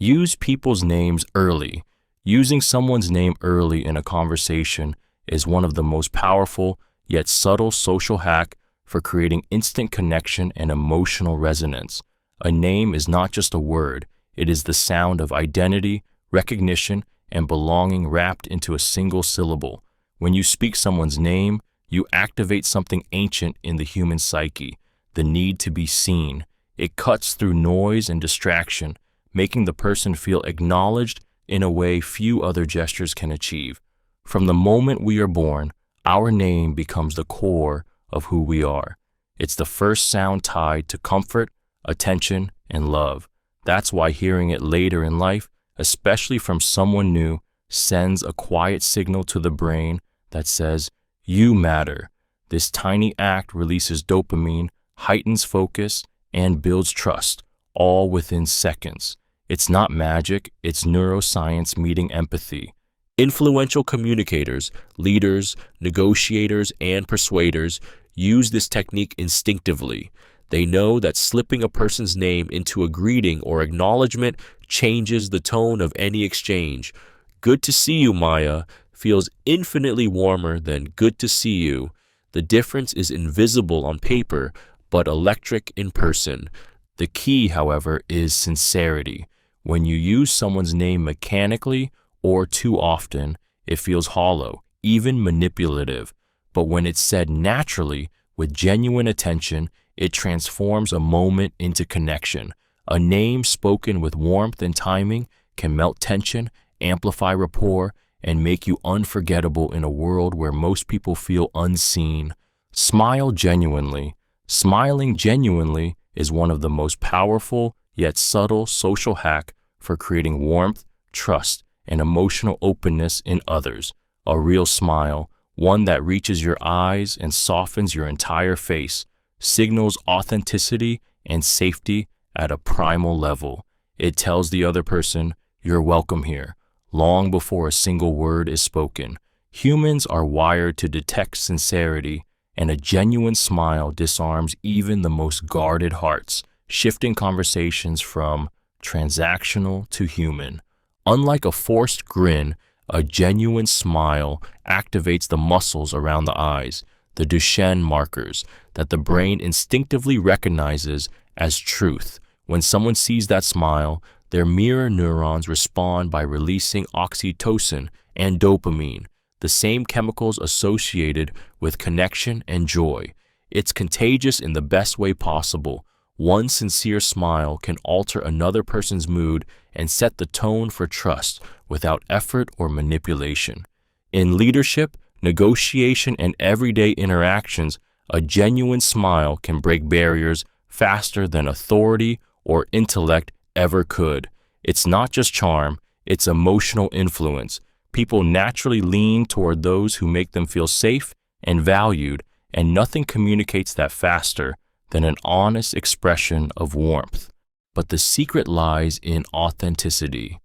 Use people's names early. Using someone's name early in a conversation is one of the most powerful yet subtle social hack for creating instant connection and emotional resonance. A name is not just a word, it is the sound of identity, recognition, and belonging wrapped into a single syllable. When you speak someone's name, you activate something ancient in the human psyche, the need to be seen. It cuts through noise and distraction, making the person feel acknowledged in a way few other gestures can achieve. From the moment we are born, our name becomes the core of who we are. It's the first sound tied to comfort, attention, and love. That's why hearing it later in life, especially from someone new, sends a quiet signal to the brain that says, "You matter." This tiny act releases dopamine, heightens focus, and builds trust, all within seconds. It's not magic, it's neuroscience meeting empathy. Influential communicators, leaders, negotiators, and persuaders use this technique instinctively. They know that slipping a person's name into a greeting or acknowledgement changes the tone of any exchange. "Good to see you, Maya," feels infinitely warmer than "good to see you." The difference is invisible on paper, but electric in person. The key, however, is sincerity. When you use someone's name mechanically or too often, it feels hollow, even manipulative. But when it's said naturally, with genuine attention, it transforms a moment into connection. A name spoken with warmth and timing can melt tension, amplify rapport, and make you unforgettable in a world where most people feel unseen. Smile genuinely. Smiling genuinely is one of the most powerful yet subtle social hack for creating warmth, trust, and emotional openness in others. A real smile, one that reaches your eyes and softens your entire face, signals authenticity and safety at a primal level. It tells the other person, "You're welcome here," long before a single word is spoken. Humans are wired to detect sincerity, and a genuine smile disarms even the most guarded hearts, shifting conversations from transactional to human. Unlike a forced grin, a genuine smile activates the muscles around the eyes, the Duchenne markers that the brain instinctively recognizes as truth. When someone sees that smile, their mirror neurons respond by releasing oxytocin and dopamine, the same chemicals associated with connection and joy. It's contagious in the best way possible. One sincere smile can alter another person's mood and set the tone for trust without effort or manipulation. In leadership, negotiation, and everyday interactions, a genuine smile can break barriers faster than authority or intellect ever could. It's not just charm, it's emotional influence. People naturally lean toward those who make them feel safe and valued, and nothing communicates that faster than an honest expression of warmth. But the secret lies in authenticity.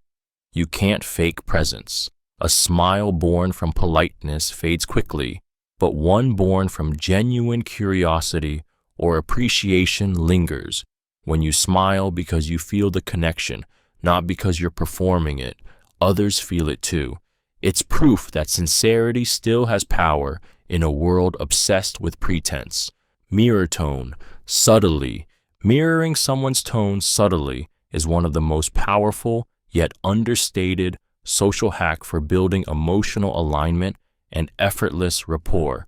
You can't fake presence. A smile born from politeness fades quickly, but one born from genuine curiosity or appreciation lingers. When you smile because you feel the connection, not because you're performing it, others feel it too. It's proof that sincerity still has power in a world obsessed with pretense. Mirror tone, subtly. Mirroring someone's tone subtly is one of the most powerful yet understated social hack for building emotional alignment and effortless rapport.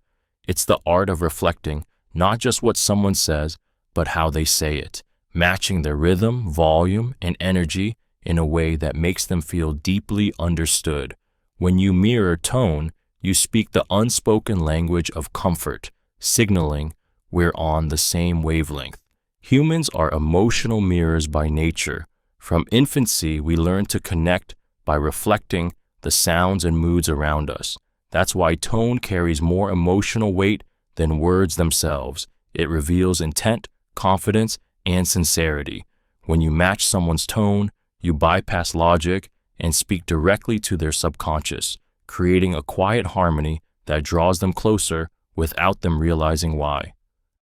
It's the art of reflecting not just what someone says, but how they say it, matching their rhythm, volume, and energy in a way that makes them feel deeply understood. When you mirror tone, you speak the unspoken language of comfort, signaling we're on the same wavelength. Humans are emotional mirrors by nature. From infancy, we learn to connect by reflecting the sounds and moods around us. That's why tone carries more emotional weight than words themselves. It reveals intent, confidence, and sincerity. When you match someone's tone, you bypass logic and speak directly to their subconscious, creating a quiet harmony that draws them closer without them realizing why.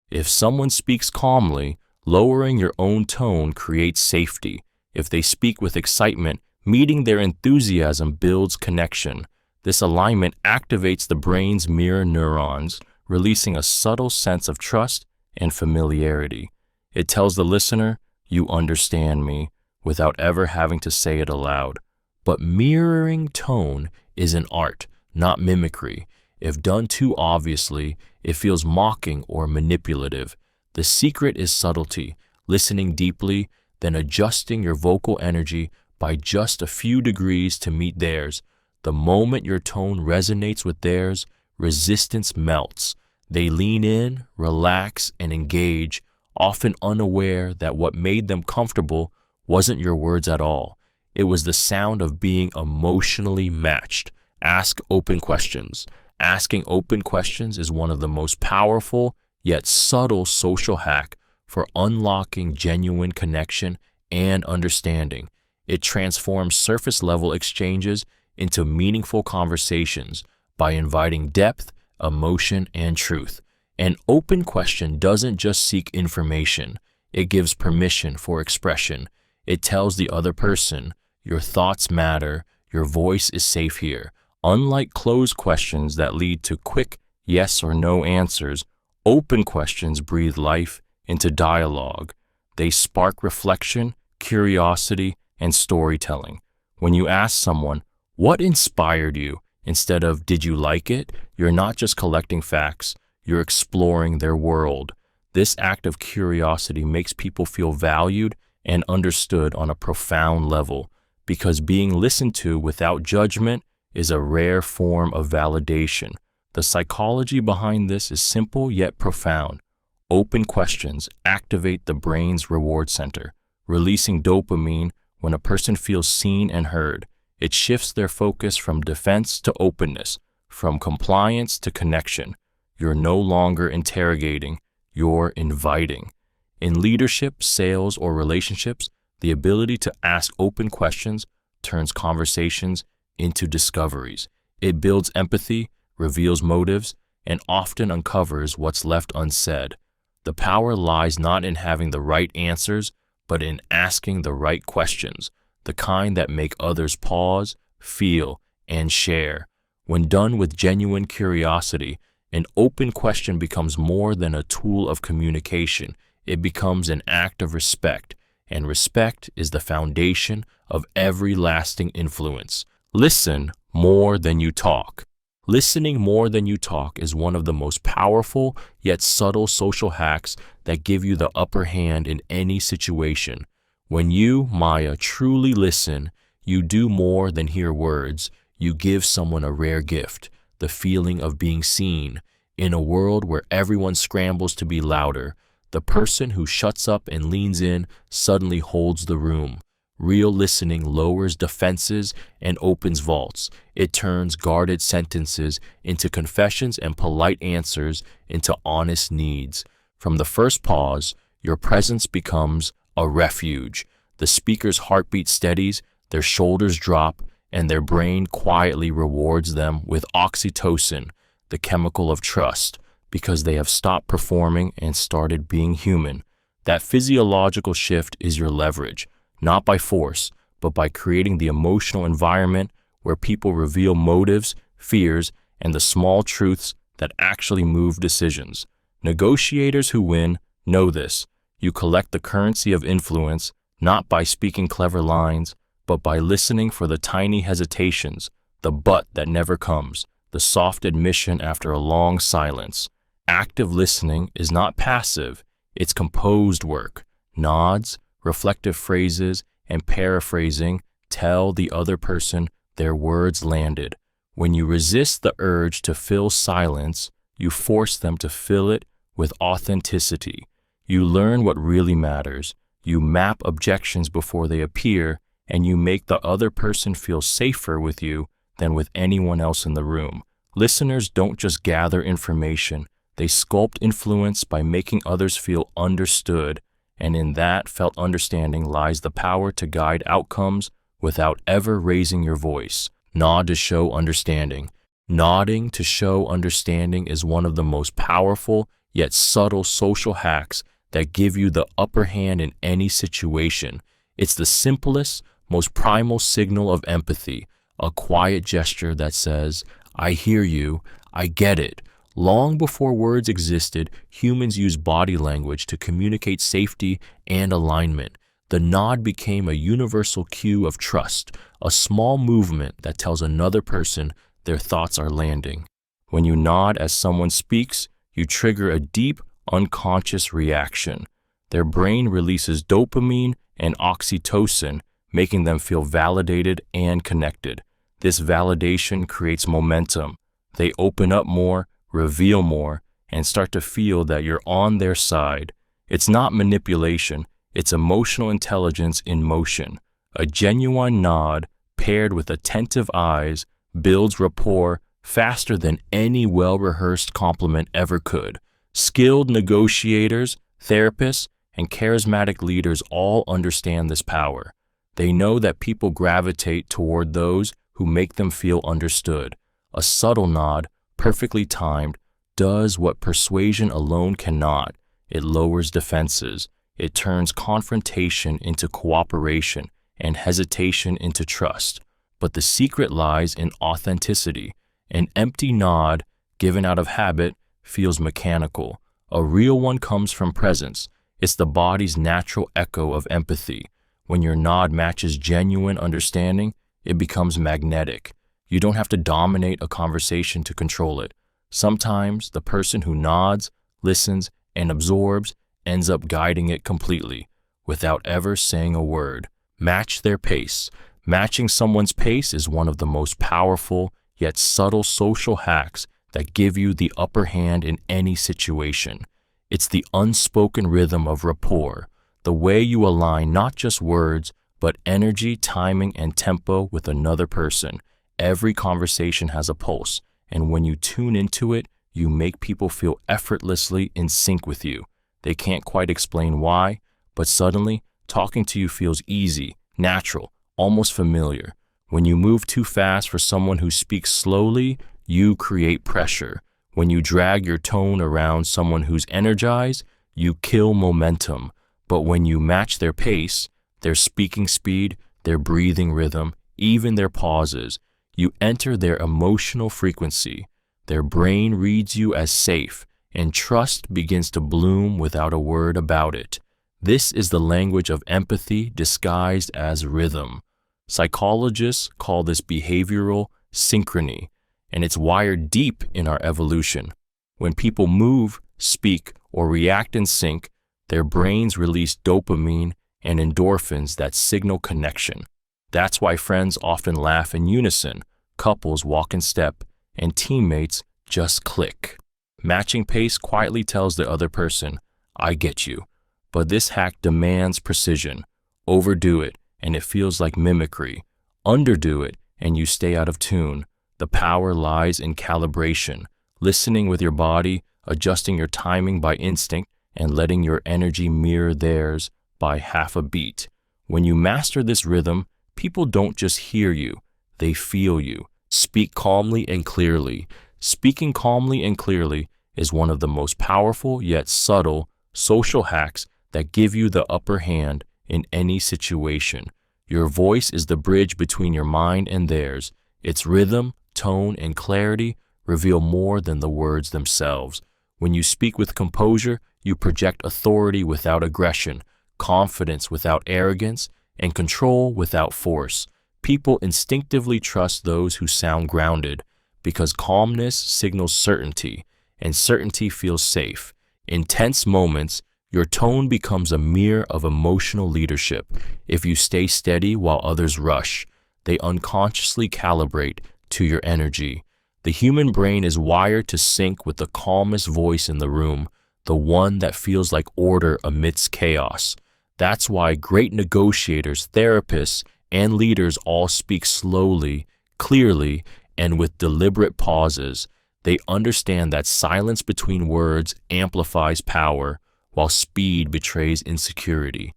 If someone speaks calmly, lowering your own tone creates safety. If they speak with excitement, meeting their enthusiasm builds connection. This alignment activates the brain's mirror neurons, releasing a subtle sense of trust and familiarity. It tells the listener, "You understand me," without ever having to say it aloud. But mirroring tone is an art, not mimicry. If done too obviously, it feels mocking or manipulative. The secret is subtlety, listening deeply, then adjusting your vocal energy by just a few degrees to meet theirs. The moment your tone resonates with theirs, resistance melts. They lean in, relax, and engage, often unaware that what made them comfortable wasn't your words at all. It was the sound of being emotionally matched. Ask open questions. Asking open questions is one of the most powerful yet subtle social hack for unlocking genuine connection and understanding. It transforms surface-level exchanges into meaningful conversations by inviting depth, emotion, and truth. An open question doesn't just seek information. It gives permission for expression. It tells the other person, "Your thoughts matter, your voice is safe here." Unlike closed questions that lead to quick yes or no answers, open questions breathe life into dialogue. They spark reflection, curiosity, and storytelling. When you ask someone, "What inspired you?" instead of "Did you like it?" you're not just collecting facts, you're exploring their world. This act of curiosity makes people feel valued and understood on a profound level, because being listened to without judgment is a rare form of validation. The psychology behind this is simple yet profound. Open questions activate the brain's reward center, releasing dopamine when a person feels seen and heard. It shifts their focus from defense to openness, from compliance to connection. You're no longer interrogating, you're inviting. In leadership, sales, or relationships, the ability to ask open questions turns conversations into discoveries. It builds empathy, reveals motives, and often uncovers what's left unsaid. The power lies not in having the right answers, but in asking the right questions, the kind that make others pause, feel, and share. When done with genuine curiosity, an open question becomes more than a tool of communication. It becomes an act of respect, and respect is the foundation of every lasting influence. Listen more than you talk. Listening more than you talk is one of the most powerful yet subtle social hacks that give you the upper hand in any situation. When you, Maya, truly listen, you do more than hear words. You give someone a rare gift, the feeling of being seen. In a world where everyone scrambles to be louder, the person who shuts up and leans in suddenly holds the room. Real listening lowers defenses and opens vaults. It turns guarded sentences into confessions and polite answers into honest needs. From the first pause, your presence becomes a refuge. The speaker's heartbeat steadies, their shoulders drop, and their brain quietly rewards them with oxytocin, the chemical of trust, because they have stopped performing and started being human. That physiological shift is your leverage. Not by force, but by creating the emotional environment where people reveal motives, fears, and the small truths that actually move decisions. Negotiators who win know this. You collect the currency of influence not by speaking clever lines, but by listening for the tiny hesitations, the but that never comes, the soft admission after a long silence. Active listening is not passive, it's composed work. Nods, reflective phrases, and paraphrasing tell the other person their words landed. When you resist the urge to fill silence, you force them to fill it with authenticity. You learn what really matters. You map objections before they appear, and you make the other person feel safer with you than with anyone else in the room. Listeners don't just gather information, they sculpt influence by making others feel understood. And in that felt understanding lies the power to guide outcomes without ever raising your voice. Nod to show understanding. Nodding to show understanding is one of the most powerful yet subtle social hacks that give you the upper hand in any situation. It's the simplest, most primal signal of empathy, a quiet gesture that says, I hear you, I get it. Long before words existed, humans used body language to communicate safety and alignment. The nod became a universal cue of trust, a small movement that tells another person their thoughts are landing. When you nod as someone speaks, you trigger a deep, unconscious reaction. Their brain releases dopamine and oxytocin, making them feel validated and connected. This validation creates momentum. They open up more, reveal more, and start to feel that you're on their side. It's not manipulation, it's emotional intelligence in motion. A genuine nod, paired with attentive eyes, builds rapport faster than any well-rehearsed compliment ever could. Skilled negotiators, therapists, and charismatic leaders all understand this power. They know that people gravitate toward those who make them feel understood. A subtle nod, perfectly timed, does what persuasion alone cannot. It lowers defenses. It turns confrontation into cooperation and hesitation into trust. But the secret lies in authenticity. An empty nod, given out of habit, feels mechanical. A real one comes from presence. It's the body's natural echo of empathy. When your nod matches genuine understanding, it becomes magnetic. You don't have to dominate a conversation to control it. Sometimes the person who nods, listens, and absorbs ends up guiding it completely, without ever saying a word. Match their pace. Matching someone's pace is one of the most powerful yet subtle social hacks that give you the upper hand in any situation. It's the unspoken rhythm of rapport, the way you align not just words, but energy, timing, and tempo with another person. Every conversation has a pulse, and when you tune into it, you make people feel effortlessly in sync with you. They can't quite explain why, but suddenly, talking to you feels easy, natural, almost familiar. When you move too fast for someone who speaks slowly, you create pressure. When you drag your tone around someone who's energized, you kill momentum. But when you match their pace, their speaking speed, their breathing rhythm, even their pauses, you enter their emotional frequency. Their brain reads you as safe, and trust begins to bloom without a word about it. This is the language of empathy disguised as rhythm. Psychologists call this behavioral synchrony, and it's wired deep in our evolution. When people move, speak, or react in sync, their brains release dopamine and endorphins that signal connection. That's why friends often laugh in unison, couples walk in step, and teammates just click. Matching pace quietly tells the other person, I get you. But this hack demands precision. Overdo it, and it feels like mimicry. Underdo it, and you stay out of tune. The power lies in calibration, listening with your body, adjusting your timing by instinct, and letting your energy mirror theirs by half a beat. When you master this rhythm, people don't just hear you, they feel you. Speak calmly and clearly. Speaking calmly and clearly is one of the most powerful yet subtle social hacks that give you the upper hand in any situation. Your voice is the bridge between your mind and theirs. Its rhythm, tone, and clarity reveal more than the words themselves. When you speak with composure, you project authority without aggression, confidence without arrogance, and control without force. People instinctively trust those who sound grounded because calmness signals certainty, and certainty feels safe. In tense moments, your tone becomes a mirror of emotional leadership. If you stay steady while others rush, they unconsciously calibrate to your energy. The human brain is wired to sync with the calmest voice in the room, the one that feels like order amidst chaos. That's why great negotiators, therapists, and leaders all speak slowly, clearly, and with deliberate pauses. They understand that silence between words amplifies power, while speed betrays insecurity.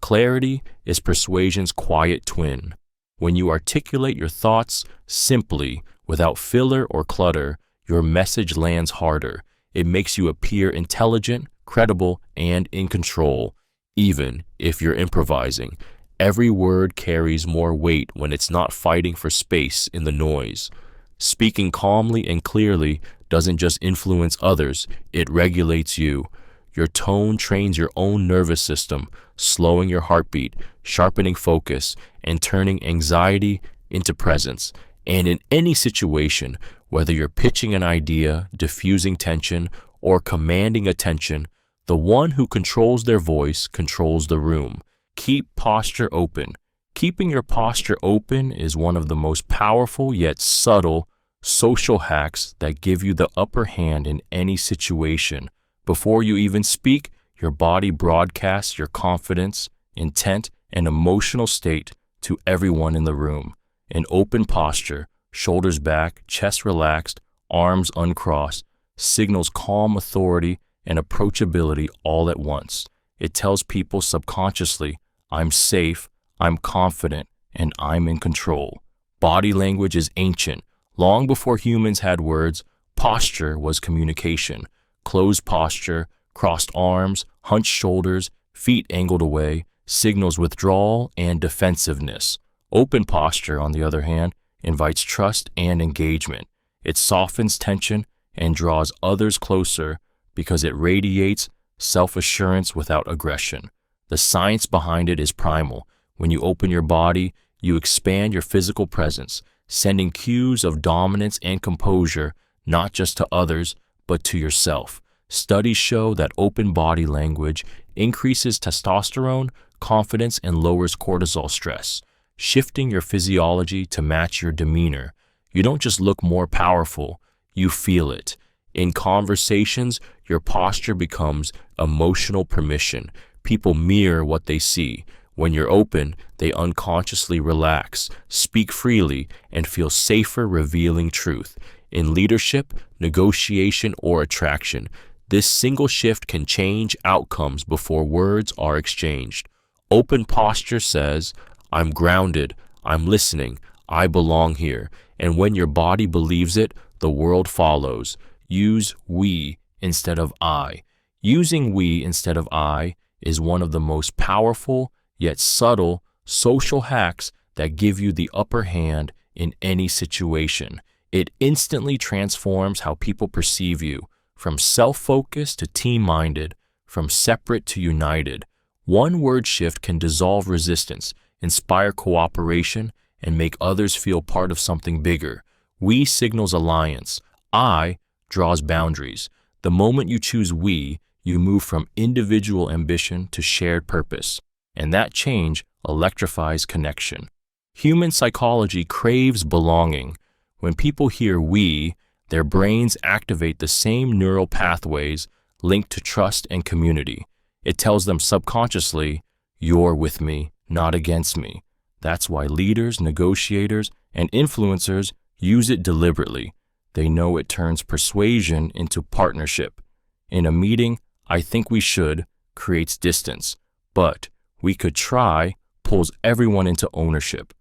Clarity is persuasion's quiet twin. When you articulate your thoughts simply, without filler or clutter, your message lands harder. It makes you appear intelligent, credible, and in control, even if you're improvising. Every word carries more weight when it's not fighting for space in the noise. Speaking calmly and clearly doesn't just influence others, it regulates you. Your tone trains your own nervous system, slowing your heartbeat, sharpening focus, and turning anxiety into presence. And in any situation, whether you're pitching an idea, diffusing tension, or commanding attention, the one who controls their voice controls the room. Keep posture open. Keeping your posture open is one of the most powerful yet subtle social hacks that give you the upper hand in any situation. Before you even speak, your body broadcasts your confidence, intent, and emotional state to everyone in the room. An open posture, shoulders back, chest relaxed, arms uncrossed, signals calm authority and approachability all at once. It tells people subconsciously, I'm safe, I'm confident, and I'm in control. Body language is ancient. Long before humans had words, posture was communication. Closed posture, crossed arms, hunched shoulders, feet angled away, signals withdrawal and defensiveness. Open posture, on the other hand, invites trust and engagement. It softens tension and draws others closer because it radiates self-assurance without aggression. The science behind it is primal. When you open your body, you expand your physical presence, sending cues of dominance and composure, not just to others, but to yourself. Studies show that open body language increases testosterone, confidence, and lowers cortisol stress, shifting your physiology to match your demeanor. You don't just look more powerful, you feel it. In conversations, your posture becomes emotional permission. People mirror what they see. When you're open, they unconsciously relax, speak freely, and feel safer revealing truth. In leadership, negotiation, or attraction, this single shift can change outcomes before words are exchanged. Open posture says, I'm grounded, I'm listening, I belong here. And when your body believes it, the world follows. Use we instead of I. Using we instead of I is one of the most powerful yet subtle social hacks that give you the upper hand in any situation. It instantly transforms how people perceive you, from self-focused to team-minded, from separate to united. One word shift can dissolve resistance, inspire cooperation, and make others feel part of something bigger. We signals alliance. I draws boundaries. The moment you choose we, you move from individual ambition to shared purpose, and that change electrifies connection. Human psychology craves belonging. When people hear we, their brains activate the same neural pathways linked to trust and community. It tells them subconsciously, you're with me, not against me. That's why leaders, negotiators, and influencers use it deliberately. They know it turns persuasion into partnership. In a meeting, I think we should creates distance, but we could try pulls everyone into ownership.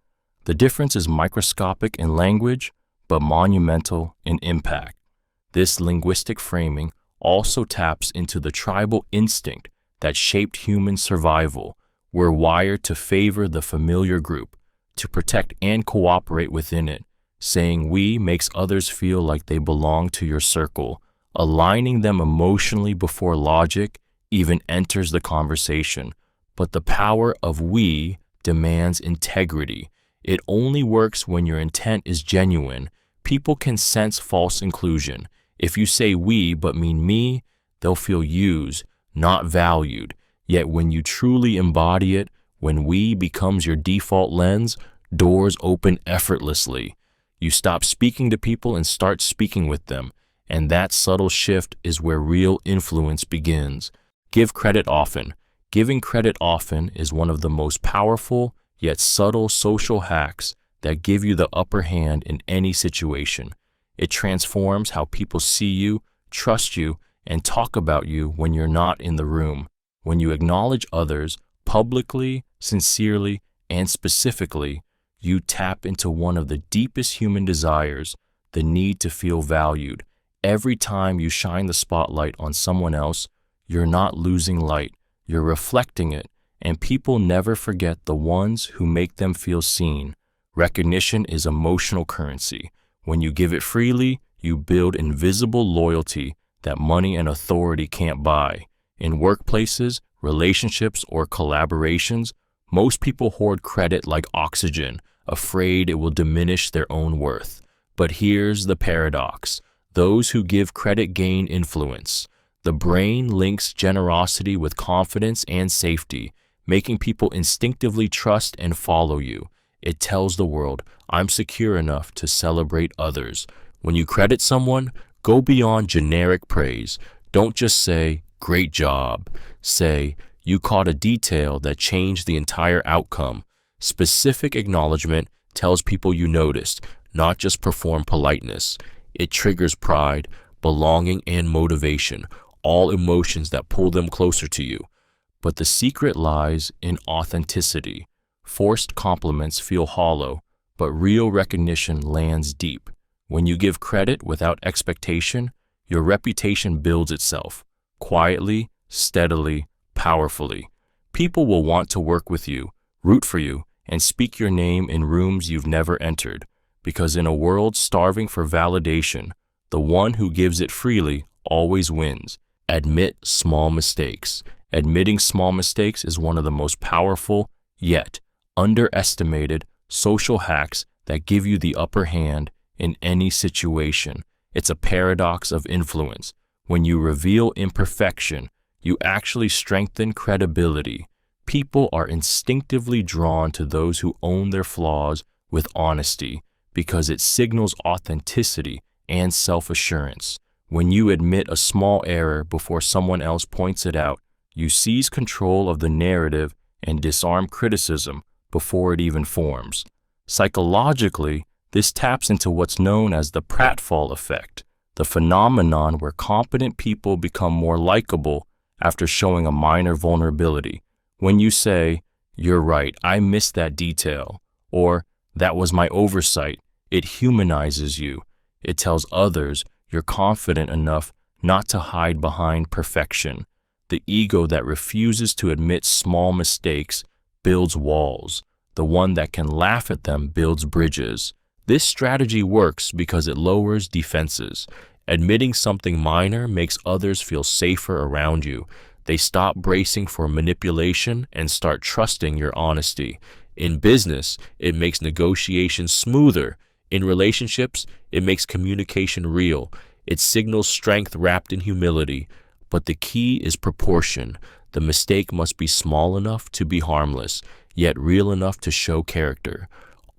The difference is microscopic in language, but monumental in impact. This linguistic framing also taps into the tribal instinct that shaped human survival. We're wired to favor the familiar group, to protect and cooperate within it. Saying we makes others feel like they belong to your circle. Aligning them emotionally before logic even enters the conversation. But the power of we demands integrity. It only works when your intent is genuine. People can sense false inclusion. If you say we but mean me, they'll feel used, not valued. Yet when you truly embody it, when we becomes your default lens, doors open effortlessly. You stop speaking to people and start speaking with them. And that subtle shift is where real influence begins. Give credit often. Giving credit often is one of the most powerful yet subtle social hacks that give you the upper hand in any situation. It transforms how people see you, trust you, and talk about you when you're not in the room. When you acknowledge others publicly, sincerely, and specifically, you tap into one of the deepest human desires, the need to feel valued. Every time you shine the spotlight on someone else, you're not losing light, you're reflecting it, and people never forget the ones who make them feel seen. Recognition is emotional currency. When you give it freely, you build invisible loyalty that money and authority can't buy. In workplaces, relationships, or collaborations, most people hoard credit like oxygen, afraid it will diminish their own worth. But here's the paradox. Those who give credit gain influence. The brain links generosity with confidence and safety, making people instinctively trust and follow you. It tells the world, I'm secure enough to celebrate others. When you credit someone, go beyond generic praise. Don't just say, great job. Say, you caught a detail that changed the entire outcome. Specific acknowledgement tells people you noticed, not just perform politeness. It triggers pride, belonging, and motivation, all emotions that pull them closer to you. But the secret lies in authenticity. Forced compliments feel hollow, but real recognition lands deep. When you give credit without expectation, your reputation builds itself, quietly, steadily, powerfully. People will want to work with you, root for you, and speak your name in rooms you've never entered, because in a world starving for validation, the one who gives it freely always wins. Admit small mistakes. Admitting small mistakes is one of the most powerful, yet underestimated social hacks that give you the upper hand in any situation. It's a paradox of influence. When you reveal imperfection, you actually strengthen credibility. People are instinctively drawn to those who own their flaws with honesty because it signals authenticity and self-assurance. When you admit a small error before someone else points it out, you seize control of the narrative and disarm criticism before it even forms. Psychologically, this taps into what's known as the pratfall effect, the phenomenon where competent people become more likable after showing a minor vulnerability. When you say, "You're right, I missed that detail," or "That was my oversight," it humanizes you. It tells others you're confident enough not to hide behind perfection. The ego that refuses to admit small mistakes builds walls. The one that can laugh at them builds bridges. This strategy works because it lowers defenses. Admitting something minor makes others feel safer around you. They stop bracing for manipulation and start trusting your honesty. In business, it makes negotiations smoother. In relationships, it makes communication real. It signals strength wrapped in humility. But the key is proportion. The mistake must be small enough to be harmless, yet real enough to show character.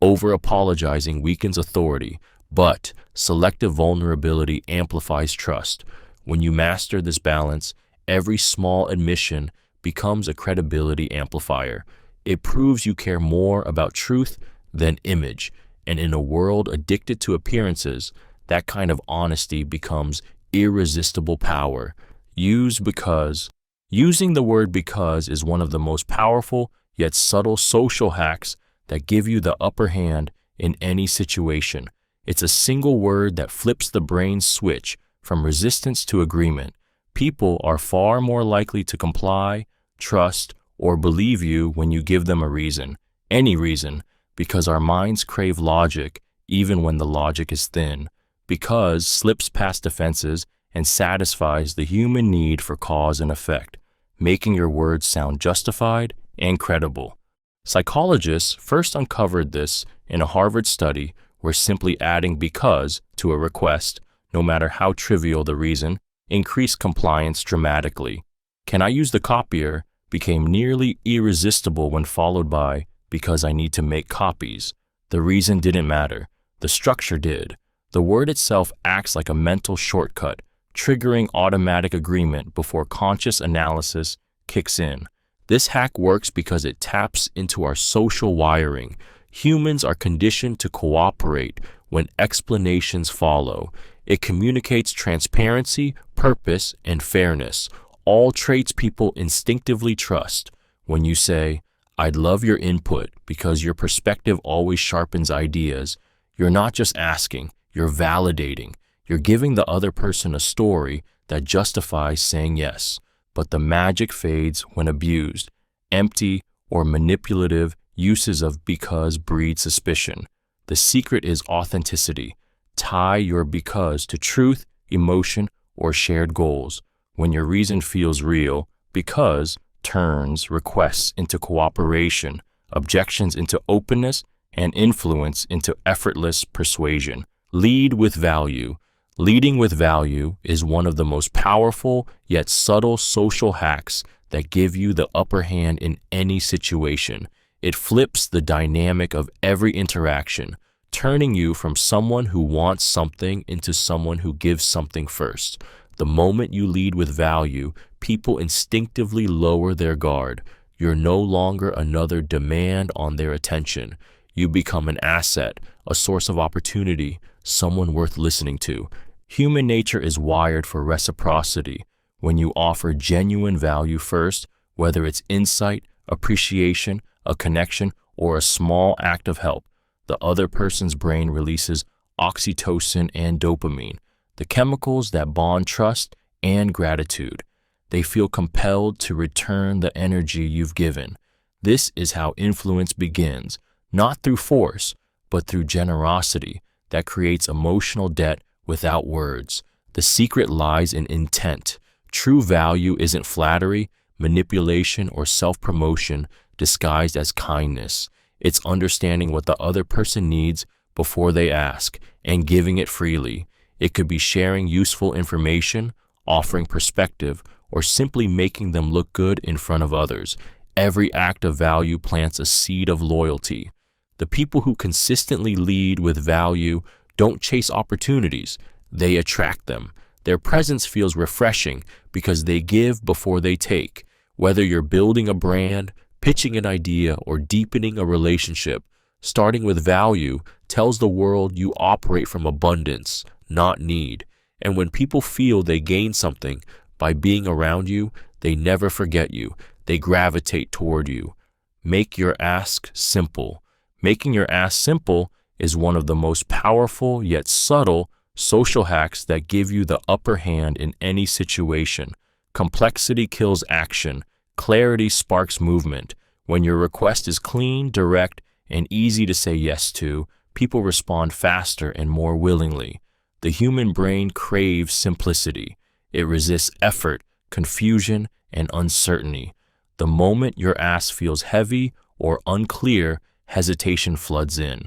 Over-apologizing weakens authority, but selective vulnerability amplifies trust. When you master this balance, every small admission becomes a credibility amplifier. It proves you care more about truth than image, and in a world addicted to appearances, that kind of honesty becomes irresistible power. Use because. Using the word because is one of the most powerful yet subtle social hacks that give you the upper hand in any situation. It's a single word that flips the brain's switch from resistance to agreement. People are far more likely to comply, trust, or believe you when you give them a reason, any reason, because our minds crave logic even when the logic is thin, because slips past defenses and satisfies the human need for cause and effect, making your words sound justified and credible. Psychologists first uncovered this in a Harvard study where simply adding because to a request, no matter how trivial the reason, increased compliance dramatically. "Can I use the copier?" became nearly irresistible when followed by "because I need to make copies." The reason didn't matter. The structure did. The word itself acts like a mental shortcut, triggering automatic agreement before conscious analysis kicks in. This hack works because it taps into our social wiring. Humans are conditioned to cooperate when explanations follow. It communicates transparency, purpose, and fairness, all traits people instinctively trust. When you say, "I'd love your input because your perspective always sharpens ideas," you're not just asking, you're validating. You're giving the other person a story that justifies saying yes. But the magic fades when abused. Empty or manipulative uses of because breed suspicion. The secret is authenticity. Tie your because to truth, emotion, or shared goals. When your reason feels real, because turns requests into cooperation, objections into openness, and influence into effortless persuasion. Lead with value. Leading with value is one of the most powerful yet subtle social hacks that give you the upper hand in any situation. It flips the dynamic of every interaction, turning you from someone who wants something into someone who gives something first. The moment you lead with value, people instinctively lower their guard. You're no longer another demand on their attention. You become an asset, a source of opportunity, someone worth listening to. Human nature is wired for reciprocity. When you offer genuine value first, whether it's insight, appreciation, a connection, or a small act of help, the other person's brain releases oxytocin and dopamine, the chemicals that bond trust and gratitude. They feel compelled to return the energy you've given. This is how influence begins, not through force, but through generosity that creates emotional debt without words. The secret lies in intent. True value isn't flattery, manipulation, or self-promotion disguised as kindness. It's understanding what the other person needs before they ask and giving it freely. It could be sharing useful information, offering perspective, or simply making them look good in front of others. Every act of value plants a seed of loyalty. The people who consistently lead with value don't chase opportunities, they attract them. Their presence feels refreshing because they give before they take. Whether you're building a brand, pitching an idea, or deepening a relationship, starting with value tells the world you operate from abundance, not need. And when people feel they gain something by being around you, they never forget you. They gravitate toward you. Make your ask simple. Making your ask simple is one of the most powerful yet subtle social hacks that give you the upper hand in any situation. Complexity kills action. Clarity sparks movement. When your request is clean, direct, and easy to say yes to, people respond faster and more willingly. The human brain craves simplicity. It resists effort, confusion, and uncertainty. The moment your ask feels heavy or unclear, hesitation floods in.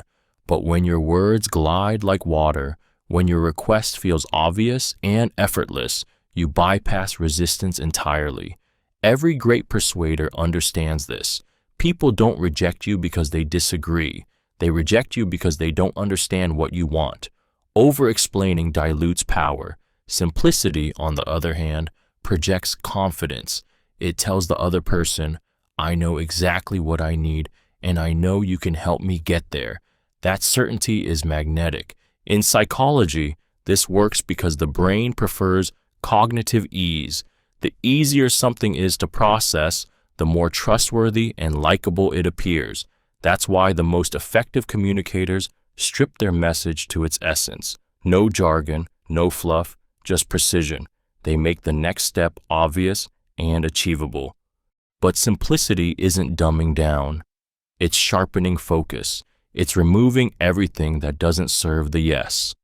But when your words glide like water, when your request feels obvious and effortless, you bypass resistance entirely. Every great persuader understands this. People don't reject you because they disagree. They reject you because they don't understand what you want. Over-explaining dilutes power. Simplicity, on the other hand, projects confidence. It tells the other person, I know exactly what I need, and I know you can help me get there. That certainty is magnetic. In psychology, this works because the brain prefers cognitive ease. The easier something is to process, the more trustworthy and likable it appears. That's why the most effective communicators strip their message to its essence. No jargon, no fluff, just precision. They make the next step obvious and achievable. But simplicity isn't dumbing down. It's sharpening focus. It's removing everything that doesn't serve the yes.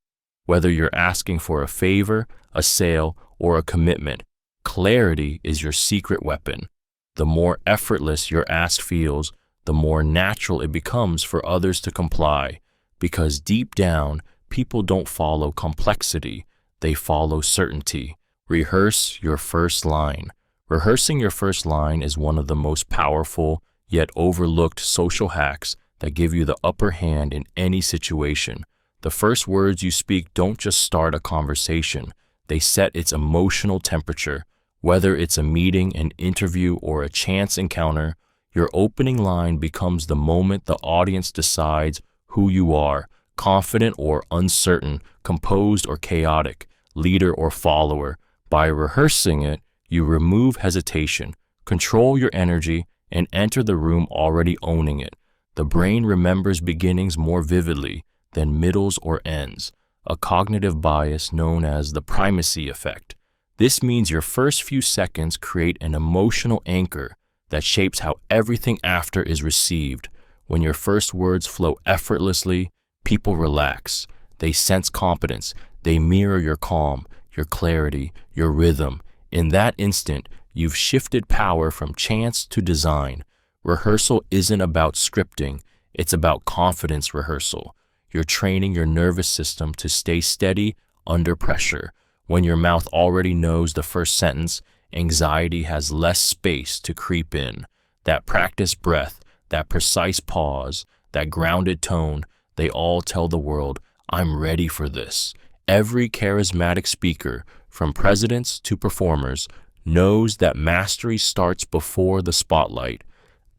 Whether you're asking for a favor, a sale, or a commitment, clarity is your secret weapon. The more effortless your ask feels, the more natural it becomes for others to comply. Because deep down, people don't follow complexity, they follow certainty. Rehearse your first line. Rehearsing your first line is one of the most powerful yet overlooked social hacks that give you the upper hand in any situation. The first words you speak don't just start a conversation, they set its emotional temperature. Whether it's a meeting, an interview, or a chance encounter, your opening line becomes the moment the audience decides who you are, confident or uncertain, composed or chaotic, leader or follower. By rehearsing it, you remove hesitation, control your energy, and enter the room already owning it. The brain remembers beginnings more vividly than middles or ends, a cognitive bias known as the primacy effect. This means your first few seconds create an emotional anchor, that shapes how everything after is received. When your first words flow effortlessly, people relax. They sense competence. They mirror your calm, your clarity, your rhythm. In that instant, you've shifted power from chance to design. Rehearsal isn't about scripting, it's about confidence rehearsal. You're training your nervous system to stay steady under pressure. When your mouth already knows the first sentence, anxiety has less space to creep in. That practiced breath, that precise pause, that grounded tone, they all tell the world, I'm ready for this. Every charismatic speaker, from presidents to performers, knows that mastery starts before the spotlight.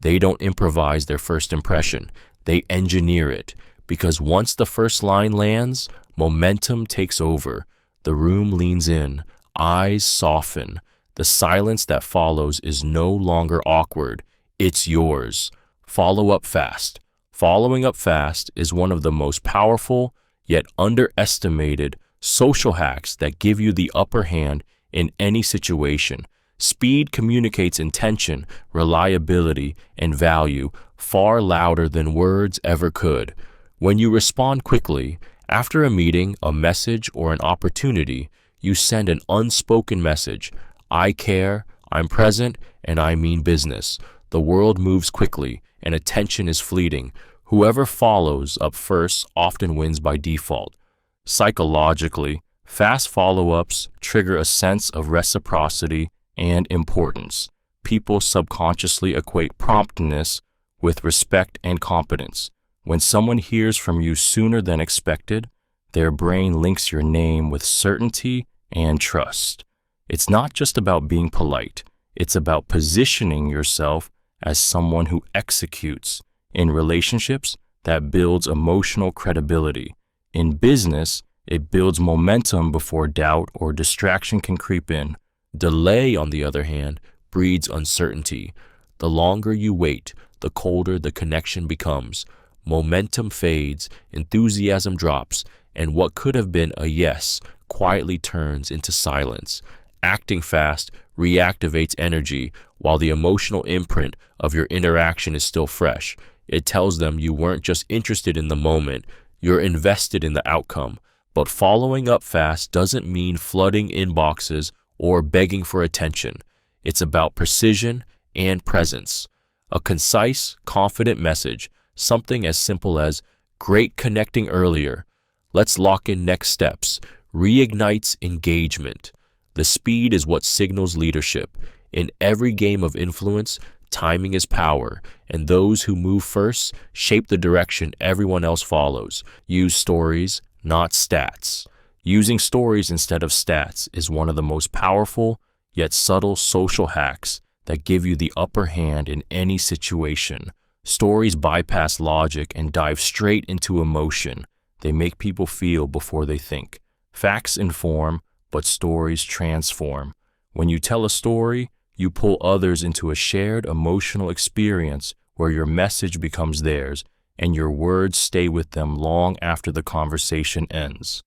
They don't improvise their first impression, they engineer it, because once the first line lands, momentum takes over. The room leans in, eyes soften. The silence that follows is no longer awkward, it's yours. Follow up fast. Following up fast is one of the most powerful, yet underestimated, social hacks that give you the upper hand in any situation. Speed communicates intention, reliability, and value far louder than words ever could. When you respond quickly, after a meeting, a message, or an opportunity, you send an unspoken message. I care, I'm present, and I mean business. The world moves quickly, and attention is fleeting. Whoever follows up first often wins by default. Psychologically, fast follow-ups trigger a sense of reciprocity and importance. People subconsciously equate promptness with respect and competence. When someone hears from you sooner than expected, their brain links your name with certainty and trust. It's not just about being polite, it's about positioning yourself as someone who executes. In relationships, that builds emotional credibility. In business, it builds momentum before doubt or distraction can creep in. Delay, on the other hand, breeds uncertainty. The longer you wait, the colder the connection becomes. Momentum fades, enthusiasm drops, and what could have been a yes quietly turns into silence. Acting fast reactivates energy while the emotional imprint of your interaction is still fresh. It tells them you weren't just interested in the moment, you're invested in the outcome. But following up fast doesn't mean flooding inboxes or begging for attention. It's about precision and presence. A concise, confident message, something as simple as, great connecting earlier, let's lock in next steps, reignites engagement. The speed is what signals leadership. In every game of influence, timing is power, and those who move first shape the direction everyone else follows. Use stories, not stats. Using stories instead of stats is one of the most powerful yet subtle social hacks that give you the upper hand in any situation. Stories bypass logic and dive straight into emotion. They make people feel before they think. Facts inform, but stories transform. When you tell a story, you pull others into a shared emotional experience where your message becomes theirs and your words stay with them long after the conversation ends.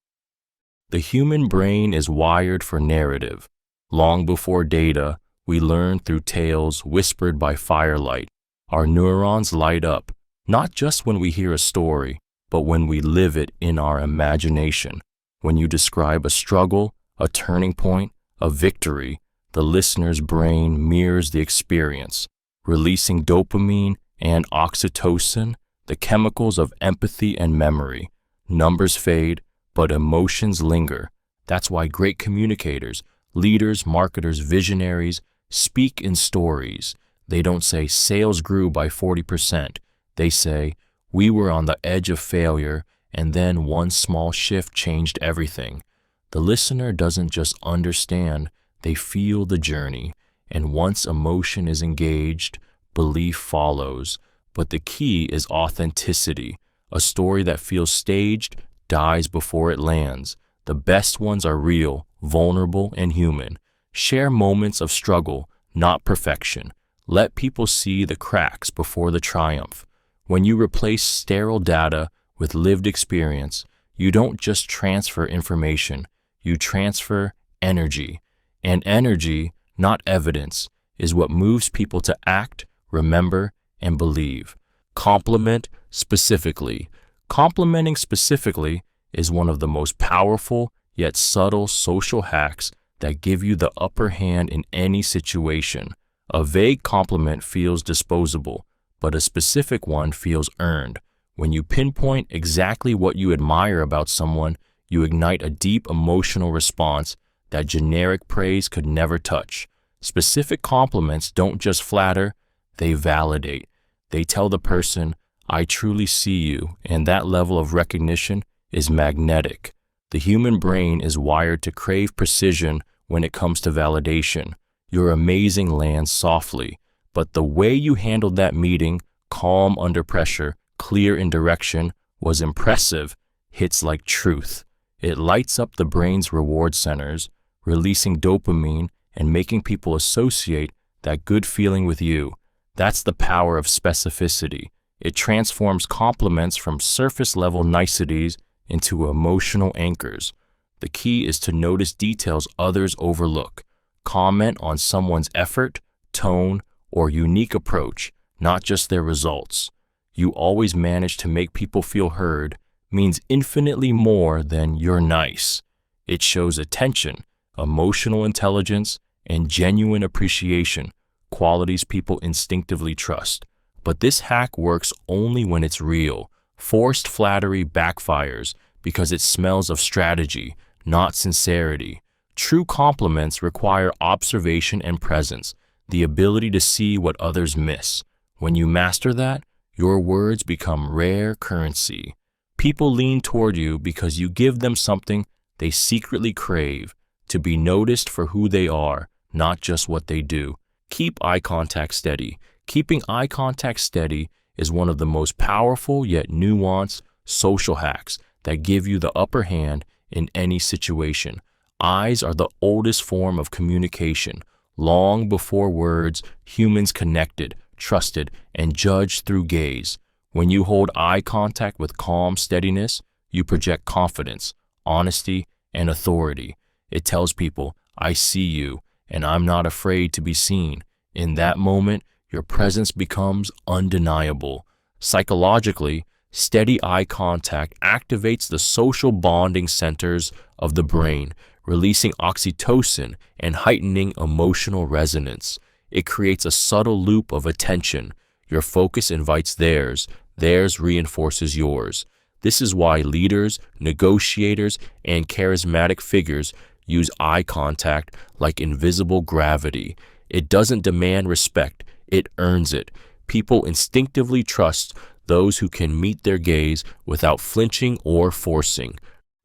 The human brain is wired for narrative. Long before data, we learn through tales whispered by firelight. Our neurons light up, not just when we hear a story, but when we live it in our imagination. When you describe a struggle, a turning point, a victory, the listener's brain mirrors the experience, releasing dopamine and oxytocin, the chemicals of empathy and memory. Numbers fade, but emotions linger. That's why great communicators, leaders, marketers, visionaries speak in stories. They don't say sales grew by 40%. They say, we were on the edge of failure, and then one small shift changed everything. The listener doesn't just understand, they feel the journey, and once emotion is engaged, belief follows. But the key is authenticity. A story that feels staged dies before it lands. The best ones are real, vulnerable, and human. Share moments of struggle, not perfection. Let people see the cracks before the triumph. When you replace sterile data with lived experience, you don't just transfer information, you transfer energy. And energy, not evidence, is what moves people to act, remember, and believe. Compliment specifically. Complimenting specifically is one of the most powerful yet subtle social hacks that give you the upper hand in any situation. A vague compliment feels disposable, but a specific one feels earned. When you pinpoint exactly what you admire about someone, you ignite a deep emotional response that generic praise could never touch. Specific compliments don't just flatter, they validate. They tell the person, I truly see you, and that level of recognition is magnetic. The human brain is wired to crave precision when it comes to validation. Your amazing lands softly, but the way you handled that meeting, calm under pressure, clear in direction, was impressive. Hits like truth. It lights up the brain's reward centers, releasing dopamine and making people associate that good feeling with you. That's the power of specificity. It transforms compliments from surface-level niceties into emotional anchors. The key is to notice details others overlook. Comment on someone's effort, tone, or unique approach, not just their results. You always manage to make people feel heard means infinitely more than you're nice. It shows attention, emotional intelligence, and genuine appreciation, qualities people instinctively trust. But this hack works only when it's real. Forced flattery backfires because it smells of strategy, not sincerity. True compliments require observation and presence, the ability to see what others miss. When you master that, your words become rare currency. People lean toward you because you give them something they secretly crave, to be noticed for who they are, not just what they do. Keep eye contact steady. Keeping eye contact steady is one of the most powerful yet nuanced social hacks that give you the upper hand in any situation. Eyes are the oldest form of communication. Long before words, humans connected, trusted, and judged through gaze. When you hold eye contact with calm steadiness, you project confidence, honesty, and authority. It tells people, I see you, and I'm not afraid to be seen. In that moment, your presence becomes undeniable. Psychologically, steady eye contact activates the social bonding centers of the brain, releasing oxytocin and heightening emotional resonance. It creates a subtle loop of attention. Your focus invites theirs, theirs reinforces yours. This is why leaders, negotiators, and charismatic figures use eye contact like invisible gravity. It doesn't demand respect, it earns it. People instinctively trust those who can meet their gaze without flinching or forcing.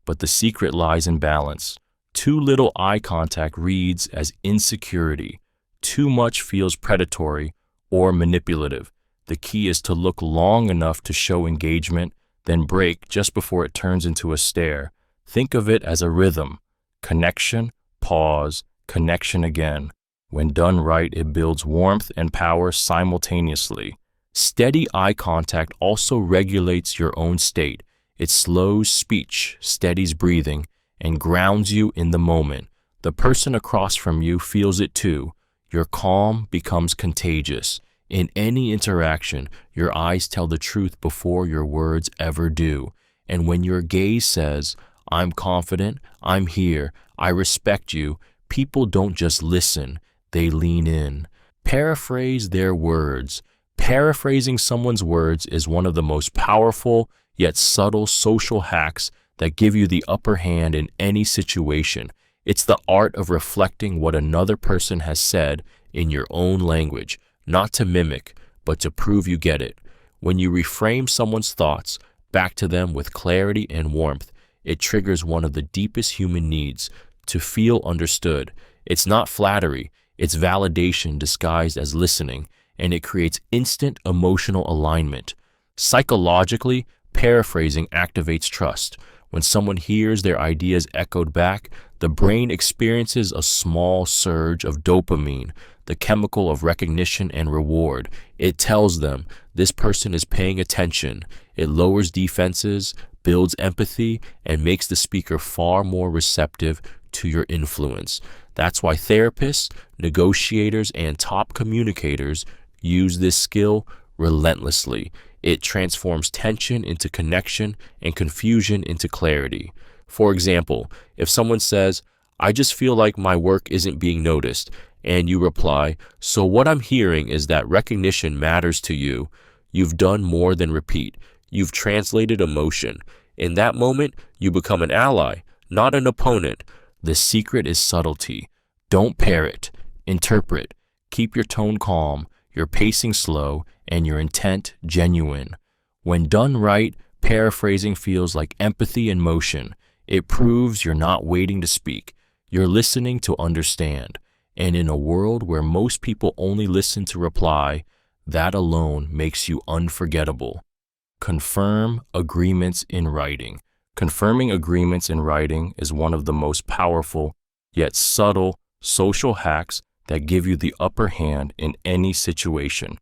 But the secret lies in balance. Too little eye contact reads as insecurity. Too much feels predatory or manipulative. The key is to look long enough to show engagement, then break just before it turns into a stare. Think of it as a rhythm. Connection, pause, connection again. When done right, it builds warmth and power simultaneously. Steady eye contact also regulates your own state. It slows speech, steadies breathing, and grounds you in the moment. The person across from you feels it too. Your calm becomes contagious. In any interaction, your eyes tell the truth before your words ever do. And when your gaze says, I'm confident, I'm here, I respect you, people don't just listen, they lean in. Paraphrase their words. Paraphrasing someone's words is one of the most powerful yet subtle social hacks that give you the upper hand in any situation. It's the art of reflecting what another person has said in your own language, not to mimic, but to prove you get it. When you reframe someone's thoughts back to them with clarity and warmth, it triggers one of the deepest human needs, to feel understood. It's not flattery, it's validation disguised as listening, and it creates instant emotional alignment. Psychologically, paraphrasing activates trust. When someone hears their ideas echoed back, the brain experiences a small surge of dopamine, the chemical of recognition and reward. It tells them this person is paying attention. It lowers defenses, builds empathy, and makes the speaker far more receptive to your influence. That's why therapists, negotiators, and top communicators use this skill relentlessly. It transforms tension into connection and confusion into clarity. For example, if someone says, "I just feel like my work isn't being noticed," and you reply, "So what I'm hearing is that recognition matters to you," you've done more than repeat. You've translated emotion. In that moment, you become an ally, not an opponent. The secret is subtlety. Don't parrot, interpret. Keep your tone calm, your pacing slow, and your intent genuine. When done right, paraphrasing feels like empathy in motion. It proves you're not waiting to speak. You're listening to understand. And in a world where most people only listen to reply, that alone makes you unforgettable. Confirm agreements in writing. Confirming agreements in writing is one of the most powerful, yet subtle, social hacks that give you the upper hand in any situation.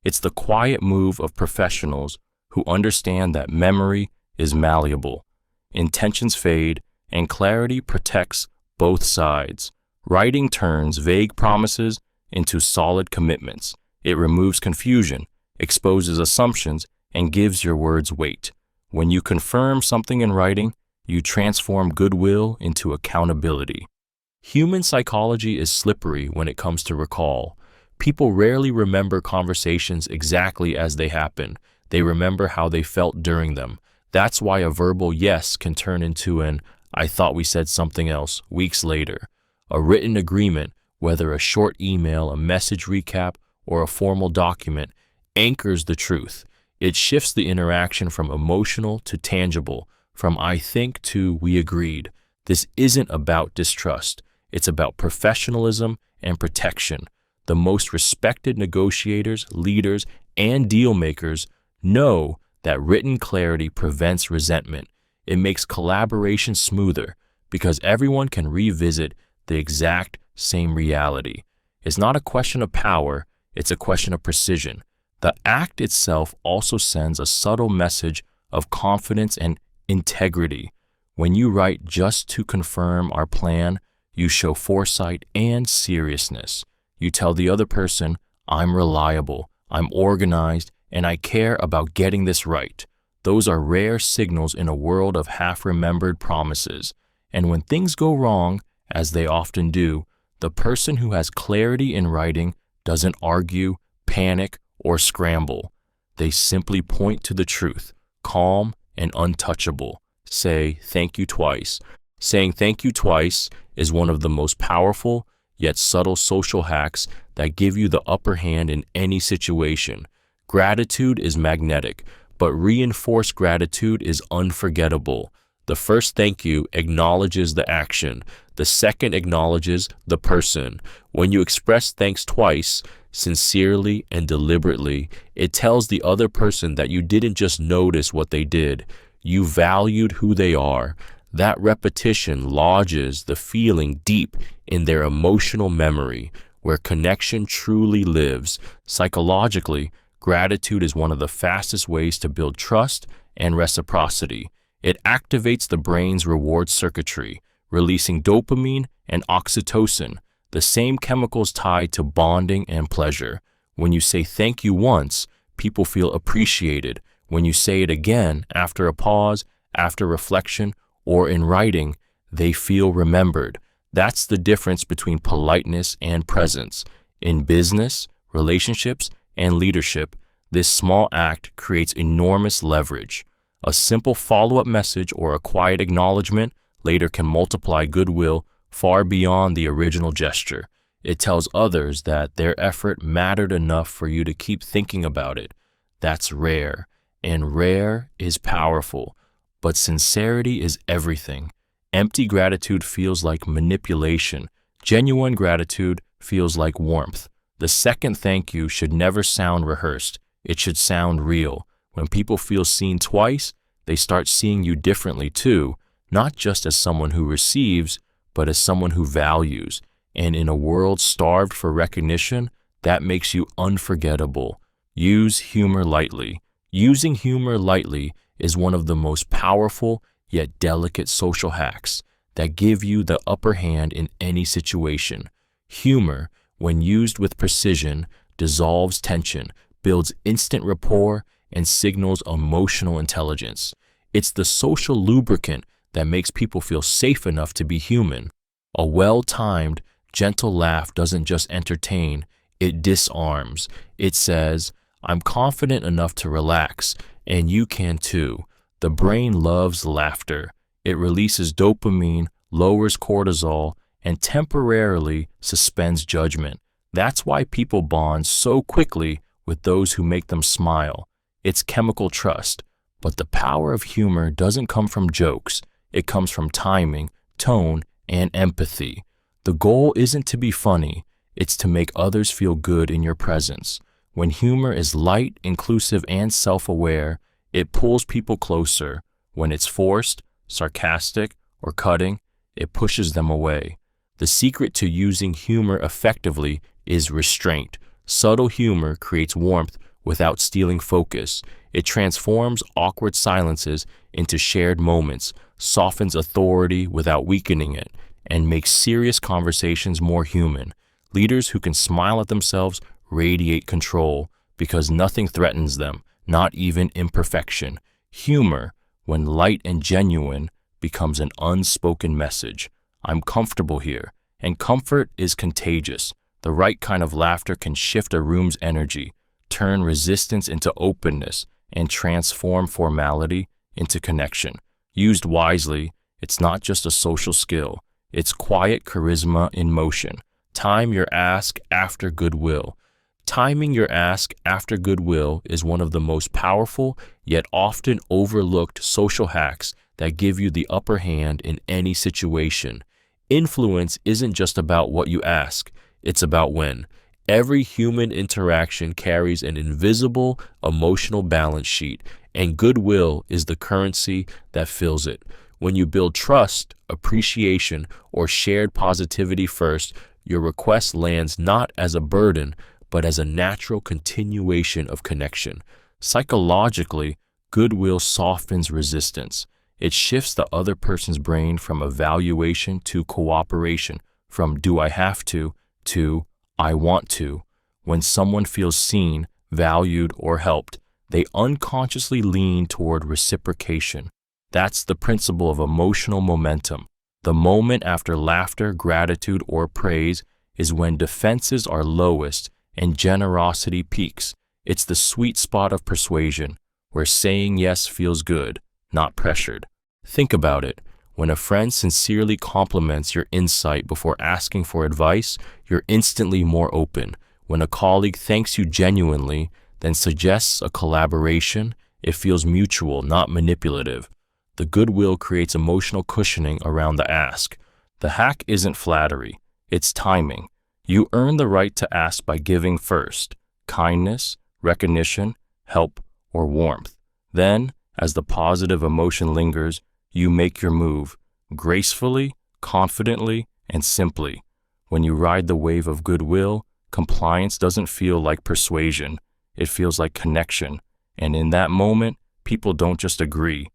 It's the quiet move of professionals who understand that memory is malleable, intentions fade, and clarity protects both sides. Writing turns vague promises into solid commitments. It removes confusion, exposes assumptions, and gives your words weight. When you confirm something in writing, you transform goodwill into accountability. Human psychology is slippery when it comes to recall. People rarely remember conversations exactly as they happened. They remember how they felt during them. That's why a verbal yes can turn into an "I thought we said something else" weeks later. A written agreement, whether a short email, a message recap, or a formal document, anchors the truth. It shifts the interaction from emotional to tangible, from "I think" to "we agreed." This isn't about distrust. It's about professionalism and protection. The most respected negotiators, leaders, and deal makers know that written clarity prevents resentment. It makes collaboration smoother because everyone can revisit the exact same reality. It's not a question of power, it's a question of precision. The act itself also sends a subtle message of confidence and integrity. When you write just to confirm our plan, you show foresight and seriousness. You tell the other person, "I'm reliable, I'm organized, and I care about getting this right." Those are rare signals in a world of half-remembered promises. And when things go wrong, as they often do, the person who has clarity in writing doesn't argue, panic, or scramble. They simply point to the truth, calm and untouchable. Say thank you twice. Saying thank you twice is one of the most powerful yet subtle social hacks that give you the upper hand in any situation. Gratitude is magnetic, but reinforced gratitude is unforgettable. The first thank you acknowledges the action. The second acknowledges the person. When you express thanks twice, sincerely and deliberately, it tells the other person that you didn't just notice what they did, you valued who they are. That repetition lodges the feeling deep in their emotional memory, where connection truly lives. Psychologically, gratitude is one of the fastest ways to build trust and reciprocity. It activates the brain's reward circuitry, releasing dopamine and oxytocin, the same chemicals tied to bonding and pleasure. When you say thank you once, people feel appreciated. When you say it again, after a pause, after reflection, or in writing, they feel remembered. That's the difference between politeness and presence. In business, relationships, and leadership, this small act creates enormous leverage. A simple follow-up message or a quiet acknowledgement later can multiply goodwill far beyond the original gesture. It tells others that their effort mattered enough for you to keep thinking about it. That's rare, and rare is powerful. But sincerity is everything. Empty gratitude feels like manipulation. Genuine gratitude feels like warmth. The second thank you should never sound rehearsed. It should sound real. When people feel seen twice, they start seeing you differently too, not just as someone who receives, but as someone who values. And in a world starved for recognition, that makes you unforgettable. Use humor lightly. Using humor lightly is one of the most powerful yet delicate social hacks. that give you the upper hand in any situation. Humor, when used with precision, dissolves tension, builds instant rapport, and signals emotional intelligence. It's the social lubricant that makes people feel safe enough to be human. A well-timed, gentle laugh doesn't just entertain, it disarms. It says, I'm confident enough to relax, and you can too. The brain loves laughter. It releases dopamine, lowers cortisol, and temporarily suspends judgment. That's why people bond so quickly with those who make them smile. It's chemical trust. But the power of humor doesn't come from jokes. It comes from timing, tone, and empathy. The goal isn't to be funny. It's to make others feel good in your presence. When humor is light, inclusive, and self-aware, it pulls people closer. When it's forced, sarcastic, or cutting, it pushes them away. The secret to using humor effectively is restraint. Subtle humor creates warmth without stealing focus. It transforms awkward silences into shared moments, softens authority without weakening it, and makes serious conversations more human. Leaders who can smile at themselves radiate control because nothing threatens them, not even imperfection. Humor, when light and genuine, becomes an unspoken message. I'm comfortable here, and comfort is contagious. The right kind of laughter can shift a room's energy, turn resistance into openness, and transform formality into connection. Used wisely, it's not just a social skill, it's quiet charisma in motion. Time your ask after goodwill. Timing your ask after goodwill is one of the most powerful yet often overlooked social hacks that give you the upper hand in any situation. Influence isn't just about what you ask, it's about when. Every human interaction carries an invisible emotional balance sheet, and goodwill is the currency that fills it. When you build trust, appreciation, or shared positivity first, your request lands not as a burden, but as a natural continuation of connection. Psychologically, goodwill softens resistance. It shifts the other person's brain from evaluation to cooperation, from do I have to I want to. When someone feels seen, valued, or helped, they unconsciously lean toward reciprocation. That's the principle of emotional momentum. The moment after laughter, gratitude, or praise is when defenses are lowest and generosity peaks. It's the sweet spot of persuasion, where saying yes feels good, not pressured. Think about it. When a friend sincerely compliments your insight before asking for advice, you're instantly more open. When a colleague thanks you genuinely, then suggests a collaboration, it feels mutual, not manipulative. The goodwill creates emotional cushioning around the ask. The hack isn't flattery, it's timing. You earn the right to ask by giving first, kindness, recognition, help, or warmth. Then, as the positive emotion lingers, you make your move, gracefully, confidently, and simply. When you ride the wave of goodwill, compliance doesn't feel like persuasion, it feels like connection. And in that moment, people don't just agree,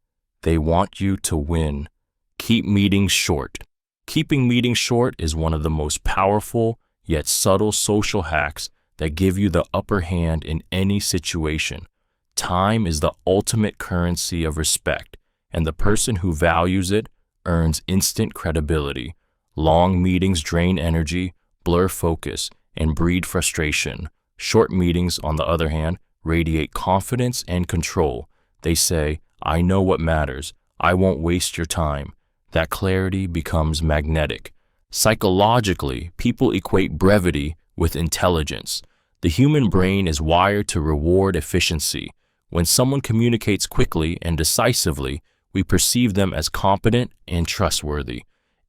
they want you to win. Keep meetings short. Keeping meetings short is one of the most powerful yet subtle social hacks that give you the upper hand in any situation. Time is the ultimate currency of respect, and the person who values it earns instant credibility. Long meetings drain energy, blur focus, and breed frustration. Short meetings, on the other hand, radiate confidence and control. They say, I know what matters. I won't waste your time. That clarity becomes magnetic. Psychologically, people equate brevity with intelligence. The human brain is wired to reward efficiency. When someone communicates quickly and decisively, we perceive them as competent and trustworthy.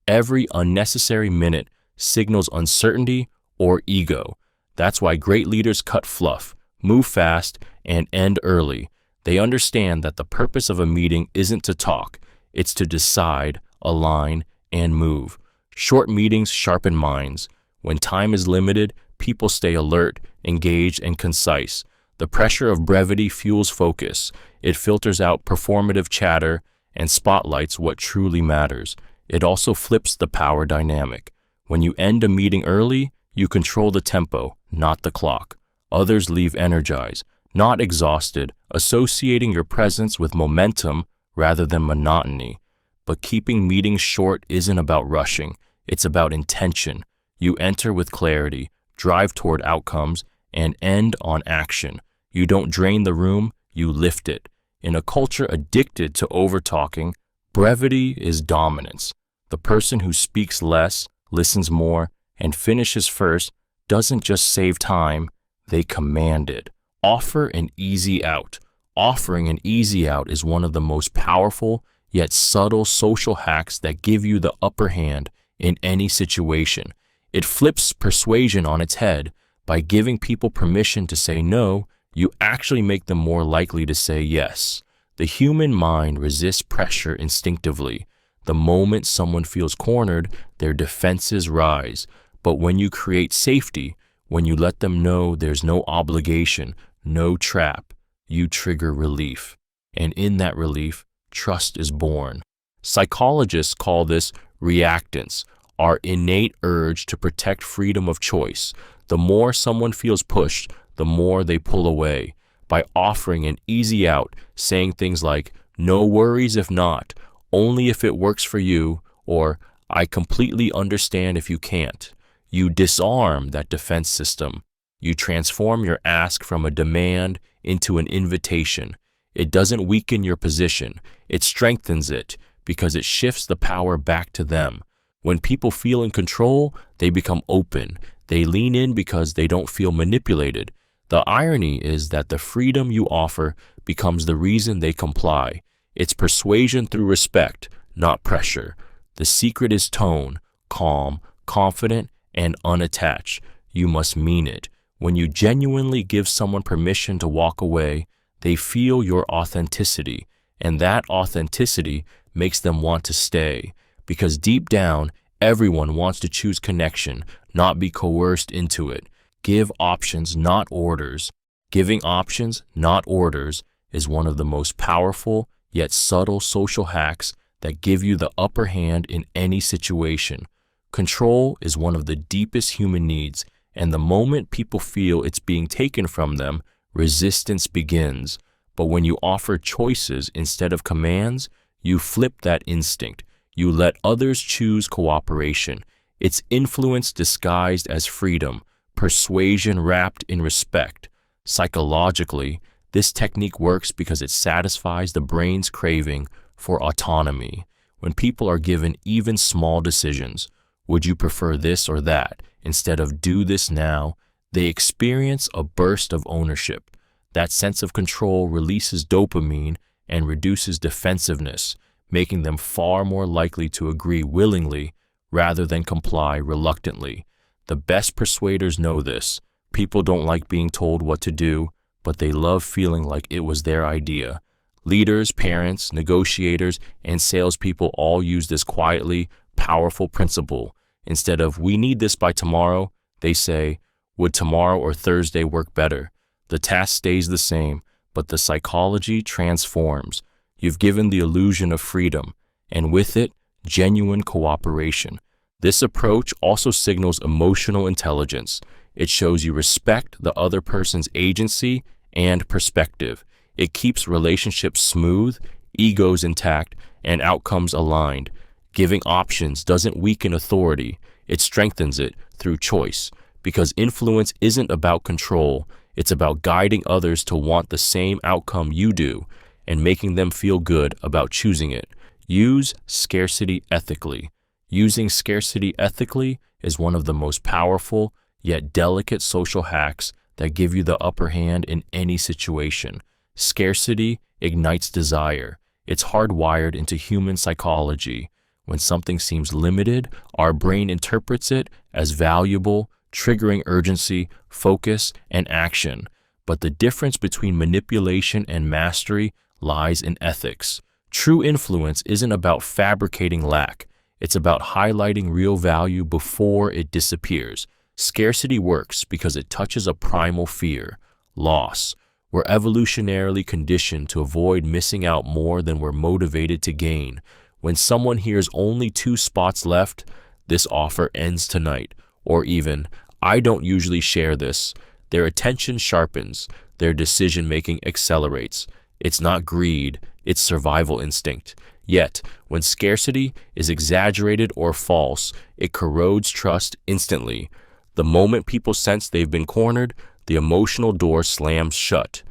Every unnecessary minute signals uncertainty or ego. That's why great leaders cut fluff, move fast, and end early. They understand that the purpose of a meeting isn't to talk, it's to decide, align, and move. Short meetings sharpen minds. When time is limited, people stay alert, engaged, and concise. The pressure of brevity fuels focus. It filters out performative chatter and spotlights what truly matters. It also flips the power dynamic. When you end a meeting early, you control the tempo, not the clock. Others leave energized, not exhausted, associating your presence with momentum rather than monotony. But keeping meetings short isn't about rushing. It's about intention. You enter with clarity, drive toward outcomes, and end on action. You don't drain the room, you lift it. In a culture addicted to over-talking, brevity is dominance. The person who speaks less, listens more, and finishes first doesn't just save time, they command it. Offer an easy out. Offering an easy out is one of the most powerful yet subtle social hacks that give you the upper hand in any situation. It flips persuasion on its head. By giving people permission to say no, you actually make them more likely to say yes. The human mind resists pressure instinctively. The moment someone feels cornered, their defenses rise. But when you create safety, when you let them know there's no obligation, no trap, you trigger relief. And in that relief, trust is born. Psychologists call this reactance, our innate urge to protect freedom of choice. The more someone feels pushed, the more they pull away. By offering an easy out, saying things like, "No worries if not, only if it works for you," or "I completely understand if you can't," you disarm that defense system. You transform your ask from a demand into an invitation. It doesn't weaken your position, it strengthens it because it shifts the power back to them. When people feel in control, they become open. They lean in because they don't feel manipulated. The irony is that the freedom you offer becomes the reason they comply. It's persuasion through respect, not pressure. The secret is tone, calm, confident, and unattached. You must mean it. When you genuinely give someone permission to walk away, they feel your authenticity, and that authenticity makes them want to stay. Because deep down, everyone wants to choose connection, not be coerced into it. Give options, not orders. Giving options, not orders, is one of the most powerful yet subtle social hacks that give you the upper hand in any situation. Control is one of the deepest human needs, and the moment people feel it's being taken from them, resistance begins. But when you offer choices instead of commands, you flip that instinct. You let others choose cooperation. It's influence disguised as freedom, persuasion wrapped in respect. Psychologically, this technique works because it satisfies the brain's craving for autonomy. When people are given even small decisions, would you prefer this or that, instead of do this now, they experience a burst of ownership. That sense of control releases dopamine and reduces defensiveness, making them far more likely to agree willingly rather than comply reluctantly. The best persuaders know this. People don't like being told what to do, but they love feeling like it was their idea. Leaders, parents, negotiators, and salespeople all use this quietly powerful principle. Instead of "we need this by tomorrow," they say, "would tomorrow or Thursday work better?" The task stays the same, but the psychology transforms. You've given the illusion of freedom, and with it, genuine cooperation. This approach also signals emotional intelligence. It shows you respect the other person's agency and perspective. It keeps relationships smooth, egos intact, and outcomes aligned. Giving options doesn't weaken authority, it strengthens it through choice. Because influence isn't about control, it's about guiding others to want the same outcome you do and making them feel good about choosing it. Use scarcity ethically. Using scarcity ethically is one of the most powerful yet delicate social hacks that give you the upper hand in any situation. Scarcity ignites desire. It's hardwired into human psychology. When something seems limited, our brain interprets it as valuable, triggering urgency, focus, and action. But the difference between manipulation and mastery lies in ethics. True influence isn't about fabricating lack. It's about highlighting real value before it disappears. Scarcity works because it touches a primal fear, loss. We're evolutionarily conditioned to avoid missing out more than we're motivated to gain. When someone hears only 2 spots left, this offer ends tonight, or even, I don't usually share this, their attention sharpens, their decision-making accelerates. It's not greed, it's survival instinct. Yet, when scarcity is exaggerated or false, it corrodes trust instantly. The moment people sense they've been cornered, the emotional door slams shut.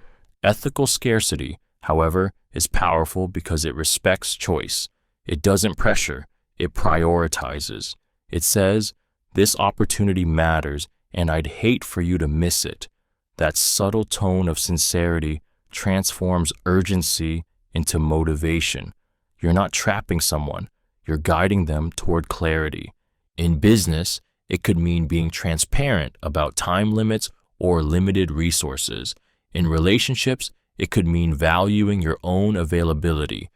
Ethical scarcity, however, is powerful because it respects choice. It doesn't pressure, it prioritizes. It says, this opportunity matters, and I'd hate for you to miss it. That subtle tone of sincerity transforms urgency into motivation. You're not trapping someone, you're guiding them toward clarity. In business, it could mean being transparent about time limits or limited resources. In relationships, it could mean valuing your own availability.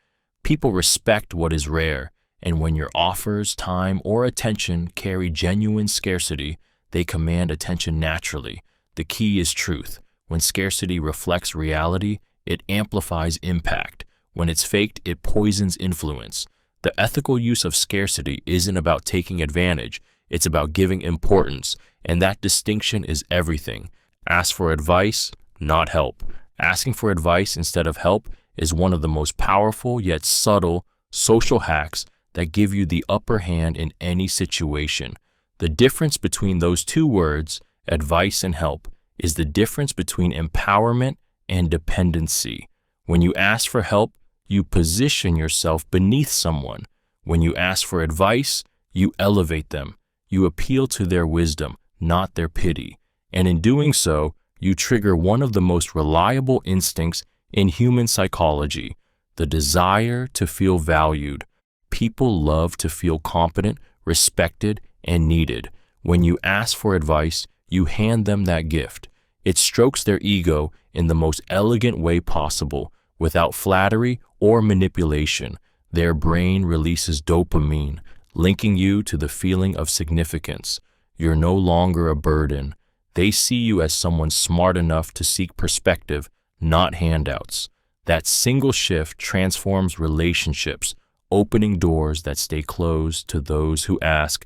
People respect what is rare, and when your offers, time, or attention carry genuine scarcity, they command attention naturally. The key is truth. When scarcity reflects reality, it amplifies impact. When it's faked, it poisons influence. The ethical use of scarcity isn't about taking advantage, it's about giving importance, and that distinction is everything. Ask for advice, not help. Asking for advice instead of help is one of the most powerful yet subtle social hacks that give you the upper hand in any situation. The difference between those two words, advice and help, is the difference between empowerment and dependency. When you ask for help, you position yourself beneath someone. When you ask for advice, you elevate them. You appeal to their wisdom, not their pity. And in doing so, you trigger one of the most reliable instincts in human psychology, the desire to feel valued. People love to feel competent, respected, and needed. When you ask for advice, you hand them that gift. It strokes their ego in the most elegant way possible, without flattery or manipulation. Their brain releases dopamine, linking you to the feeling of significance. You're no longer a burden. They see you as someone smart enough to seek perspective, not handouts. That single shift transforms relationships, opening doors that stay closed to those who ask,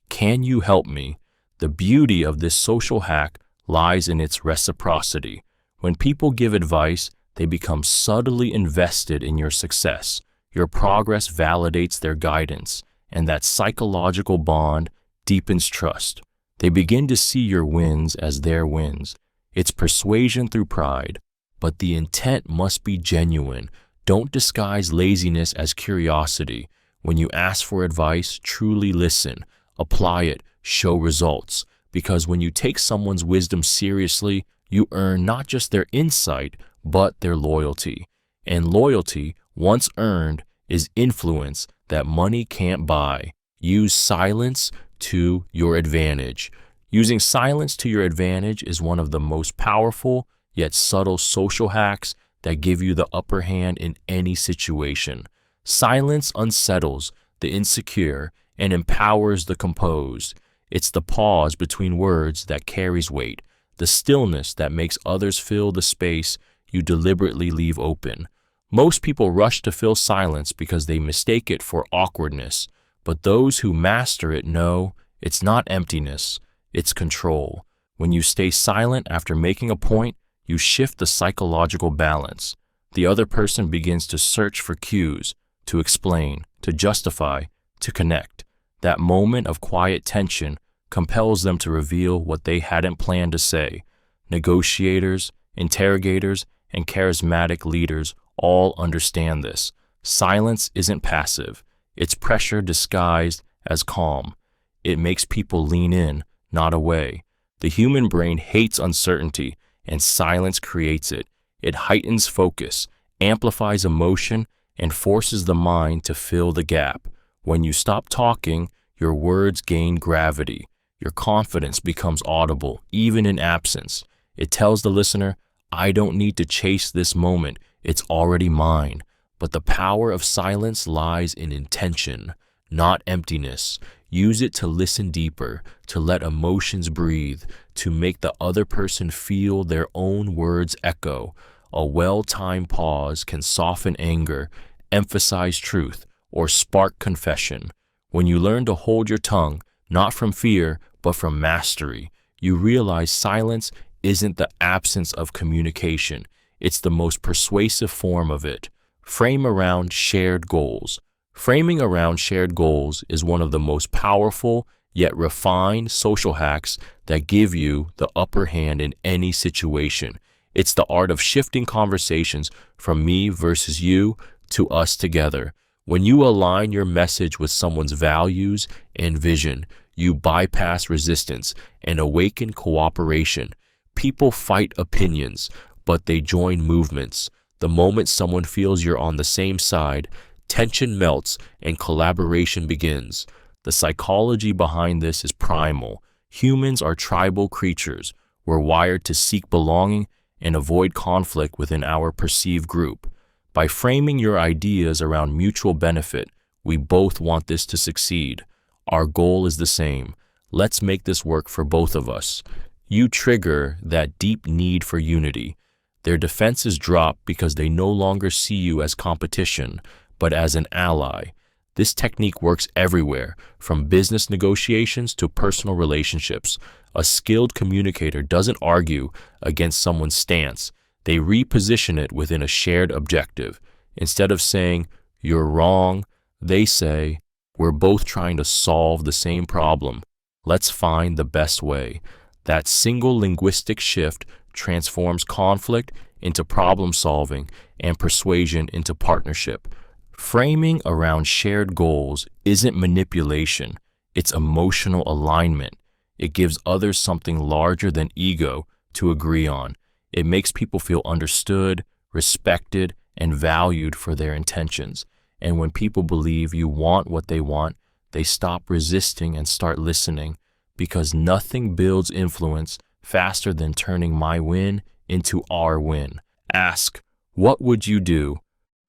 "Can you help me?" The beauty of this social hack lies in its reciprocity. When people give advice, they become subtly invested in your success. Your progress validates their guidance, and that psychological bond deepens trust. They begin to see your wins as their wins. It's persuasion through pride, but the intent must be genuine. Don't disguise laziness as curiosity. When you ask for advice, truly listen, apply it, show results. Because when you take someone's wisdom seriously, you earn not just their insight, but their loyalty. And loyalty, once earned, is influence that money can't buy. Use silence to your advantage. Using silence to your advantage is one of the most powerful yet subtle social hacks that give you the upper hand in any situation. Silence unsettles the insecure and empowers the composed. It's the pause between words that carries weight, the stillness that makes others fill the space you deliberately leave open. Most people rush to fill silence because they mistake it for awkwardness, but those who master it know it's not emptiness, it's control. When you stay silent after making a point, you shift the psychological balance. The other person begins to search for cues, to explain, to justify, to connect. That moment of quiet tension compels them to reveal what they hadn't planned to say. Negotiators, interrogators, and charismatic leaders all understand this. Silence isn't passive. It's pressure disguised as calm. It makes people lean in, not away. The human brain hates uncertainty, and silence creates it. It heightens focus, amplifies emotion, and forces the mind to fill the gap. When you stop talking, your words gain gravity. Your confidence becomes audible, even in absence. It tells the listener, I don't need to chase this moment. It's already mine. But the power of silence lies in intention, not emptiness. Use it to listen deeper, to let emotions breathe, to make the other person feel their own words echo. A well-timed pause can soften anger, emphasize truth, or spark confession. When you learn to hold your tongue, not from fear, but from mastery, you realize silence isn't the absence of communication. It's the most persuasive form of it. Frame around shared goals. Framing around shared goals is one of the most powerful yet refined social hacks that give you the upper hand in any situation. It's the art of shifting conversations from me versus you to us together. When you align your message with someone's values and vision, you bypass resistance and awaken cooperation. People fight opinions, but they join movements. The moment someone feels you're on the same side, tension melts and collaboration begins. The psychology behind this is primal. Humans are tribal creatures. We're wired to seek belonging and avoid conflict within our perceived group. By framing your ideas around mutual benefit, we both want this to succeed. Our goal is the same. Let's make this work for both of us. You trigger that deep need for unity. Their defenses drop because they no longer see you as competition, but as an ally. This technique works everywhere, from business negotiations to personal relationships. A skilled communicator doesn't argue against someone's stance. They reposition it within a shared objective. Instead of saying, "You're wrong," they say, "We're both trying to solve the same problem. Let's find the best way." That single linguistic shift transforms conflict into problem solving and persuasion into partnership. Framing around shared goals isn't manipulation, it's emotional alignment. It gives others something larger than ego to agree on. It makes people feel understood, respected, and valued for their intentions. And when people believe you want what they want, they stop resisting and start listening, because nothing builds influence faster than turning my win into our win. Ask, "What would you do?"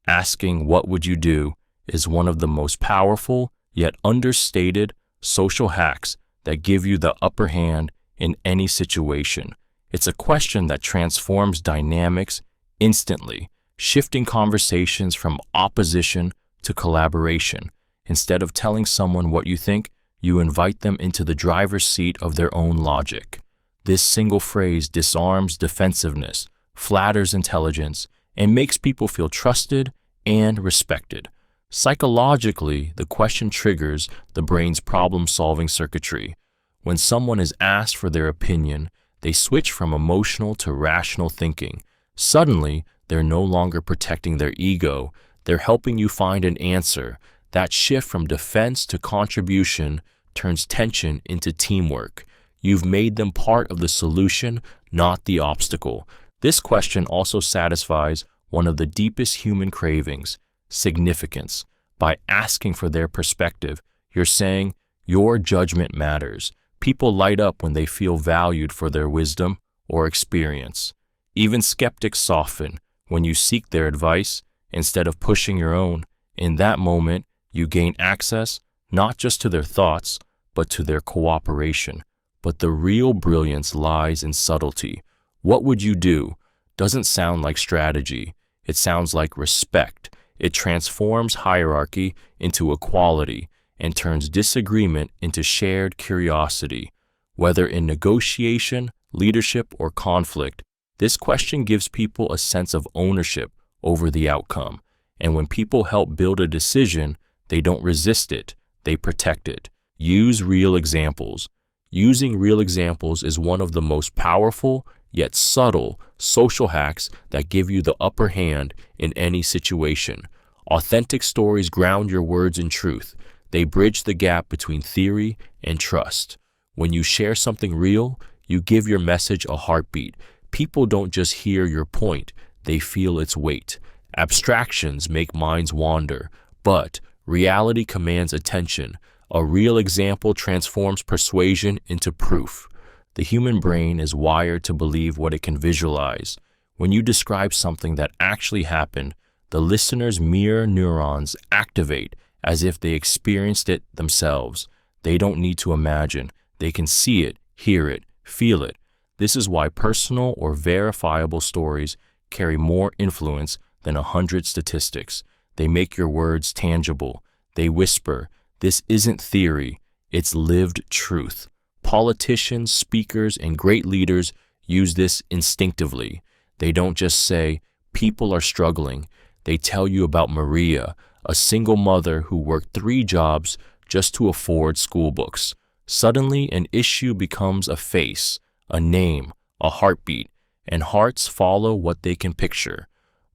Asking "what would you do" is one of the most powerful yet understated social hacks that give you the upper hand in any situation. It's a question that transforms dynamics instantly, shifting conversations from opposition to collaboration. Instead of telling someone what you think, you invite them into the driver's seat of their own logic. This single phrase disarms defensiveness, flatters intelligence, and makes people feel trusted and respected. Psychologically, the question triggers the brain's problem-solving circuitry. When someone is asked for their opinion, they switch from emotional to rational thinking. Suddenly, they're no longer protecting their ego, they're helping you find an answer. That shift from defense to contribution turns tension into teamwork. You've made them part of the solution, not the obstacle. This question also satisfies one of the deepest human cravings, significance. By asking for their perspective, you're saying, "Your judgment matters." People light up when they feel valued for their wisdom or experience. Even skeptics soften when you seek their advice instead of pushing your own. In that moment, you gain access not just to their thoughts, but to their cooperation. But the real brilliance lies in subtlety. "What would you do?" doesn't sound like strategy. It sounds like respect. It transforms hierarchy into equality and turns disagreement into shared curiosity. Whether in negotiation, leadership, or conflict, this question gives people a sense of ownership over the outcome. And when people help build a decision, they don't resist it, they protect it. Use real examples. Using real examples is one of the most powerful yet subtle social hacks that give you the upper hand in any situation. Authentic stories ground your words in truth. They bridge the gap between theory and trust. When you share something real, you give your message a heartbeat. People don't just hear your point, they feel its weight. Abstractions make minds wander, but reality commands attention. A real example transforms persuasion into proof. The human brain is wired to believe what it can visualize. When you describe something that actually happened, the listener's mirror neurons activate as if they experienced it themselves. They don't need to imagine. They can see it, hear it, feel it. This is why personal or verifiable stories carry more influence than 100 statistics. They make your words tangible. They whisper, "This isn't theory, it's lived truth." Politicians, speakers, and great leaders use this instinctively. They don't just say, "People are struggling." They tell you about Maria, a single mother who worked 3 jobs just to afford school books. Suddenly, an issue becomes a face, a name, a heartbeat, and hearts follow what they can picture.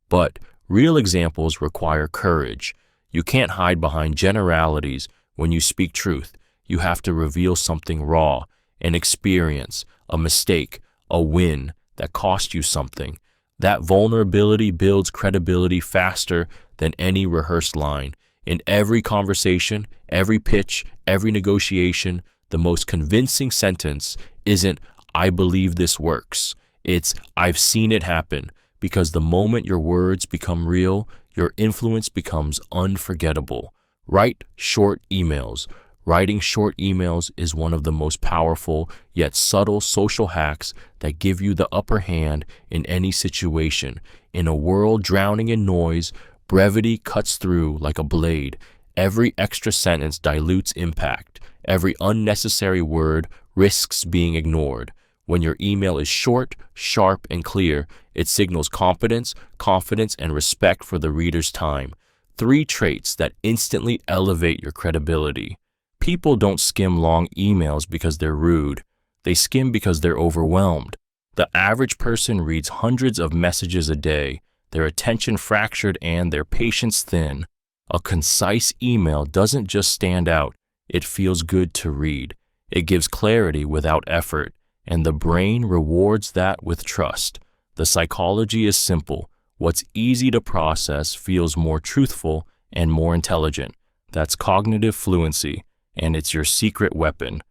But real examples require courage. You can't hide behind generalities when you speak truth. You have to reveal something raw, an experience, a mistake, a win that cost you something. That vulnerability builds credibility faster than any rehearsed line. In every conversation, every pitch, every negotiation, the most convincing sentence isn't, "I believe this works." It's, "I've seen it happen," because the moment your words become real, your influence becomes unforgettable. Write short emails. Writing short emails is one of the most powerful yet subtle social hacks that give you the upper hand in any situation. In a world drowning in noise, brevity cuts through like a blade. Every extra sentence dilutes impact. Every unnecessary word risks being ignored. When your email is short, sharp, and clear, it signals competence, confidence, and respect for the reader's time. 3 traits that instantly elevate your credibility. People don't skim long emails because they're rude. They skim because they're overwhelmed. The average person reads hundreds of messages a day, their attention fractured and their patience thin. A concise email doesn't just stand out, it feels good to read. It gives clarity without effort, and the brain rewards that with trust. The psychology is simple. What's easy to process feels more truthful and more intelligent. That's cognitive fluency, and it's your secret weapon.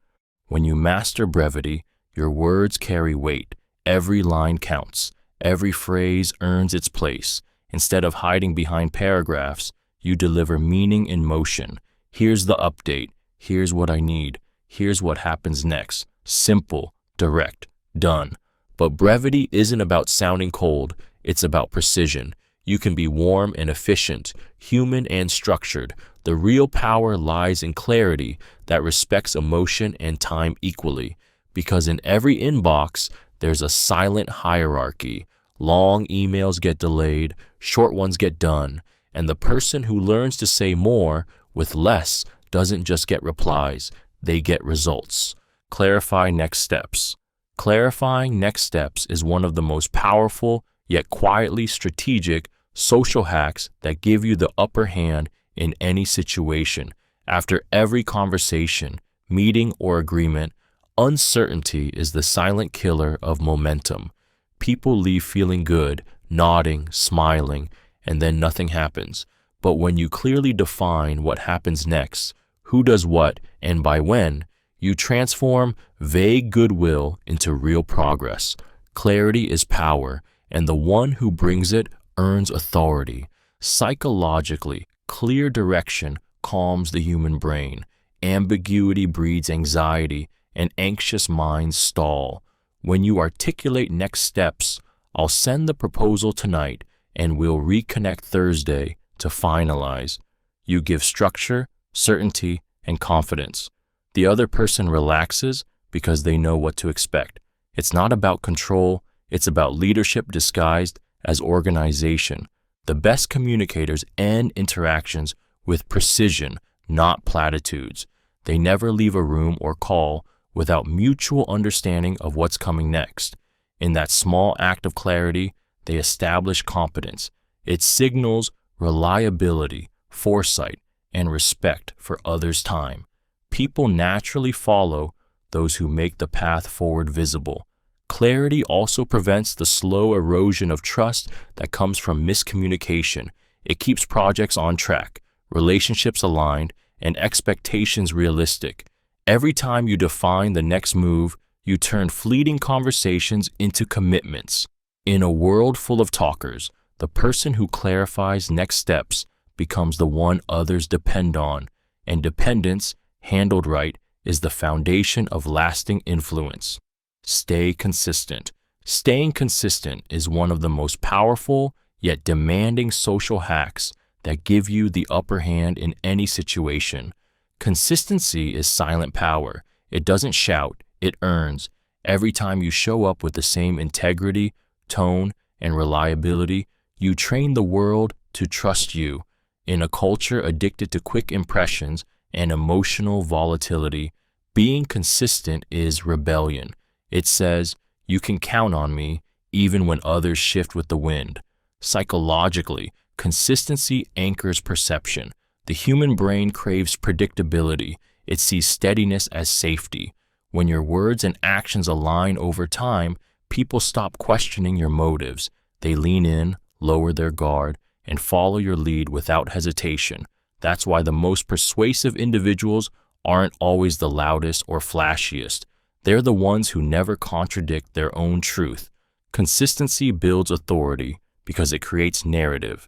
When you master brevity, your words carry weight. Every line counts. Every phrase earns its place. Instead of hiding behind paragraphs, you deliver meaning in motion. Here's the update. Here's what I need. Here's what happens next. Simple, direct, done. But brevity isn't about sounding cold. It's about precision. You can be warm and efficient, human and structured. The real power lies in clarity that respects emotion and time equally. Because in every inbox, there's a silent hierarchy. Long emails get delayed, short ones get done, and the person who learns to say more with less doesn't just get replies, they get results. Clarify next steps. Clarifying next steps is one of the most powerful yet quietly strategic social hacks that give you the upper hand in any situation. After every conversation, meeting, or agreement, uncertainty is the silent killer of momentum. People leave feeling good, nodding, smiling, and then nothing happens. But when you clearly define what happens next, who does what, and by when, you transform vague goodwill into real progress. Clarity is power, and the one who brings it earns authority. Psychologically, clear direction calms the human brain. Ambiguity breeds anxiety, and anxious minds stall. When you articulate next steps, "I'll send the proposal tonight, and we'll reconnect Thursday to finalize," you give structure, certainty, and confidence. The other person relaxes because they know what to expect. It's not about control, it's about leadership disguised as organization. The best communicators end interactions with precision, not platitudes. They never leave a room or call without mutual understanding of what's coming next. In that small act of clarity, they establish competence. It signals reliability, foresight, and respect for others' time. People naturally follow those who make the path forward visible. Clarity also prevents the slow erosion of trust that comes from miscommunication. It keeps projects on track, relationships aligned, and expectations realistic. Every time you define the next move, you turn fleeting conversations into commitments. In a world full of talkers, the person who clarifies next steps becomes the one others depend on, and dependence, handled right, is the foundation of lasting influence. Stay consistent. Staying consistent is one of the most powerful yet demanding social hacks that give you the upper hand in any situation. Consistency is silent power. It doesn't shout, it earns. Every time you show up with the same integrity, tone, and reliability, you train the world to trust you. In a culture addicted to quick impressions and emotional volatility, being consistent is rebellion. It says, you can count on me even when others shift with the wind. Psychologically, consistency anchors perception. The human brain craves predictability. It sees steadiness as safety. When your words and actions align over time, people stop questioning your motives. They lean in, lower their guard, and follow your lead without hesitation. That's why the most persuasive individuals aren't always the loudest or flashiest. They're the ones who never contradict their own truth. Consistency builds authority because it creates narrative.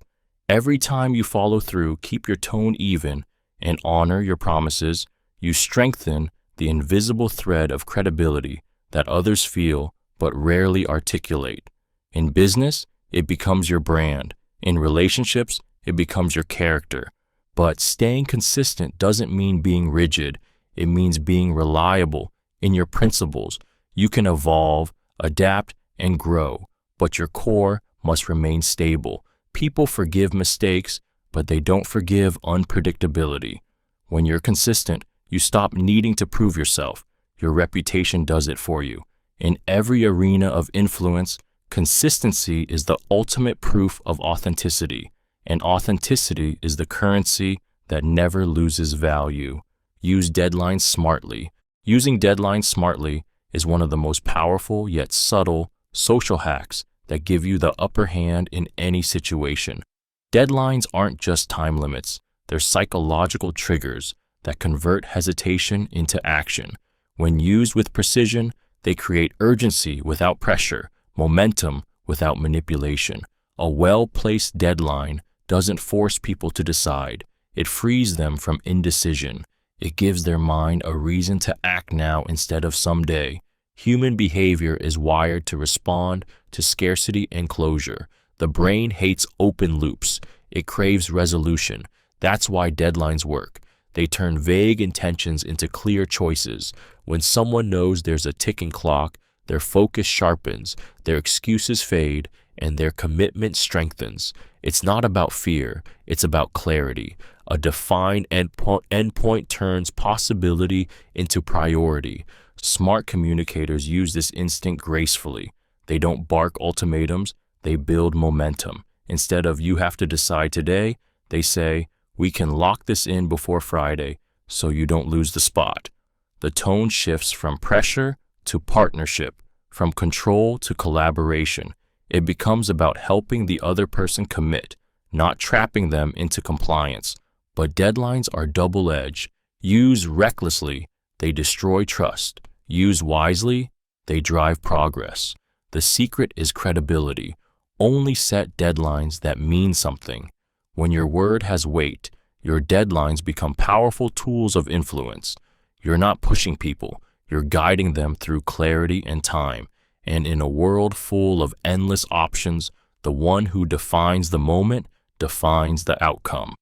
Every time you follow through, keep your tone even, and honor your promises, you strengthen the invisible thread of credibility that others feel but rarely articulate. In business, it becomes your brand. In relationships, it becomes your character. But staying consistent doesn't mean being rigid. It means being reliable in your principles. You can evolve, adapt, and grow, but your core must remain stable. People forgive mistakes, but they don't forgive unpredictability. When you're consistent, you stop needing to prove yourself. Your reputation does it for you. In every arena of influence, consistency is the ultimate proof of authenticity, and authenticity is the currency that never loses value. Use deadlines smartly. Using deadlines smartly is one of the most powerful yet subtle social hacks that give you the upper hand in any situation. Deadlines aren't just time limits. They're psychological triggers that convert hesitation into action. When used with precision, they create urgency without pressure, momentum without manipulation. A well-placed deadline doesn't force people to decide. It frees them from indecision. It gives their mind a reason to act now instead of someday. Human behavior is wired to respond to scarcity and closure. The brain hates open loops. It craves resolution. That's why deadlines work. They turn vague intentions into clear choices. When someone knows there's a ticking clock, their focus sharpens, their excuses fade, and their commitment strengthens. It's not about fear, it's about clarity. A defined endpoint turns possibility into priority. Smart communicators use this instinct gracefully. They don't bark ultimatums, they build momentum. Instead of "you have to decide today," they say, "we can lock this in before Friday so you don't lose the spot." The tone shifts from pressure to partnership, from control to collaboration. It becomes about helping the other person commit, not trapping them into compliance. But deadlines are double-edged. Used recklessly, they destroy trust. Used wisely, they drive progress. The secret is credibility. Only set deadlines that mean something. When your word has weight, your deadlines become powerful tools of influence. You're not pushing people, you're guiding them through clarity and time. And in a world full of endless options, the one who defines the moment defines the outcome.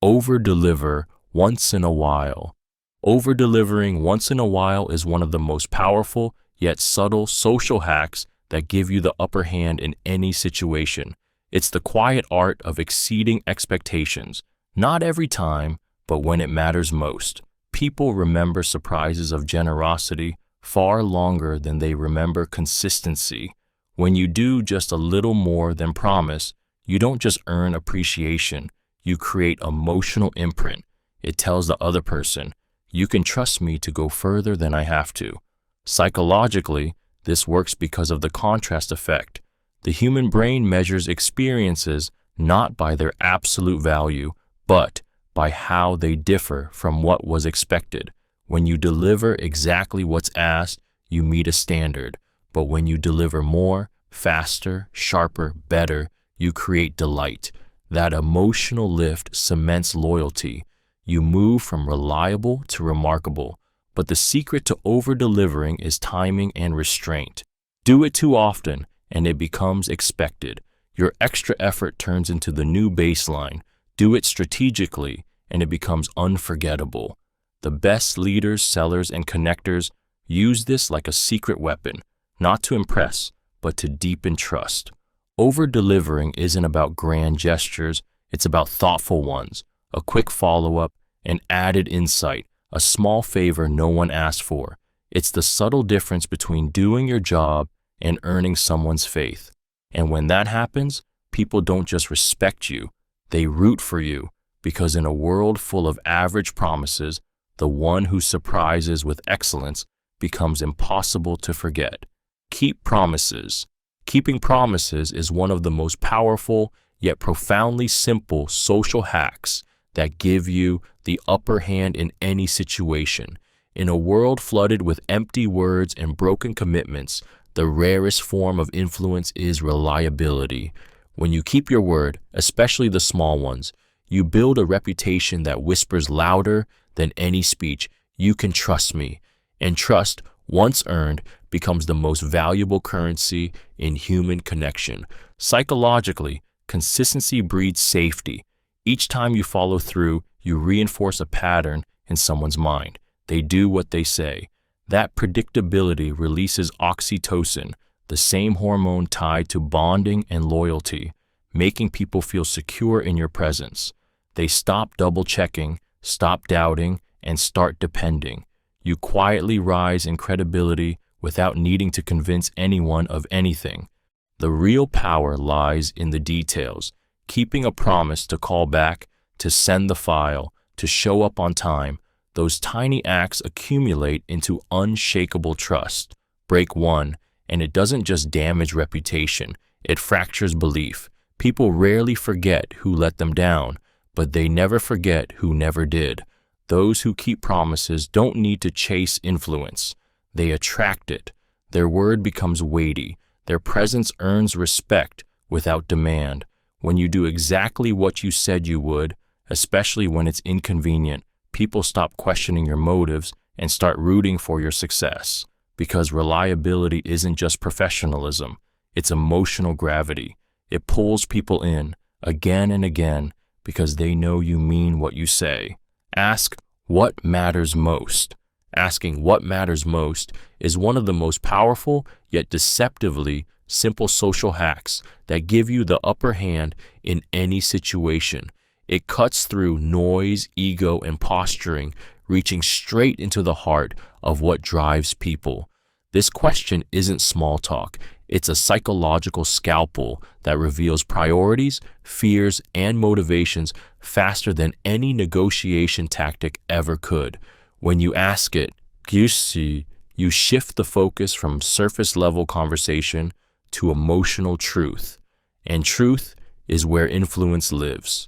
Overdeliver once in a while. Over-delivering once in a while is one of the most powerful yet subtle social hacks that give you the upper hand in any situation. It's the quiet art of exceeding expectations, not every time, but when it matters most. People remember surprises of generosity far longer than they remember consistency. When you do just a little more than promise, you don't just earn appreciation, you create emotional imprint. It tells the other person, "You can trust me to go further than I have to." Psychologically, this works because of the contrast effect. The human brain measures experiences not by their absolute value, but by how they differ from what was expected. When you deliver exactly what's asked, you meet a standard. But when you deliver more, faster, sharper, better, you create delight. That emotional lift cements loyalty. You move from reliable to remarkable. But the secret to over-delivering is timing and restraint. Do it too often, and it becomes expected. Your extra effort turns into the new baseline. Do it strategically, and it becomes unforgettable. The best leaders, sellers, and connectors use this like a secret weapon, not to impress, but to deepen trust. Over-delivering isn't about grand gestures, it's about thoughtful ones, a quick follow-up, an added insight, a small favor no one asked for. It's the subtle difference between doing your job and earning someone's faith. And when that happens, people don't just respect you, they root for you, because in a world full of average promises, the one who surprises with excellence becomes impossible to forget. Keep promises. Keeping promises is one of the most powerful yet profoundly simple social hacks that give you the upper hand in any situation. In a world flooded with empty words and broken commitments, the rarest form of influence is reliability. When you keep your word, especially the small ones, you build a reputation that whispers louder than any speech. You can trust me. And trust, once earned, becomes the most valuable currency in human connection. Psychologically, consistency breeds safety. Each time you follow through, you reinforce a pattern in someone's mind. They do what they say. That predictability releases oxytocin, the same hormone tied to bonding and loyalty, making people feel secure in your presence. They stop double-checking, stop doubting, and start depending. You quietly rise in credibility without needing to convince anyone of anything. The real power lies in the details, keeping a promise to call back, to send the file, to show up on time. Those tiny acts accumulate into unshakable trust. Break one, and it doesn't just damage reputation, it fractures belief. People rarely forget who let them down, but they never forget who never did. Those who keep promises don't need to chase influence. They attract it. Their word becomes weighty. Their presence earns respect without demand. When you do exactly what you said you would, especially when it's inconvenient, people stop questioning your motives and start rooting for your success. Because reliability isn't just professionalism, it's emotional gravity. It pulls people in, again and again, because they know you mean what you say. Ask what matters most. Asking what matters most is one of the most powerful yet deceptively simple social hacks that give you the upper hand in any situation. It cuts through noise, ego, and posturing, reaching straight into the heart of what drives people. This question isn't small talk. It's a psychological scalpel that reveals priorities, fears, and motivations faster than any negotiation tactic ever could. When you ask it, you shift the focus from surface-level conversation to emotional truth. And truth is where influence lives.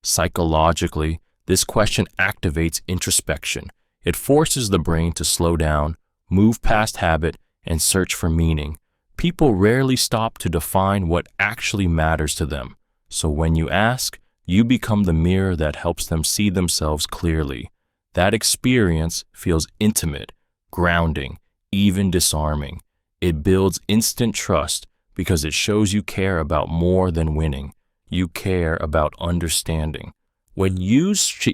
Psychologically, this question activates introspection. It forces the brain to slow down, move past habit, and search for meaning. People rarely stop to define what actually matters to them. So when you ask, you become the mirror that helps them see themselves clearly. That experience feels intimate, grounding, even disarming. It builds instant trust because it shows you care about more than winning. You care about understanding. When used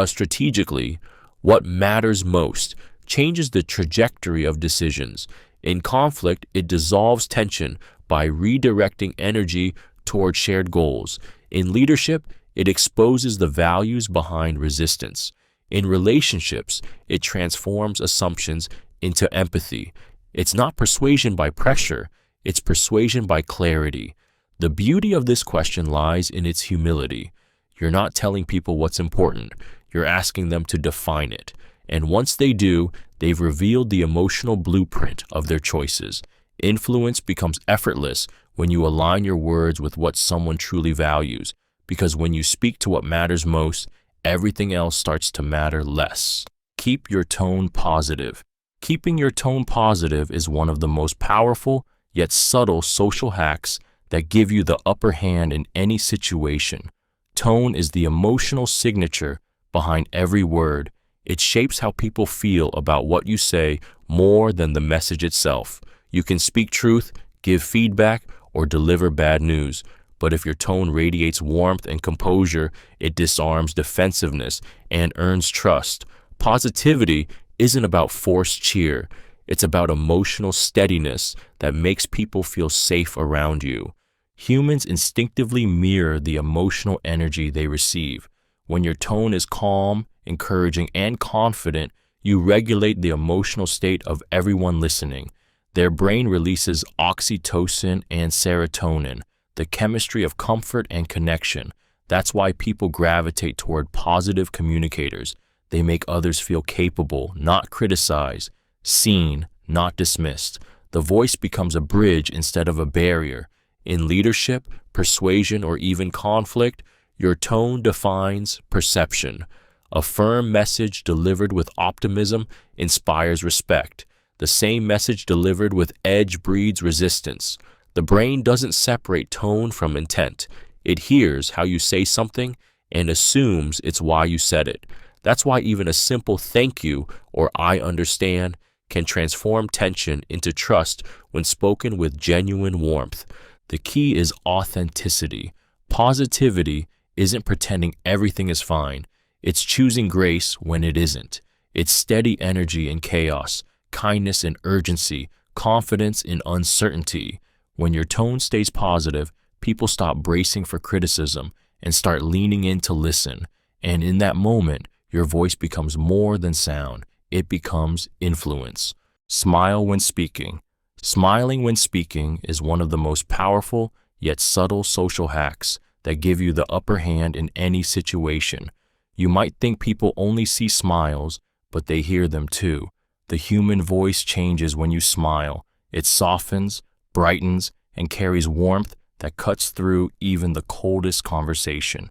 strategically, what matters most changes the trajectory of decisions. In conflict, it dissolves tension by redirecting energy toward shared goals. In leadership, it exposes the values behind resistance. In relationships, it transforms assumptions into empathy. It's not persuasion by pressure, it's persuasion by clarity. The beauty of this question lies in its humility. You're not telling people what's important, you're asking them to define it. And once they do, they've revealed the emotional blueprint of their choices. Influence becomes effortless when you align your words with what someone truly values, because when you speak to what matters most, everything else starts to matter less. Keep your tone positive. Keeping your tone positive is one of the most powerful yet subtle social hacks that give you the upper hand in any situation. Tone is the emotional signature behind every word. It shapes how people feel about what you say more than the message itself. You can speak truth, give feedback, or deliver bad news, But if your tone radiates warmth and composure, it disarms defensiveness and earns trust. Positivity isn't about forced cheer. It's about emotional steadiness that makes people feel safe around you. Humans instinctively mirror the emotional energy they receive. When your tone is calm, encouraging, and confident, you regulate the emotional state of everyone listening. Their brain releases oxytocin and serotonin, the chemistry of comfort and connection. That's why people gravitate toward positive communicators. They make others feel capable, not criticized, seen, not dismissed. The voice becomes a bridge instead of a barrier. In leadership, persuasion, or even conflict, your tone defines perception. A firm message delivered with optimism inspires respect. The same message delivered with edge breeds resistance. The brain doesn't separate tone from intent. It hears how you say something and assumes it's why you said it. That's why even a simple thank you or I understand can transform tension into trust when spoken with genuine warmth. The key is authenticity. Positivity isn't pretending everything is fine. It's choosing grace when it isn't. It's steady energy in chaos, kindness in urgency, confidence in uncertainty. When your tone stays positive, people stop bracing for criticism and start leaning in to listen. And in that moment, your voice becomes more than sound. It becomes influence. Smile when speaking. Smiling when speaking is one of the most powerful yet subtle social hacks that give you the upper hand in any situation. You might think people only see smiles, but they hear them too. The human voice changes when you smile. It softens, brightens, and carries warmth that cuts through even the coldest conversation.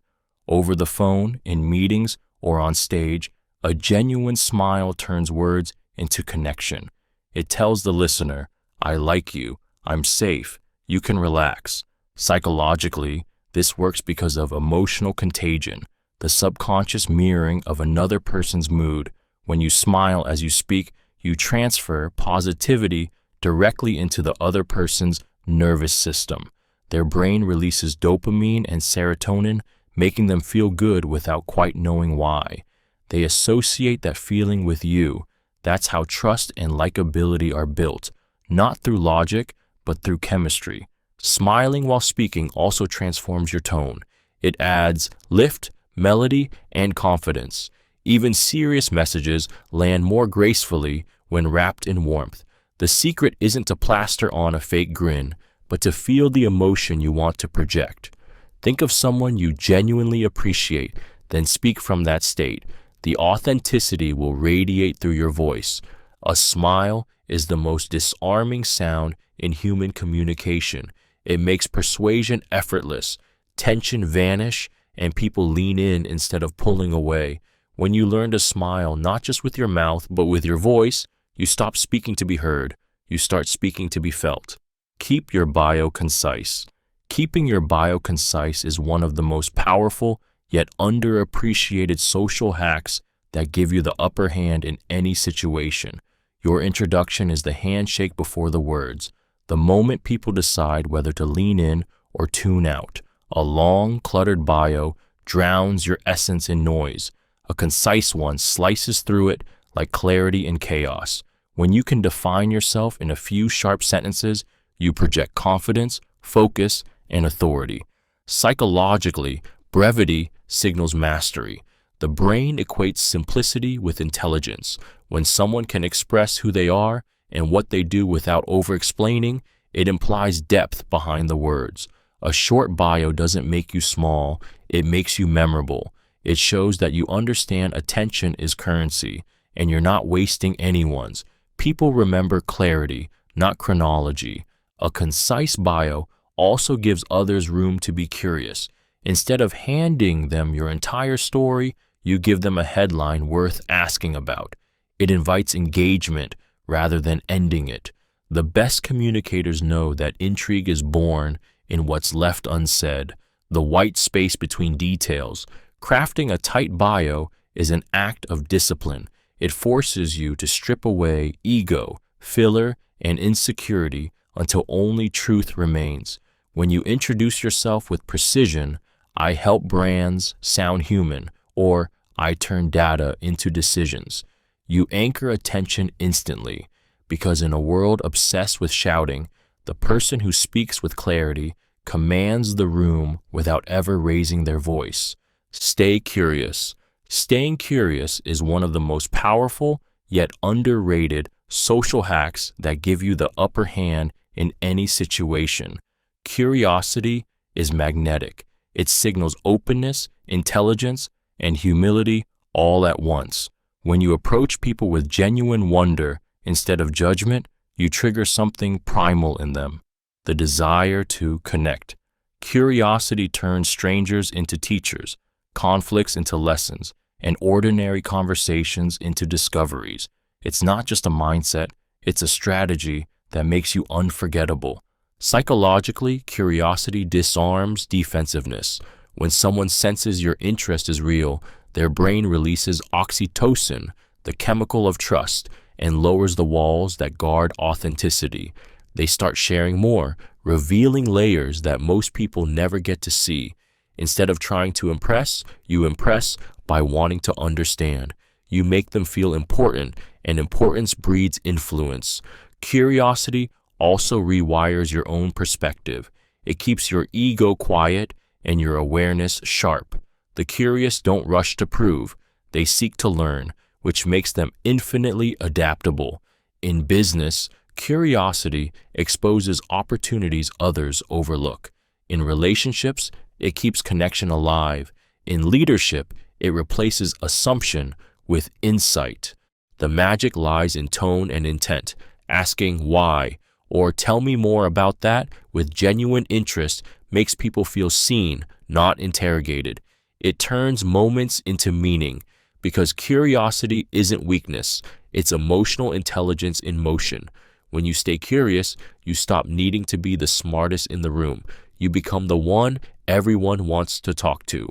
Over the phone, in meetings, or on stage, a genuine smile turns words into connection. It tells the listener, I like you, I'm safe, you can relax. Psychologically, this works because of emotional contagion, the subconscious mirroring of another person's mood. When you smile as you speak, you transfer positivity directly into the other person's nervous system. Their brain releases dopamine and serotonin, making them feel good without quite knowing why. They associate that feeling with you. That's how trust and likability are built, not through logic, but through chemistry. Smiling while speaking also transforms your tone. It adds lift, melody, and confidence. Even serious messages land more gracefully when wrapped in warmth. The secret isn't to plaster on a fake grin, but to feel the emotion you want to project. Think of someone you genuinely appreciate, then speak from that state. The authenticity will radiate through your voice. A smile is the most disarming sound in human communication. It makes persuasion effortless, tension vanish, and people lean in instead of pulling away. When you learn to smile not just with your mouth, but with your voice, you stop speaking to be heard. You start speaking to be felt. Keep your bio concise. Keeping your bio concise is one of the most powerful yet underappreciated social hacks that give you the upper hand in any situation. Your introduction is the handshake before the words, the moment people decide whether to lean in or tune out. A long, cluttered bio drowns your essence in noise. A concise one slices through it like clarity in chaos. When you can define yourself in a few sharp sentences, you project confidence, focus, and authority. Psychologically, brevity signals mastery. The brain equates simplicity with intelligence. When someone can express who they are and what they do without over-explaining, it implies depth behind the words. A short bio doesn't make you small, it makes you memorable. It shows that you understand attention is currency, and you're not wasting anyone's. People remember clarity, not chronology. A concise bio also gives others room to be curious. Instead of handing them your entire story, you give them a headline worth asking about. It invites engagement rather than ending it. The best communicators know that intrigue is born in what's left unsaid, the white space between details. Crafting a tight bio is an act of discipline. It forces you to strip away ego, filler, and insecurity until only truth remains. When you introduce yourself with precision, I help brands sound human, or I turn data into decisions, you anchor attention instantly, because in a world obsessed with shouting, the person who speaks with clarity commands the room without ever raising their voice. Stay curious. Staying curious is one of the most powerful yet underrated social hacks that give you the upper hand in any situation. Curiosity is magnetic. It signals openness, intelligence, and humility all at once. When you approach people with genuine wonder instead of judgment, you trigger something primal in them, the desire to connect. Curiosity turns strangers into teachers, conflicts into lessons, and ordinary conversations into discoveries. It's not just a mindset, it's a strategy that makes you unforgettable. Psychologically, curiosity disarms defensiveness. When someone senses your interest is real, their brain releases oxytocin, the chemical of trust, and lowers the walls that guard authenticity. They start sharing more, revealing layers that most people never get to see. Instead of trying to impress, you impress by wanting to understand. You make them feel important, and importance breeds influence. Curiosity also rewires your own perspective. It keeps your ego quiet and your awareness sharp. The curious don't rush to prove, they seek to learn, which makes them infinitely adaptable. In business, curiosity exposes opportunities others overlook. In relationships, it keeps connection alive. In leadership, it replaces assumption with insight. The magic lies in tone and intent, asking why, or tell me more about that with genuine interest makes people feel seen, not interrogated. It turns moments into meaning, because curiosity isn't weakness, it's emotional intelligence in motion. When you stay curious, you stop needing to be the smartest in the room. You become the one everyone wants to talk to.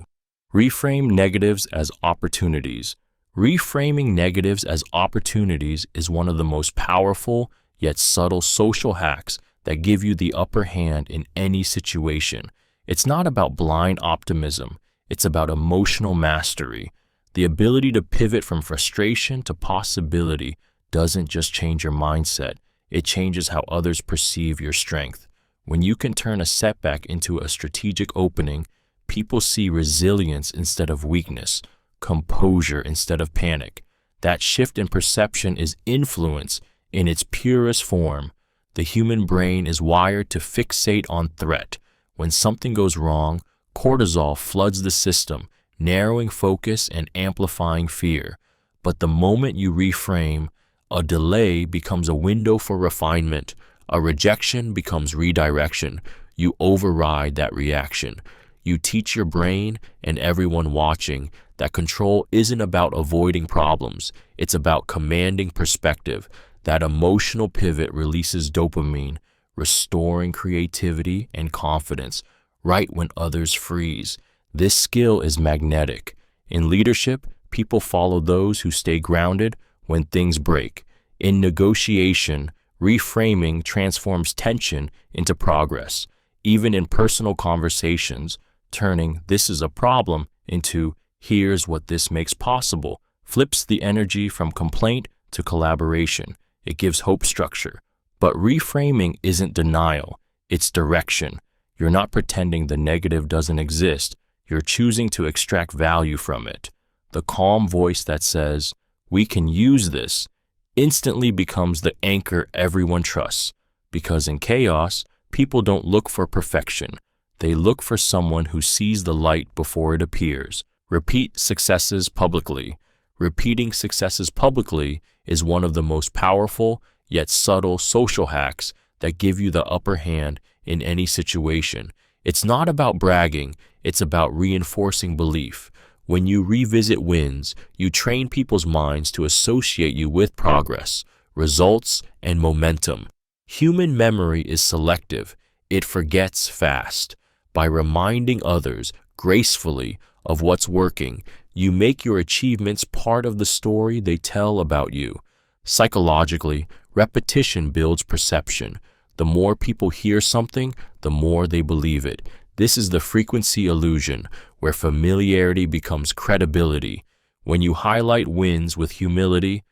Reframe negatives as opportunities. Reframing negatives as opportunities is one of the most powerful yet subtle social hacks that give you the upper hand in any situation. It's not about blind optimism, it's about emotional mastery. The ability to pivot from frustration to possibility doesn't just change your mindset, it changes how others perceive your strength. When you can turn a setback into a strategic opening, people see resilience instead of weakness, composure instead of panic. That shift in perception is influence in its purest form. The human brain is wired to fixate on threat. When something goes wrong, cortisol floods the system, narrowing focus and amplifying fear. But the moment you reframe, a delay becomes a window for refinement. A rejection becomes redirection. You override that reaction. You teach your brain and everyone watching that control isn't about avoiding problems. It's about commanding perspective. That emotional pivot releases dopamine, restoring creativity and confidence right when others freeze. This skill is magnetic. In leadership, people follow those who stay grounded when things break. In negotiation, reframing transforms tension into progress. Even in personal conversations, turning "this is a problem" into "here's what this makes possible" flips the energy from complaint to collaboration. It gives hope structure. But reframing isn't denial, it's direction. You're not pretending the negative doesn't exist, you're choosing to extract value from it. The calm voice that says, "we can use this," instantly becomes the anchor everyone trusts. Because in chaos, people don't look for perfection. They look for someone who sees the light before it appears. Repeat successes publicly. Repeating successes publicly is one of the most powerful yet subtle social hacks that give you the upper hand in any situation. It's not about bragging, it's about reinforcing belief. When you revisit wins, you train people's minds to associate you with progress, results, and momentum. Human memory is selective. It forgets fast. By reminding others gracefully of what's working, you make your achievements part of the story they tell about you. Psychologically, repetition builds perception. The more people hear something, the more they believe it. This is the frequency illusion, where familiarity becomes credibility. When you highlight wins with humility,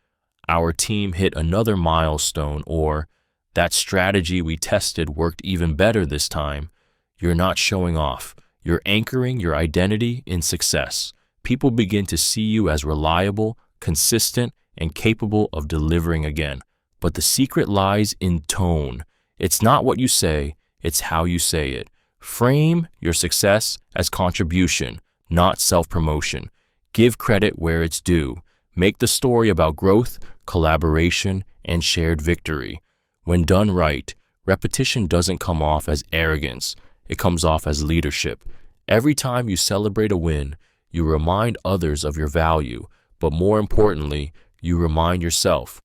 our team hit another milestone, or that strategy we tested worked even better this time, you're not showing off. You're anchoring your identity in success. People begin to see you as reliable, consistent, and capable of delivering again. But the secret lies in tone. It's not what you say, it's how you say it. Frame your success as contribution, not self-promotion. Give credit where it's due. Make the story about growth, collaboration, and shared victory. When done right, repetition doesn't come off as arrogance. It comes off as leadership. Every time you celebrate a win, you remind others of your value, but more importantly, you remind yourself.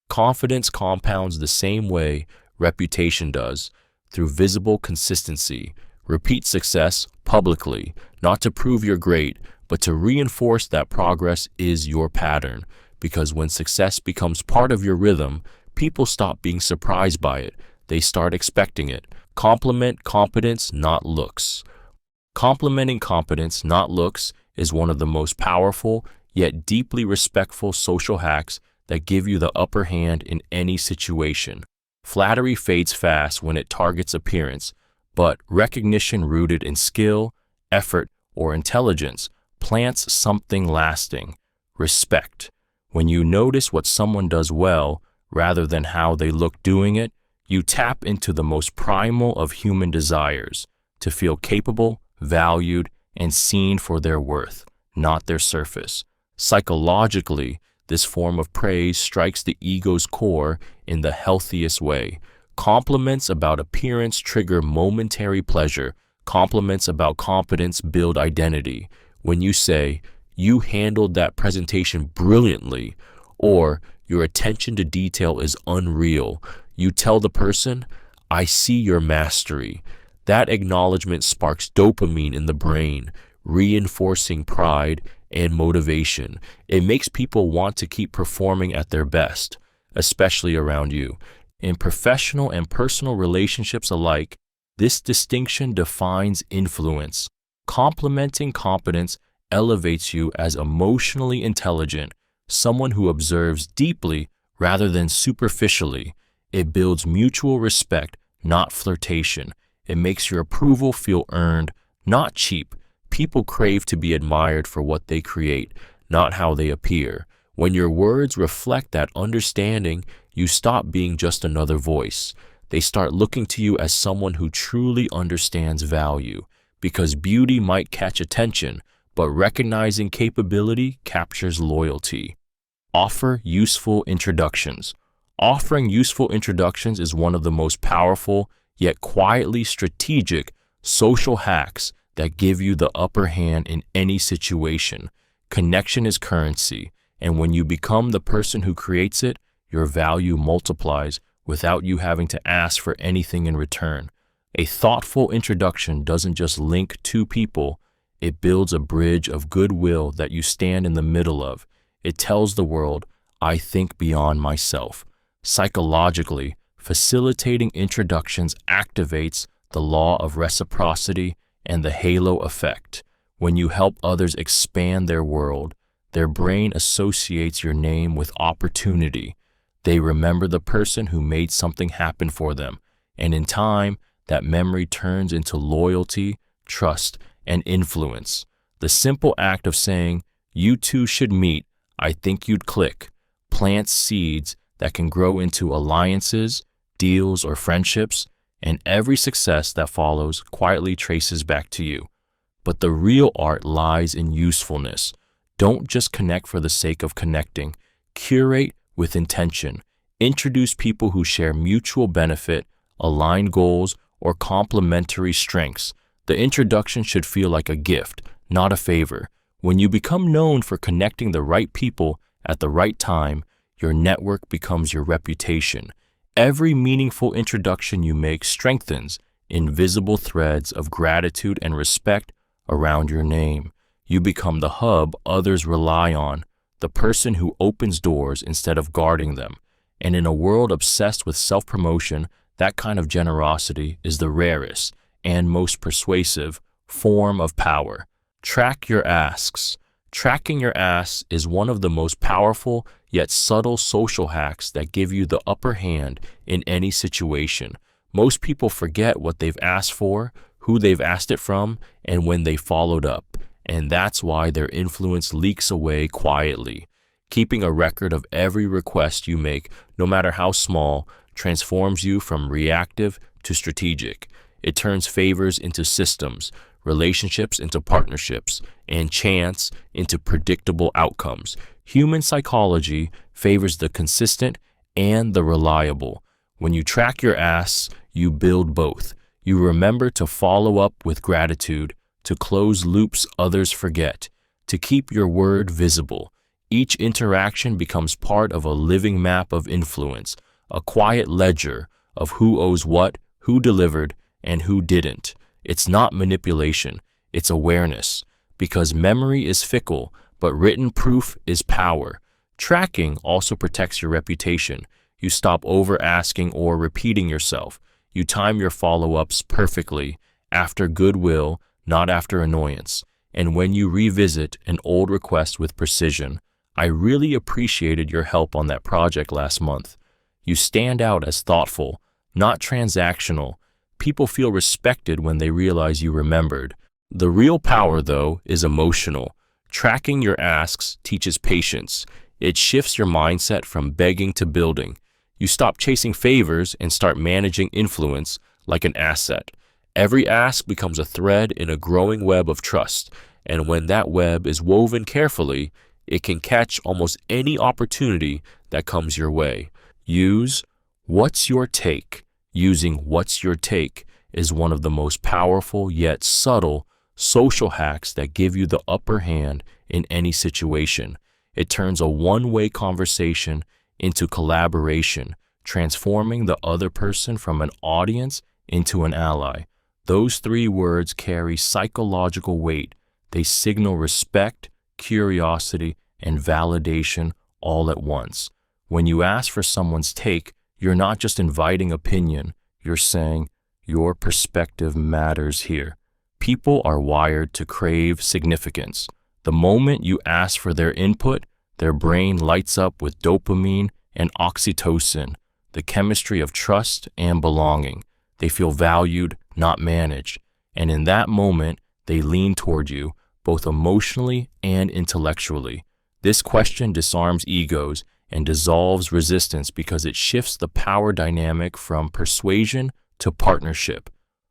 Confidence compounds the same way reputation does, through visible consistency. Repeat success publicly, not to prove you're great, but to reinforce that progress is your pattern. Because when success becomes part of your rhythm, people stop being surprised by it. They start expecting it. Compliment competence, not looks. Complimenting competence, not looks, is one of the most powerful yet deeply respectful social hacks that give you the upper hand in any situation. Flattery fades fast when it targets appearance, but recognition rooted in skill, effort, or intelligence plants something lasting: respect. When you notice what someone does well rather than how they look doing it, you tap into the most primal of human desires: to feel capable, valued, and seen for their worth, not their surface. Psychologically, this form of praise strikes the ego's core in the healthiest way. Compliments about appearance trigger momentary pleasure. Compliments about competence build identity. When you say, "You handled that presentation brilliantly," or "Your attention to detail is unreal," you tell the person, "I see your mastery." That acknowledgement sparks dopamine in the brain, reinforcing pride and motivation. It makes people want to keep performing at their best, especially around you. In professional and personal relationships alike, this distinction defines influence. Complimenting competence elevates you as emotionally intelligent, someone who observes deeply rather than superficially. It builds mutual respect, not flirtation. It makes your approval feel earned, not cheap. People crave to be admired for what they create, not how they appear. When your words reflect that understanding, you stop being just another voice. They start looking to you as someone who truly understands value, because beauty might catch attention, but recognizing capability captures loyalty. Offer useful introductions. Offering useful introductions is one of the most powerful, yet quietly strategic, social hacks that give you the upper hand in any situation. Connection is currency, and when you become the person who creates it, your value multiplies without you having to ask for anything in return. A thoughtful introduction doesn't just link two people, it builds a bridge of goodwill that you stand in the middle of. It tells the world, "I think beyond myself." Psychologically, facilitating introductions activates the law of reciprocity and the halo effect. When you help others expand their world, their brain associates your name with opportunity. They remember the person who made something happen for them, and in time, that memory turns into loyalty, trust, and influence. The simple act of saying, "You two should meet, I think you'd click," plants seeds that can grow into alliances, deals, or friendships, and every success that follows quietly traces back to you. But the real art lies in usefulness. Don't just connect for the sake of connecting. Curate with intention. Introduce people who share mutual benefit, aligned goals, or complementary strengths. The introduction should feel like a gift, not a favor. When you become known for connecting the right people at the right time, your network becomes your reputation. Every meaningful introduction you make strengthens invisible threads of gratitude and respect around your name. You become the hub others rely on, the person who opens doors instead of guarding them. And in a world obsessed with self-promotion, That kind of generosity is the rarest and most persuasive form of power. Track your asks. Tracking your asks is one of the most powerful yet subtle social hacks that give you the upper hand in any situation. Most people forget what they've asked for, who they've asked it from, and when they followed up. And that's why their influence leaks away quietly. Keeping a record of every request you make, no matter how small, transforms you from reactive to strategic. It turns favors into systems, relationships into partnerships, and chance into predictable outcomes. Human psychology favors the consistent and the reliable. When you track your asks, you build both. You remember to follow up with gratitude, to close loops others forget, to keep your word visible. Each interaction becomes part of a living map of influence, a quiet ledger of who owes what, who delivered, and who didn't. It's not manipulation, it's awareness. Because memory is fickle, but written proof is power. Tracking also protects your reputation. You stop over-asking or repeating yourself. You time your follow-ups perfectly, after goodwill, not after annoyance. And when you revisit an old request with precision, I really appreciated your help on that project last month. You stand out as thoughtful, not transactional. People feel respected when they realize you remembered. The real power, though, is emotional. Tracking your asks teaches patience. It shifts your mindset from begging to building. You stop chasing favors and start managing influence like an asset. Every ask becomes a thread in a growing web of trust, and when that web is woven carefully, it can catch almost any opportunity that comes your way. Use what's your take. Using what's your take is one of the most powerful yet subtle social hacks that give you the upper hand in any situation. It turns a one-way conversation into collaboration, transforming the other person from an audience into an ally. Those three words carry psychological weight. They signal respect, curiosity, and validation all at once. When you ask for someone's take, you're not just inviting opinion, you're saying, your perspective matters here. People are wired to crave significance. The moment you ask for their input, their brain lights up with dopamine and oxytocin, the chemistry of trust and belonging. They feel valued, not managed. And in that moment, they lean toward you, both emotionally and intellectually. This question disarms egos and dissolves resistance because it shifts the power dynamic from persuasion to partnership.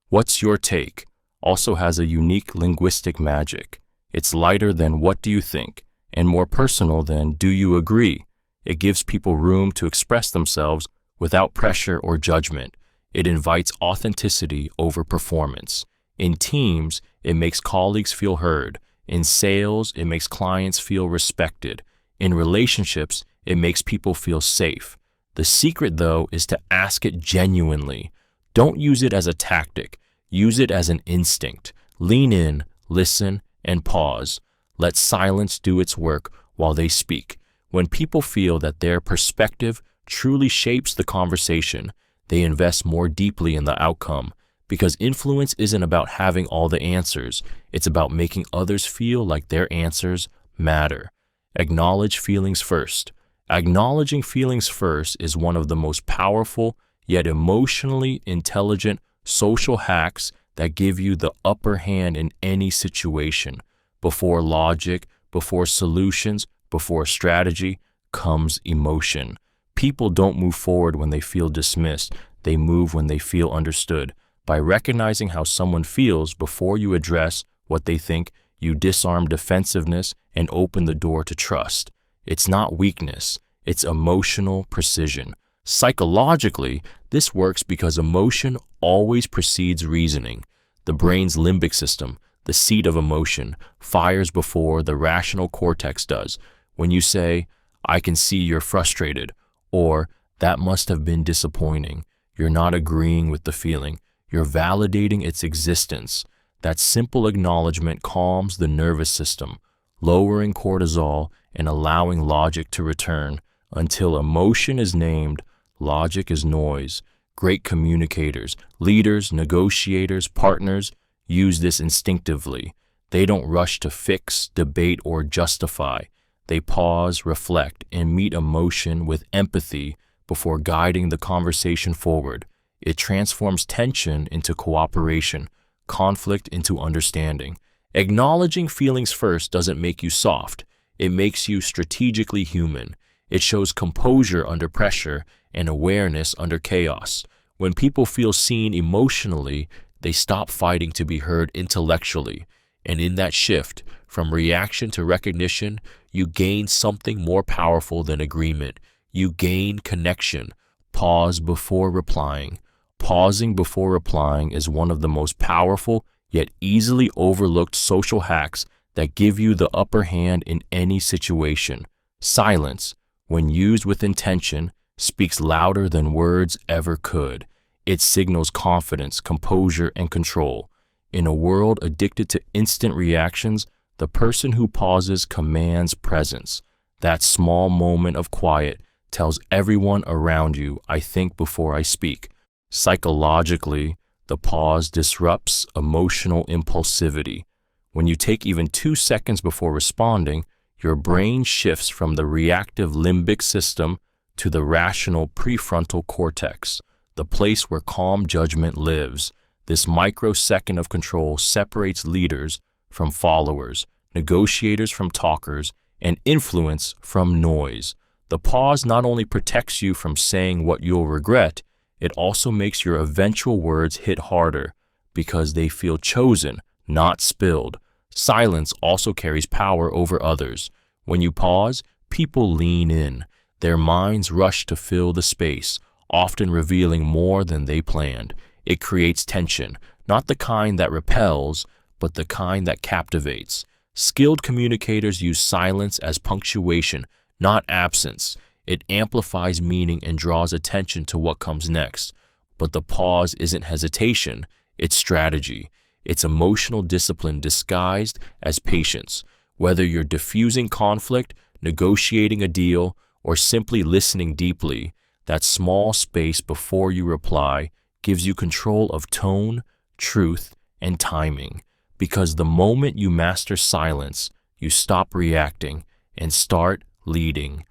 What's your take also has a unique linguistic magic. It's lighter than what do you think and more personal than do you agree. It gives people room to express themselves without pressure or judgment. It invites authenticity over performance. In teams, it makes colleagues feel heard. In sales, it makes clients feel respected. In relationships, it makes people feel safe. The secret, though, is to ask it genuinely. Don't use it as a tactic. Use it as an instinct. Lean in, listen, and pause. Let silence do its work while they speak. When people feel that their perspective truly shapes the conversation, they invest more deeply in the outcome. Because influence isn't about having all the answers. It's about making others feel like their answers matter. Acknowledge feelings first. Acknowledging feelings first is one of the most powerful yet emotionally intelligent social hacks that give you the upper hand in any situation. Before logic, before solutions, before strategy comes emotion. People don't move forward when they feel dismissed. They move when they feel understood. By recognizing how someone feels before you address what they think, you disarm defensiveness and open the door to trust. It's not weakness, it's emotional precision. Psychologically, this works because emotion always precedes reasoning. The brain's limbic system, the seat of emotion, fires before the rational cortex does. When you say, I can see you're frustrated, or that must have been disappointing, you're not agreeing with the feeling. You're validating its existence. That simple acknowledgement calms the nervous system, lowering cortisol and allowing logic to return. Until emotion is named, logic is noise. Great communicators, leaders, negotiators, partners use this instinctively. They don't rush to fix, debate, or justify. They pause, reflect, and meet emotion with empathy before guiding the conversation forward. It transforms tension into cooperation, conflict into understanding. Acknowledging feelings first doesn't make you soft. It makes you strategically human. It shows composure under pressure and awareness under chaos. When people feel seen emotionally, they stop fighting to be heard intellectually. And in that shift, from reaction to recognition, you gain something more powerful than agreement. You gain connection. Pause before replying. Pausing before replying is one of the most powerful yet easily overlooked social hacks that give you the upper hand in any situation. Silence, when used with intention, speaks louder than words ever could. It signals confidence, composure, and control. In a world addicted to instant reactions, the person who pauses commands presence. That small moment of quiet tells everyone around you, "I think before I speak." Psychologically, the pause disrupts emotional impulsivity. When you take even 2 seconds before responding, your brain shifts from the reactive limbic system to the rational prefrontal cortex, the place where calm judgment lives. This microsecond of control separates leaders from followers, negotiators from talkers, and influence from noise. The pause not only protects you from saying what you'll regret, it also makes your eventual words hit harder because they feel chosen, not spilled. Silence also carries power over others. When you pause, people lean in. Their minds rush to fill the space, often revealing more than they planned. It creates tension, not the kind that repels, but the kind that captivates. Skilled communicators use silence as punctuation, not absence. It amplifies meaning and draws attention to what comes next. But the pause isn't hesitation, it's strategy. It's emotional discipline disguised as patience. Whether you're diffusing conflict, negotiating a deal, or simply listening deeply, that small space before you reply gives you control of tone, truth, and timing. Because the moment you master silence, you stop reacting and start leading.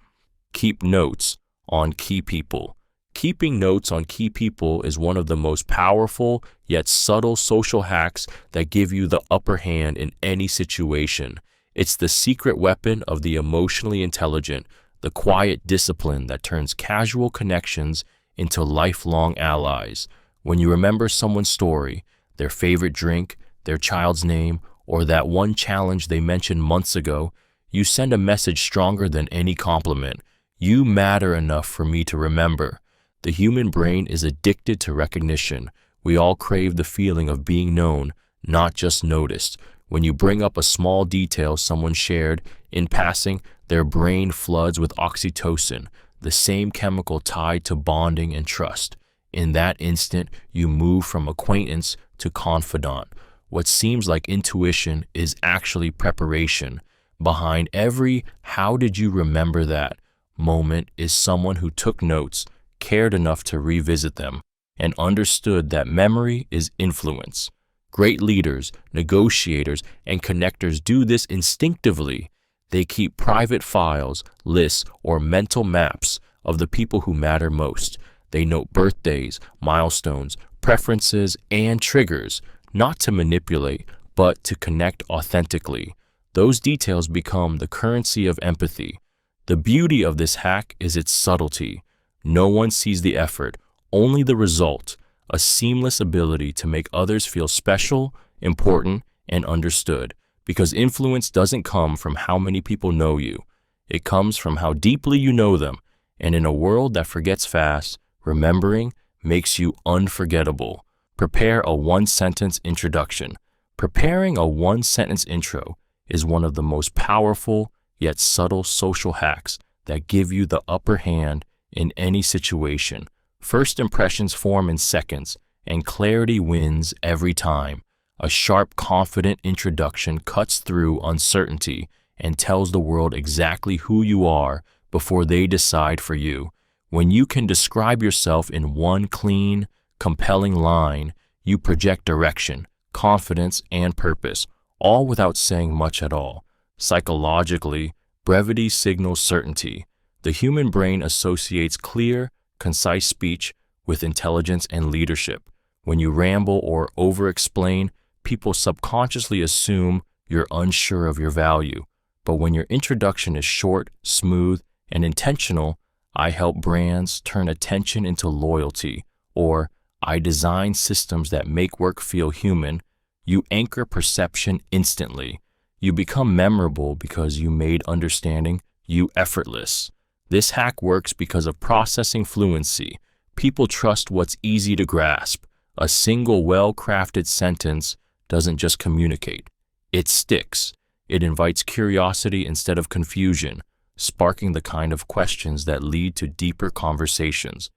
Keep notes on key people. Keeping notes on key people is one of the most powerful yet subtle social hacks that give you the upper hand in any situation. It's the secret weapon of the emotionally intelligent, the quiet discipline that turns casual connections into lifelong allies. When you remember someone's story, their favorite drink, their child's name, or that one challenge they mentioned months ago, you send a message stronger than any compliment. You matter enough for me to remember. The human brain is addicted to recognition. We all crave the feeling of being known, not just noticed. When you bring up a small detail someone shared in passing, their brain floods with oxytocin, the same chemical tied to bonding and trust. In that instant, you move from acquaintance to confidant. What seems like intuition is actually preparation. Behind every "how did you remember that" moment is someone who took notes, cared enough to revisit them, and understood that memory is influence. Great leaders, negotiators, and connectors do this instinctively. They keep private files, lists, or mental maps of the people who matter most. They note birthdays, milestones, preferences, and triggers, not to manipulate, but to connect authentically. Those details become the currency of empathy. The beauty of this hack is its subtlety. No one sees the effort, only the result, a seamless ability to make others feel special, important, and understood. Because influence doesn't come from how many people know you. It comes from how deeply you know them. And in a world that forgets fast, remembering makes you unforgettable. Prepare a one-sentence introduction. Preparing a one-sentence intro is one of the most powerful yet subtle social hacks that give you the upper hand in any situation. First impressions form in seconds, and clarity wins every time. A sharp, confident introduction cuts through uncertainty and tells the world exactly who you are before they decide for you. When you can describe yourself in one clean, compelling line, you project direction, confidence, and purpose, all without saying much at all. Psychologically, brevity signals certainty. The human brain associates clear, concise speech with intelligence and leadership. When you ramble or over-explain, people subconsciously assume you're unsure of your value. But when your introduction is short, smooth, and intentional, I help brands turn attention into loyalty, or I design systems that make work feel human, you anchor perception instantly. You become memorable because you made understanding you effortless. This hack works because of processing fluency. People trust what's easy to grasp. A single well-crafted sentence doesn't just communicate. It sticks. It invites curiosity instead of confusion, sparking the kind of questions that lead to deeper conversations.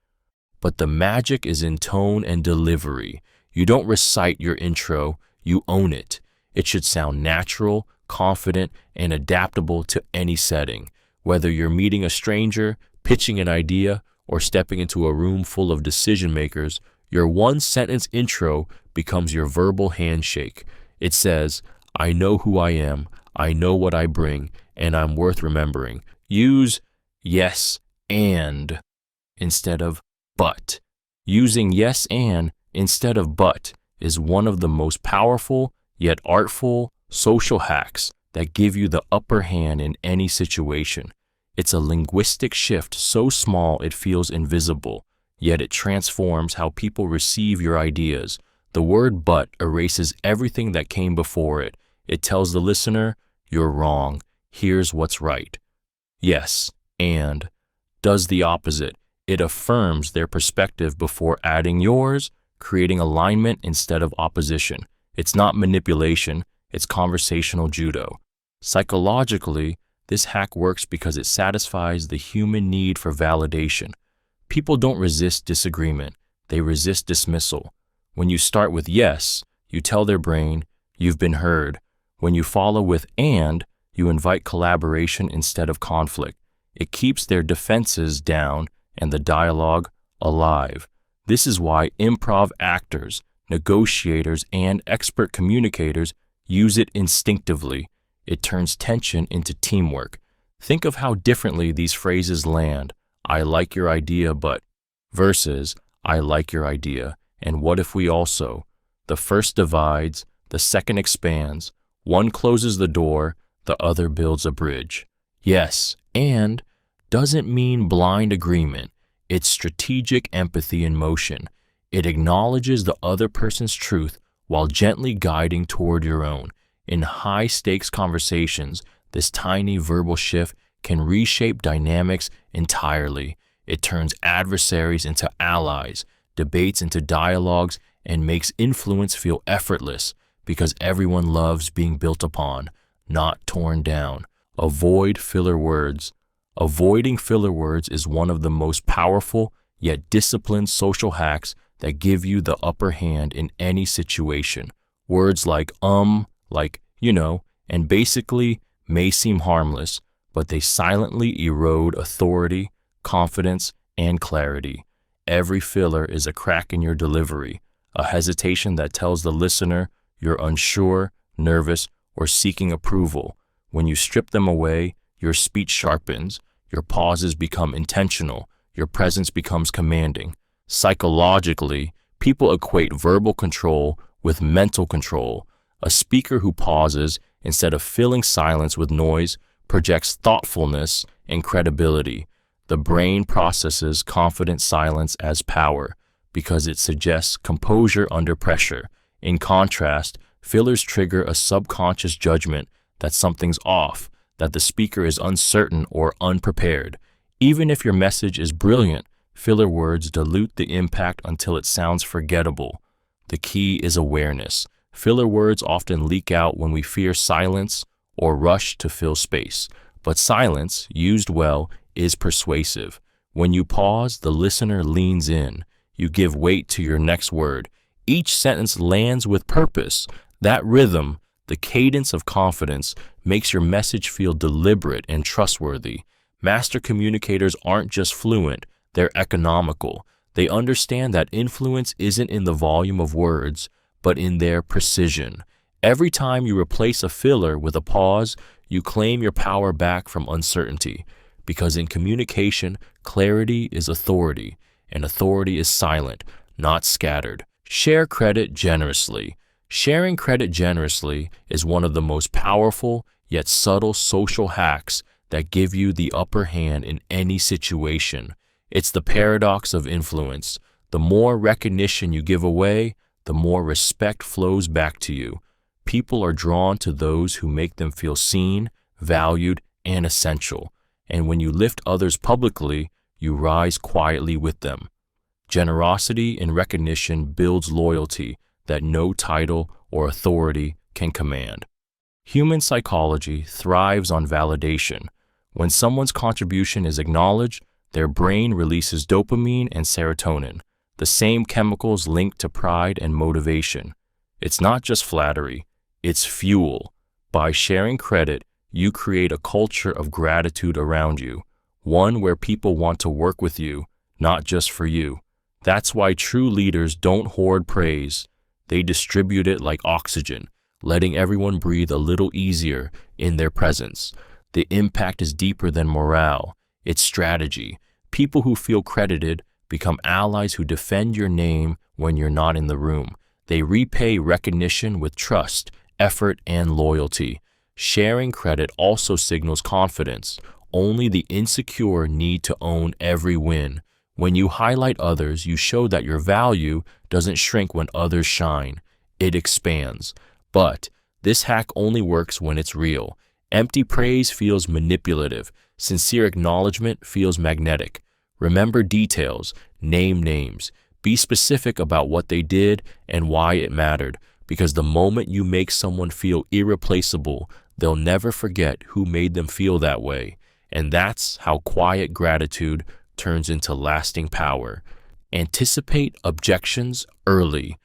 But the magic is in tone and delivery. You don't recite your intro, you own it. It should sound natural, confident, and adaptable to any setting. Whether you're meeting a stranger, pitching an idea, or stepping into a room full of decision makers, your one-sentence intro becomes your verbal handshake. It says, I know who I am, I know what I bring, and I'm worth remembering. Use yes and instead of but. Using yes and instead of but is one of the most powerful yet artful social hacks that give you the upper hand in any situation. It's a linguistic shift so small it feels invisible, yet it transforms how people receive your ideas. The word but erases everything that came before it. It tells the listener, you're wrong, here's what's right. Yes, and does the opposite. It affirms their perspective before adding yours, creating alignment instead of opposition. It's not manipulation, it's conversational judo. Psychologically, this hack works because it satisfies the human need for validation. People don't resist disagreement, they resist dismissal. When you start with yes, you tell their brain, you've been heard. When you follow with and, you invite collaboration instead of conflict. It keeps their defenses down and the dialogue alive. This is why improv actors, negotiators, and expert communicators use it instinctively. It turns tension into teamwork. Think of how differently these phrases land. I like your idea, but versus I like your idea, and what if we also? The first divides, the second expands. One closes the door, the other builds a bridge. Yes, and doesn't mean blind agreement. It's strategic empathy in motion. It acknowledges the other person's truth while gently guiding toward your own. In high-stakes conversations, this tiny verbal shift can reshape dynamics entirely. It turns adversaries into allies, debates into dialogues, and makes influence feel effortless because everyone loves being built upon, not torn down. Avoid filler words. Avoiding filler words is one of the most powerful yet disciplined social hacks that give you the upper hand in any situation. Words like and basically may seem harmless, but they silently erode authority, confidence, and clarity. Every filler is a crack in your delivery, a hesitation that tells the listener you're unsure, nervous, or seeking approval. When you strip them away, your speech sharpens, your pauses become intentional, your presence becomes commanding. Psychologically, people equate verbal control with mental control. A speaker who pauses instead of filling silence with noise projects thoughtfulness and credibility. The brain processes confident silence as power because it suggests composure under pressure. In contrast, fillers trigger a subconscious judgment that something's off, that the speaker is uncertain or unprepared. Even if your message is brilliant, filler words dilute the impact until it sounds forgettable. The key is awareness. Filler words often leak out when we fear silence or rush to fill space. But silence, used well, is persuasive. When you pause, the listener leans in. You give weight to your next word. Each sentence lands with purpose. That rhythm, the cadence of confidence, makes your message feel deliberate and trustworthy. Master communicators aren't just fluent, They're economical. They understand that influence isn't in the volume of words, but in their precision. Every time you replace a filler with a pause, you claim your power back from uncertainty. Because in communication, clarity is authority, and authority is silent, not scattered. Share credit generously. Sharing credit generously is one of the most powerful yet subtle social hacks that give you the upper hand in any situation. It's the paradox of influence. The more recognition you give away, the more respect flows back to you. People are drawn to those who make them feel seen, valued, and essential. And when you lift others publicly, you rise quietly with them. Generosity and recognition builds loyalty that no title or authority can command. Human psychology thrives on validation. When someone's contribution is acknowledged, their brain releases dopamine and serotonin, the same chemicals linked to pride and motivation. It's not just flattery, it's fuel. By sharing credit, you create a culture of gratitude around you, one where people want to work with you, not just for you. That's why true leaders don't hoard praise. They distribute it like oxygen, letting everyone breathe a little easier in their presence. The impact is deeper than morale. It's strategy. People who feel credited become allies who defend your name when you're not in the room. They repay recognition with trust, effort, and loyalty. Sharing credit also signals confidence. Only the insecure need to own every win. When you highlight others, you show that your value doesn't shrink when others shine. It expands. But this hack only works when it's real. Empty praise feels manipulative. Sincere acknowledgement feels magnetic. Remember details, name names. Be specific about what they did and why it mattered, because the moment you make someone feel irreplaceable, they'll never forget who made them feel that way. And that's how quiet gratitude turns into lasting power. Anticipate objections early.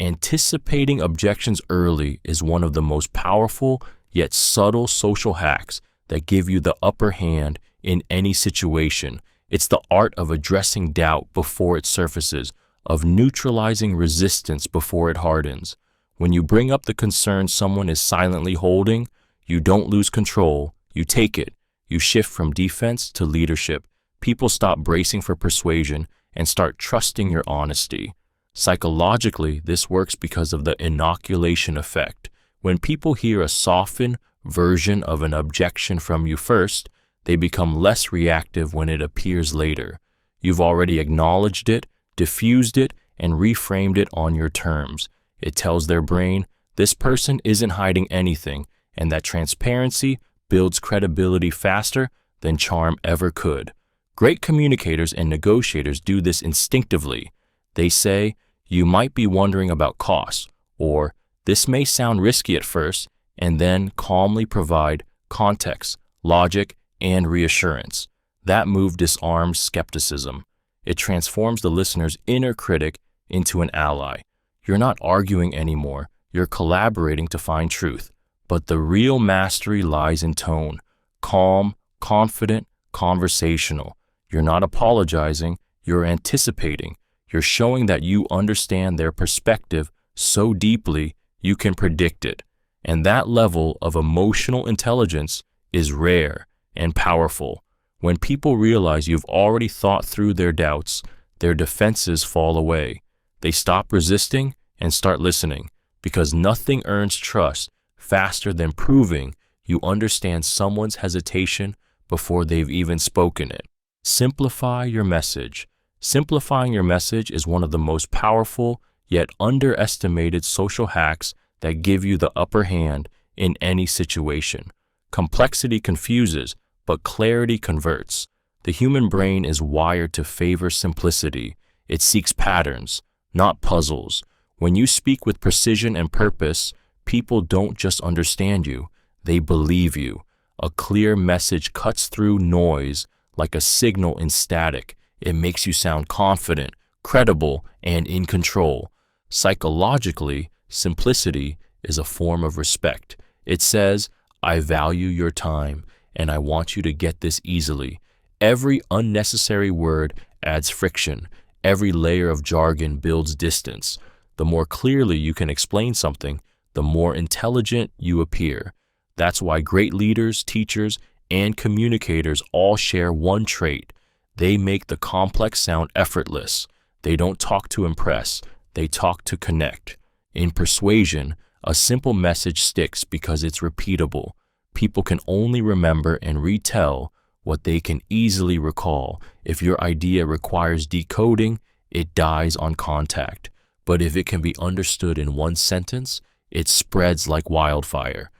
Anticipating objections early is one of the most powerful yet subtle social hacks that give you the upper hand in any situation. It's the art of addressing doubt before it surfaces, of neutralizing resistance before it hardens. When you bring up the concern someone is silently holding, you don't lose control, you take it. You shift from defense to leadership. People stop bracing for persuasion and start trusting your honesty. Psychologically, this works because of the inoculation effect. When people hear a softened version of an objection from you first, they become less reactive when it appears later. You've already acknowledged it, diffused it, and reframed it on your terms. It tells their brain, this person isn't hiding anything, and that transparency builds credibility faster than charm ever could. Great communicators and negotiators do this instinctively. They say, you might be wondering about costs, or this may sound risky at first, and then calmly provide context, logic, and reassurance. That move disarms skepticism. It transforms the listener's inner critic into an ally. You're not arguing anymore, you're collaborating to find truth. But the real mastery lies in tone, calm, confident, conversational. You're not apologizing, you're anticipating. You're showing that you understand their perspective so deeply you can predict it. And that level of emotional intelligence is rare and powerful. When people realize you've already thought through their doubts, their defenses fall away. They stop resisting and start listening, because nothing earns trust faster than proving you understand someone's hesitation before they've even spoken it. Simplify your message. Simplifying your message is one of the most powerful yet underestimated social hacks that give you the upper hand in any situation. Complexity confuses, but clarity converts. The human brain is wired to favor simplicity. It seeks patterns, not puzzles. When you speak with precision and purpose, people don't just understand you, they believe you. A clear message cuts through noise like a signal in static. It makes you sound confident, credible, and in control. Psychologically, simplicity is a form of respect. It says, I value your time, and I want you to get this easily. Every unnecessary word, adds friction. Every layer of jargon builds distance. The more clearly you can explain something, the more intelligent you appear. That's why great leaders, teachers, and communicators all share one trait. They make the complex sound effortless. They don't talk to impress, they talk to connect. In persuasion, a simple message sticks because it's repeatable. People can only remember and retell what they can easily recall. If your idea requires decoding, it dies on contact. But if it can be understood in one sentence, it spreads like wildfire.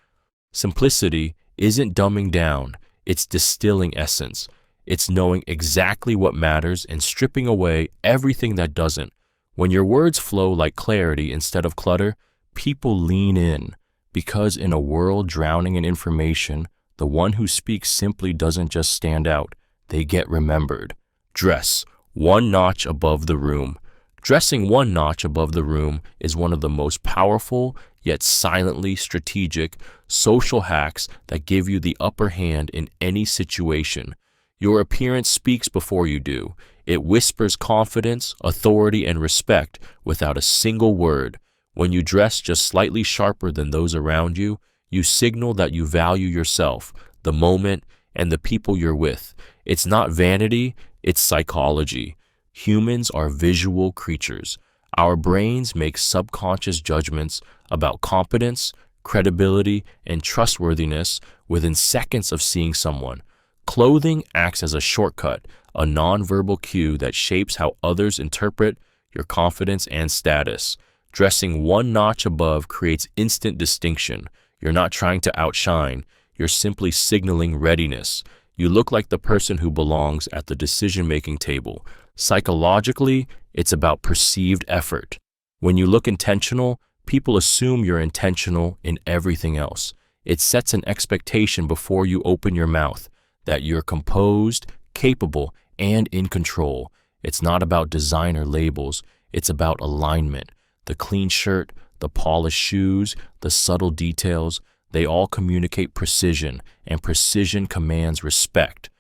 Simplicity isn't dumbing down, it's distilling essence. It's knowing exactly what matters and stripping away everything that doesn't. When your words flow like clarity instead of clutter, people lean in. Because in a world drowning in information, the one who speaks simply doesn't just stand out, they get remembered. Dress one notch above the room. Dressing one notch above the room is one of the most powerful, yet silently strategic, social hacks that give you the upper hand in any situation. Your appearance speaks before you do. It whispers confidence, authority, and respect without a single word. When you dress just slightly sharper than those around you, you signal that you value yourself, the moment, and the people you're with. It's not vanity, it's psychology. Humans are visual creatures. Our brains make subconscious judgments about competence, credibility, and trustworthiness within seconds of seeing someone. Clothing acts as a shortcut, a nonverbal cue that shapes how others interpret your confidence and status. Dressing one notch above creates instant distinction. You're not trying to outshine, you're simply signaling readiness. You look like the person who belongs at the decision-making table. Psychologically, it's about perceived effort. When you look intentional, people assume you're intentional in everything else. It sets an expectation before you open your mouth that you're composed, capable, and in control. It's not about designer labels, it's about alignment. The clean shirt, the polished shoes, the subtle details, they all communicate precision, and precision commands respect.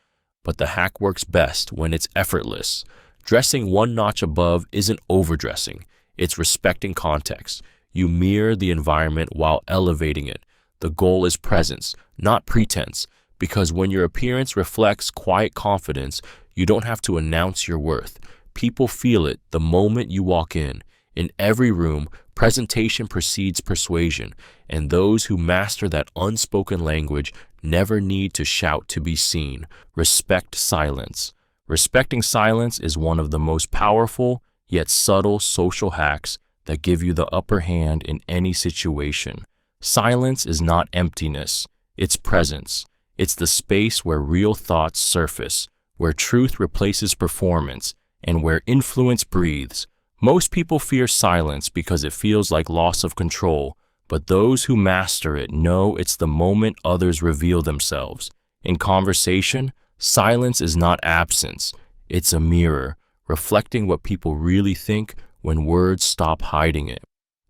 But the hack works best when it's effortless. Dressing one notch above isn't overdressing, it's respecting context. You mirror the environment while elevating it. The goal is presence, not pretense, because when your appearance reflects quiet confidence, you don't have to announce your worth. People feel it the moment you walk in. In every room, presentation precedes persuasion, and those who master that unspoken language never need to shout to be seen. Respect silence. Respecting silence is one of the most powerful yet subtle social hacks that give you the upper hand in any situation. Silence is not emptiness, it's presence. It's the space where real thoughts surface, where truth replaces performance, and where influence breathes. Most people fear silence because it feels like loss of control, but those who master it know it's the moment others reveal themselves. In conversation, silence is not absence, it's a mirror, reflecting what people really think when words stop hiding it.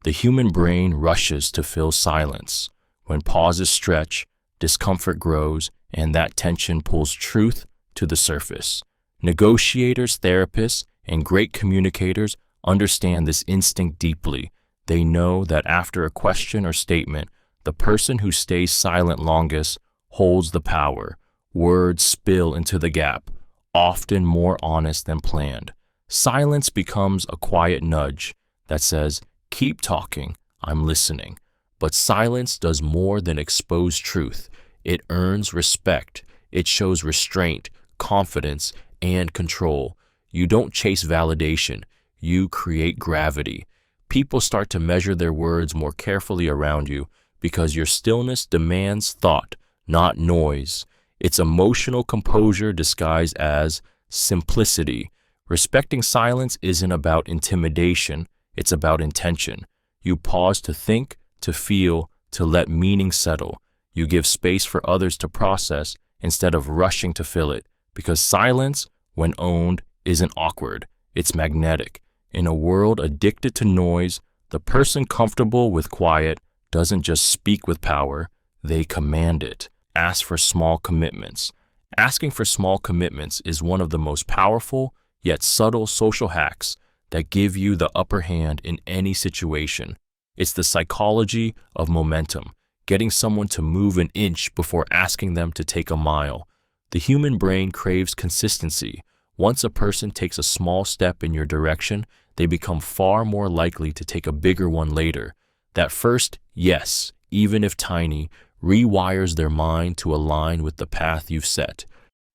The human brain rushes to fill silence. When pauses stretch, discomfort grows, and that tension pulls truth to the surface. Negotiators, therapists, and great communicators understand this instinct deeply. They know that after a question or statement, the person who stays silent longest holds the power. Words spill into the gap, often more honest than planned. Silence becomes a quiet nudge that says, "Keep talking, I'm listening." But silence does more than expose truth. It earns respect. It shows restraint, confidence, and control. You don't chase validation. You create gravity. People start to measure their words more carefully around you because your stillness demands thought, not noise. It's emotional composure disguised as simplicity. Respecting silence isn't about intimidation, it's about intention. You pause to think, to feel, to let meaning settle. You give space for others to process instead of rushing to fill it, because silence, when owned, isn't awkward, it's magnetic. In a world addicted to noise, the person comfortable with quiet doesn't just speak with power, they command it. Ask for small commitments. Asking for small commitments is one of the most powerful yet subtle social hacks that give you the upper hand in any situation. It's the psychology of momentum, getting someone to move an inch before asking them to take a mile. The human brain craves consistency. Once a person takes a small step in your direction, they become far more likely to take a bigger one later. That first yes, even if tiny, rewires their mind to align with the path you've set.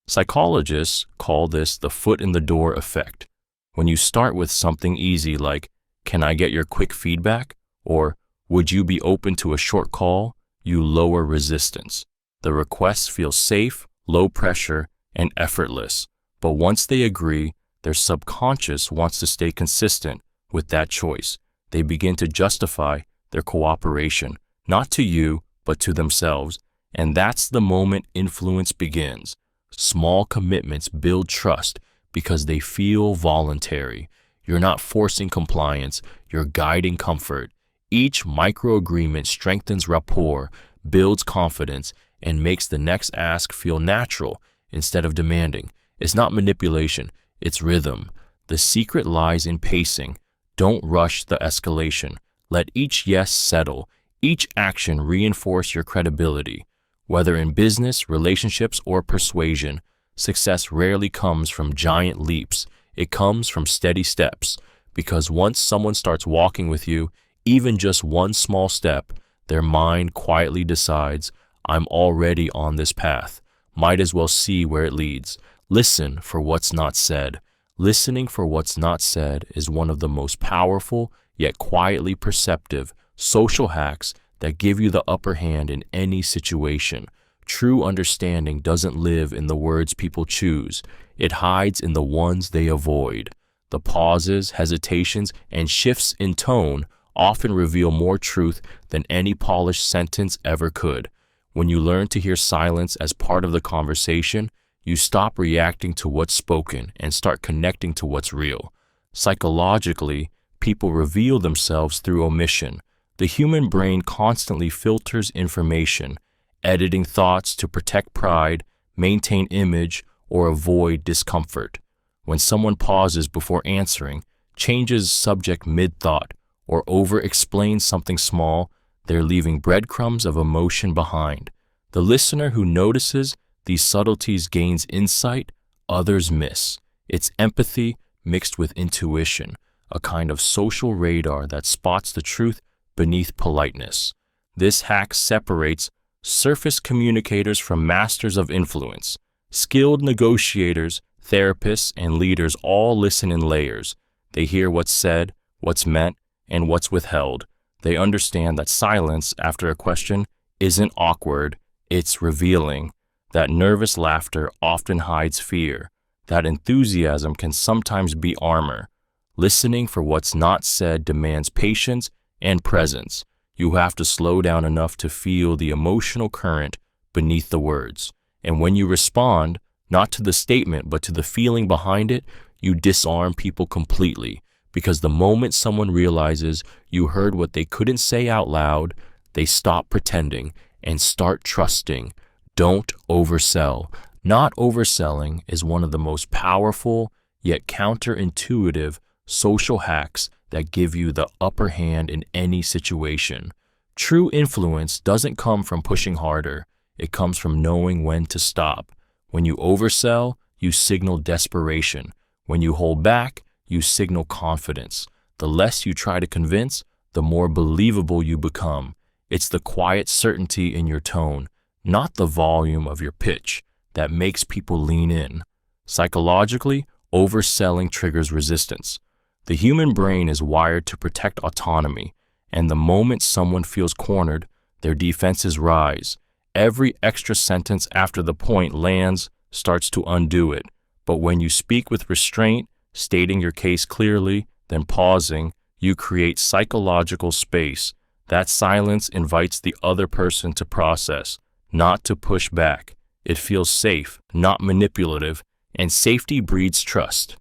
Psychologists call this the foot in the door effect. When you start with something easy like, "Can I get your quick feedback?" or "Would you be open to a short call?" you lower resistance. The request feels safe, low pressure, and effortless. But once they agree, their subconscious wants to stay consistent with that choice. They begin to justify their cooperation, not to you, but to themselves. And that's the moment influence begins. Small commitments build trust because they feel voluntary. You're not forcing compliance, you're guiding comfort. Each micro-agreement strengthens rapport, builds confidence, and makes the next ask feel natural instead of demanding. It's not manipulation, it's rhythm. The secret lies in pacing. Don't rush the escalation. Let each yes settle, each action reinforce your credibility. Whether in business, relationships, or persuasion, success rarely comes from giant leaps. It comes from steady steps. Because once someone starts walking with you, even just one small step, their mind quietly decides, "I'm already on this path. Might as well see where it leads." Listen for what's not said. Listening for what's not said is one of the most powerful, yet quietly perceptive, social hacks that give you the upper hand in any situation. True understanding doesn't live in the words people choose. It hides in the ones they avoid. The pauses, hesitations, and shifts in tone often reveal more truth than any polished sentence ever could. When you learn to hear silence as part of the conversation, you stop reacting to what's spoken and start connecting to what's real. Psychologically, people reveal themselves through omission. The human brain constantly filters information, editing thoughts to protect pride, maintain image, or avoid discomfort. When someone pauses before answering, changes subject mid-thought, or over-explains something small, they're leaving breadcrumbs of emotion behind. The listener who notices these subtleties gains insight others miss. It's empathy mixed with intuition, a kind of social radar that spots the truth beneath politeness. This hack separates surface communicators from masters of influence. Skilled negotiators, therapists, and leaders all listen in layers. They hear what's said, what's meant, and what's withheld. They understand that silence after a question isn't awkward, it's revealing. That nervous laughter often hides fear. That enthusiasm can sometimes be armor. Listening for what's not said demands patience and presence. You have to slow down enough to feel the emotional current beneath the words. And when you respond, not to the statement but to the feeling behind it, you disarm people completely. Because the moment someone realizes you heard what they couldn't say out loud, they stop pretending and start trusting. Don't oversell. Not overselling is one of the most powerful yet counterintuitive social hacks that give you the upper hand in any situation. True influence doesn't come from pushing harder. It comes from knowing when to stop. When you oversell, you signal desperation. When you hold back, you signal confidence. The less you try to convince, the more believable you become. It's the quiet certainty in your tone, not the volume of your pitch, that makes people lean in. Psychologically, overselling triggers resistance. The human brain is wired to protect autonomy, and the moment someone feels cornered, their defenses rise. Every extra sentence after the point lands starts to undo it. But when you speak with restraint, stating your case clearly, then pausing, you create psychological space. That silence invites the other person to process, not to push back. It feels safe, not manipulative, and safety breeds trust.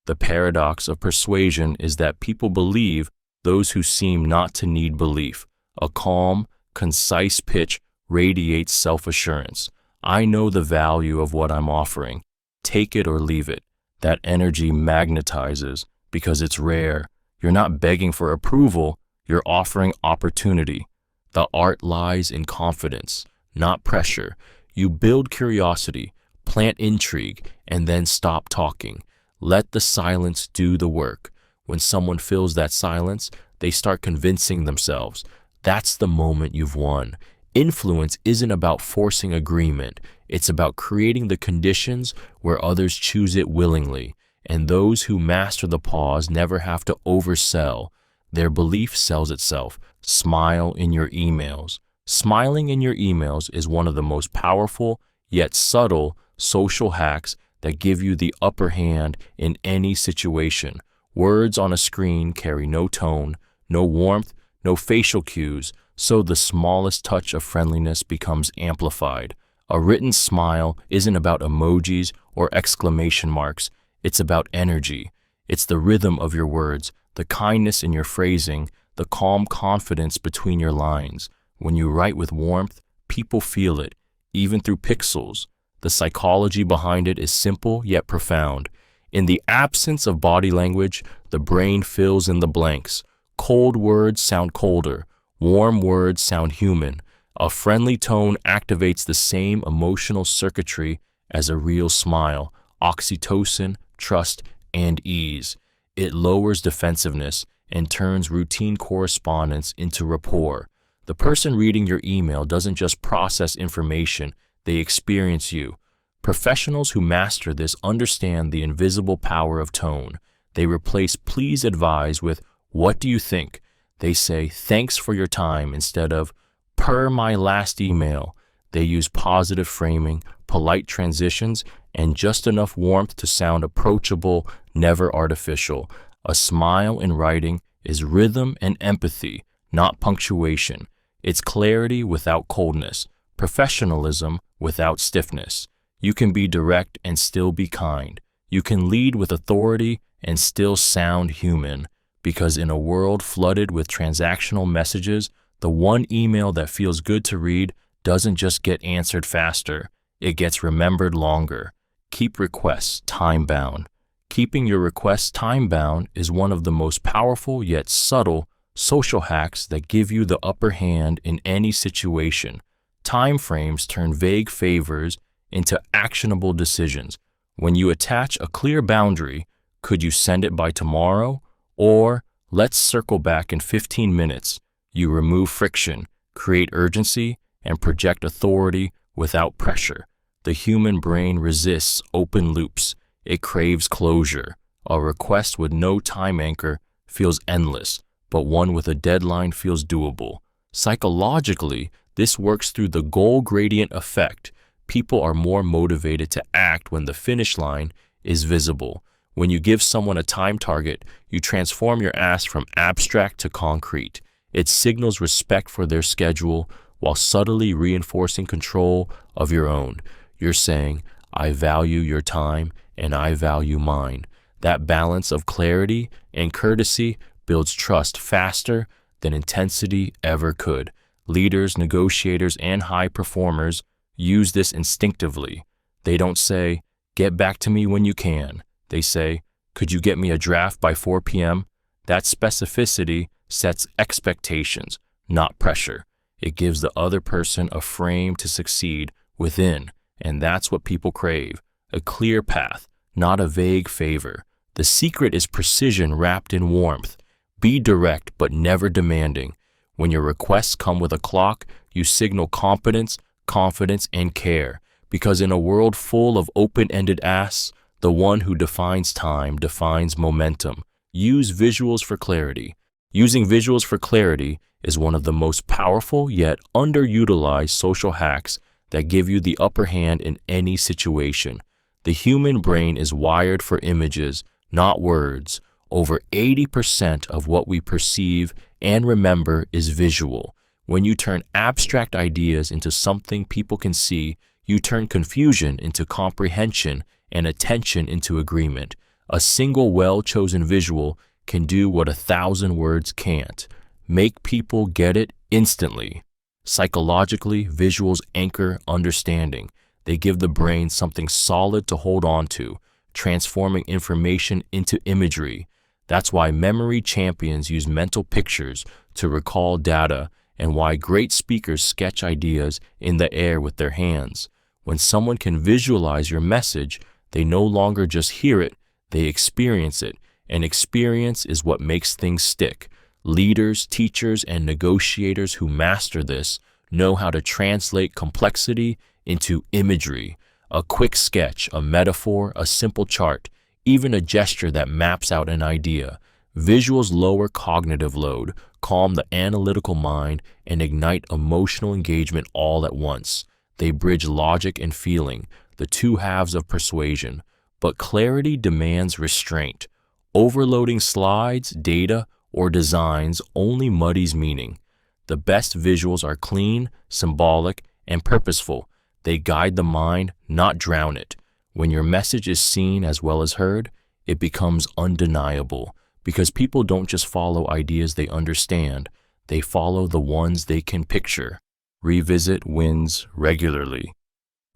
The paradox of persuasion is that people believe those who seem not to need belief. A calm, concise pitch radiates self-assurance. I know the value of what I'm offering. Take it or leave it. That energy magnetizes because it's rare. You're not begging for approval, you're offering opportunity. The art lies in confidence, not pressure. You build curiosity, plant intrigue, and then stop talking. Let the silence do the work. When someone fills that silence, they start convincing themselves. That's the moment you've won. Influence isn't about forcing agreement. It's about creating the conditions where others choose it willingly. And those who master the pause never have to oversell. Their belief sells itself. Smile in your emails. Smiling in your emails is one of the most powerful yet subtle social hacks that give you the upper hand in any situation. Words on a screen carry no tone, no warmth, no facial cues, so the smallest touch of friendliness becomes amplified. A written smile isn't about emojis or exclamation marks. It's about energy. It's the rhythm of your words, the kindness in your phrasing, the calm confidence between your lines. When you write with warmth, people feel it, even through pixels. The psychology behind it is simple yet profound. In the absence of body language, the brain fills in the blanks. Cold words sound colder. Warm words sound human. A friendly tone activates the same emotional circuitry as a real smile, oxytocin, trust, and ease. It lowers defensiveness and turns routine correspondence into rapport. The person reading your email doesn't just process information, they experience you. Professionals who master this understand the invisible power of tone. They replace "please advise" with "what do you think?" They say "thanks for your time" instead of "per my last email." They use positive framing, polite transitions, and just enough warmth to sound approachable, never artificial. A smile in writing is rhythm and empathy, not punctuation. It's clarity without coldness, professionalism without stiffness. You can be direct and still be kind. You can lead with authority and still sound human. Because in a world flooded with transactional messages, the one email that feels good to read doesn't just get answered faster, it gets remembered longer. Keep requests time-bound. Keeping your requests time-bound is one of the most powerful yet subtle social hacks that give you the upper hand in any situation. Time frames turn vague favors into actionable decisions. When you attach a clear boundary, could you send it by tomorrow? Or let's circle back in 15 minutes. You remove friction, create urgency, and project authority without pressure. The human brain resists open loops. It craves closure. A request with no time anchor feels endless, but one with a deadline feels doable. Psychologically, this works through the goal gradient effect. People are more motivated to act when the finish line is visible. When you give someone a time target, you transform your ask from abstract to concrete. It signals respect for their schedule while subtly reinforcing control of your own. You're saying, "I value your time and I value mine." That balance of clarity and courtesy builds trust faster than intensity ever could. Leaders, negotiators, and high performers use this instinctively. They don't say, "get back to me when you can." They say, "could you get me a draft by 4 p.m.? That specificity sets expectations, not pressure. It gives the other person a frame to succeed within, and that's what people crave. A clear path, not a vague favor. The secret is precision wrapped in warmth. Be direct but never demanding. When your requests come with a clock, you signal competence, confidence, and care. Because in a world full of open-ended asks, the one who defines time defines momentum. Use visuals for clarity. Using visuals for clarity is one of the most powerful yet underutilized social hacks that give you the upper hand in any situation. The human brain is wired for images, not words. Over 80% of what we perceive and remember is visual. When you turn abstract ideas into something people can see, you turn confusion into comprehension and attention into agreement. A single well-chosen visual can do what 1,000 words can't. Make people get it instantly. Psychologically, visuals anchor understanding. They give the brain something solid to hold on to. transforming information into imagery. That's why memory champions use mental pictures to recall data, and why great speakers sketch ideas in the air with their hands. When someone can visualize your message, they no longer just hear it, they experience it, and experience is what makes things stick. Leaders, teachers, and negotiators who master this know how to translate complexity into imagery. A quick sketch, a metaphor, a simple chart, even a gesture that maps out an idea. Visuals lower cognitive load, calm the analytical mind, and ignite emotional engagement all at once. They bridge logic and feeling, the two halves of persuasion. But clarity demands restraint. Overloading slides, data, or designs only muddies meaning. The best visuals are clean, symbolic, and purposeful. They guide the mind, not drown it. When your message is seen as well as heard, it becomes undeniable, because people don't just follow ideas they understand, they follow the ones they can picture. Revisit wins regularly.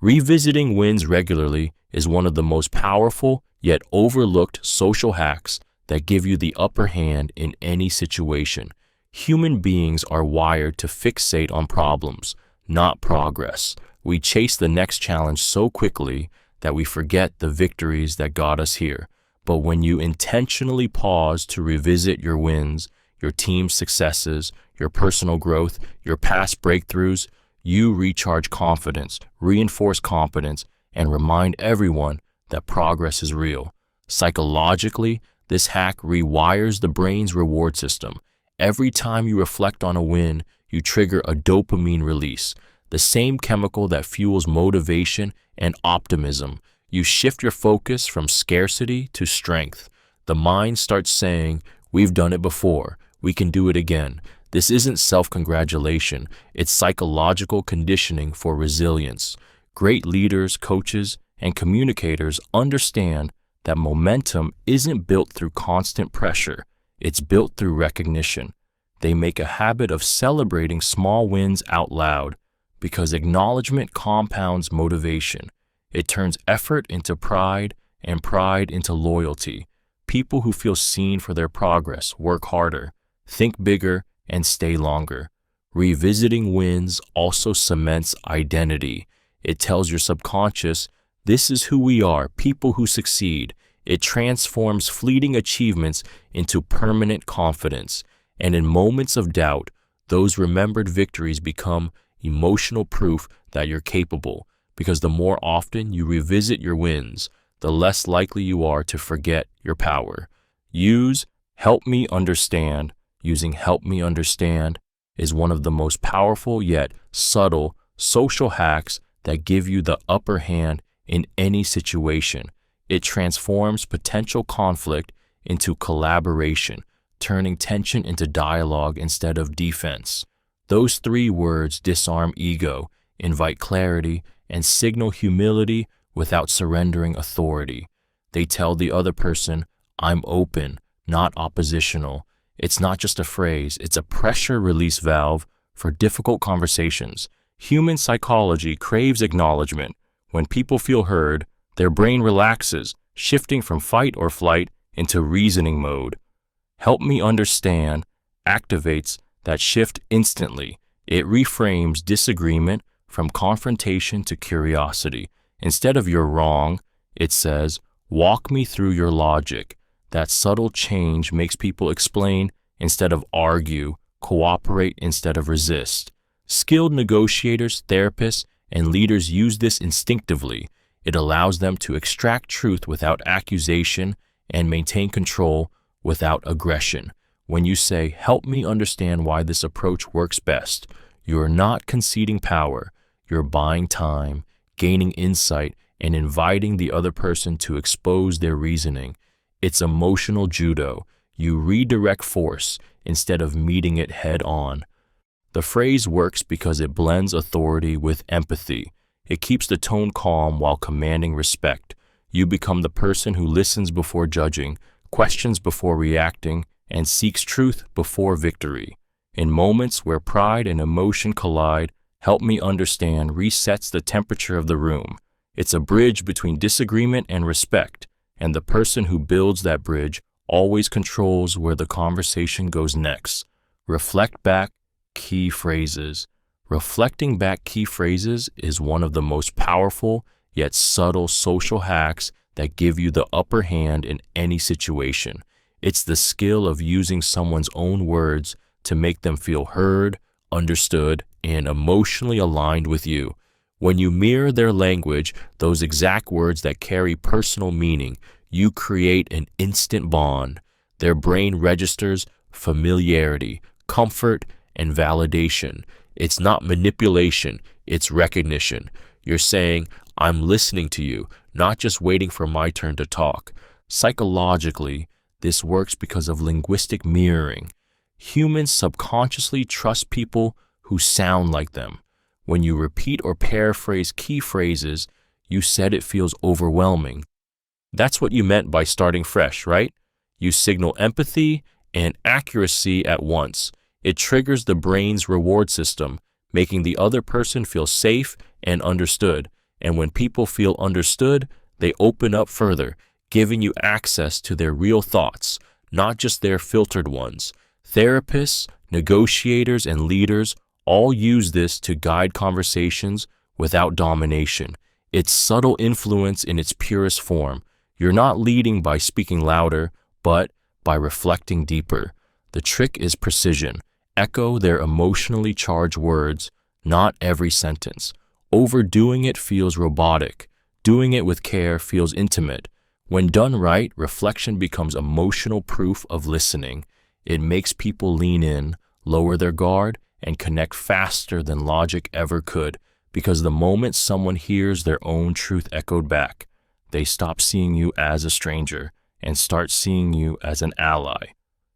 Revisiting wins regularly is one of the most powerful yet overlooked social hacks that give you the upper hand in any situation. Human beings are wired to fixate on problems, not progress. We chase the next challenge so quickly that we forget the victories that got us here. But when you intentionally pause to revisit your wins, your team's successes, your personal growth, your past breakthroughs, you recharge confidence, reinforce competence, and remind everyone that progress is real. Psychologically, this hack rewires the brain's reward system. Every time you reflect on a win, you trigger a dopamine release, the same chemical that fuels motivation and optimism. You shift your focus from scarcity to strength. The mind starts saying, "We've done it before. We can do it again." This isn't self-congratulation. It's psychological conditioning for resilience. Great leaders, coaches, and communicators understand that momentum isn't built through constant pressure. It's built through recognition. They make a habit of celebrating small wins out loud, because acknowledgement compounds motivation. It turns effort into pride and pride into loyalty. People who feel seen for their progress work harder, think bigger, and stay longer. Revisiting wins also cements identity. It tells your subconscious, this is who we are, people who succeed. It transforms fleeting achievements into permanent confidence. And in moments of doubt, those remembered victories become emotional proof that you're capable, because the more often you revisit your wins, the less likely you are to forget your power. Use Help Me Understand. Using Help Me Understand is one of the most powerful yet subtle social hacks that give you the upper hand in any situation. It transforms potential conflict into collaboration, turning tension into dialogue instead of defense. Those three words disarm ego, invite clarity, and signal humility without surrendering authority. They tell the other person, I'm open, not oppositional. It's not just a phrase, it's a pressure release valve for difficult conversations. Human psychology craves acknowledgement. When people feel heard, their brain relaxes, shifting from fight or flight into reasoning mode. Help Me Understand activates that shift instantly. It reframes disagreement from confrontation to curiosity. Instead of "you're wrong," it says, "walk me through your logic." That subtle change makes people explain instead of argue, cooperate instead of resist. Skilled negotiators, therapists, and leaders use this instinctively. It allows them to extract truth without accusation and maintain control without aggression. When you say, "Help me understand why this approach works best," you are not conceding power. You're buying time, gaining insight, and inviting the other person to expose their reasoning. It's emotional judo. You redirect force instead of meeting it head on. The phrase works because it blends authority with empathy. It keeps the tone calm while commanding respect. You become the person who listens before judging, questions before reacting, and seeks truth before victory. In moments where pride and emotion collide, Help Me Understand resets the temperature of the room. It's a bridge between disagreement and respect, and the person who builds that bridge always controls where the conversation goes next. Reflect back key phrases. Reflecting back key phrases is one of the most powerful yet subtle social hacks that give you the upper hand in any situation. It's the skill of using someone's own words to make them feel heard, understood, and emotionally aligned with you. When you mirror their language, those exact words that carry personal meaning, you create an instant bond. Their brain registers familiarity, comfort, and validation. It's not manipulation, it's recognition. You're saying, I'm listening to you, not just waiting for my turn to talk. Psychologically, this works because of linguistic mirroring. Humans subconsciously trust people who sound like them. When you repeat or paraphrase key phrases, you said it feels overwhelming. That's what you meant by starting fresh, right? You signal empathy and accuracy at once. It triggers the brain's reward system, making the other person feel safe and understood. And when people feel understood, they open up further, giving you access to their real thoughts, not just their filtered ones. Therapists, negotiators, and leaders all use this to guide conversations without domination. It's subtle influence in its purest form. You're not leading by speaking louder, but by reflecting deeper. The trick is precision. Echo their emotionally charged words, not every sentence. Overdoing it feels robotic. Doing it with care feels intimate. When done right, reflection becomes emotional proof of listening. It makes people lean in, lower their guard, and connect faster than logic ever could, because the moment someone hears their own truth echoed back, they stop seeing you as a stranger and start seeing you as an ally.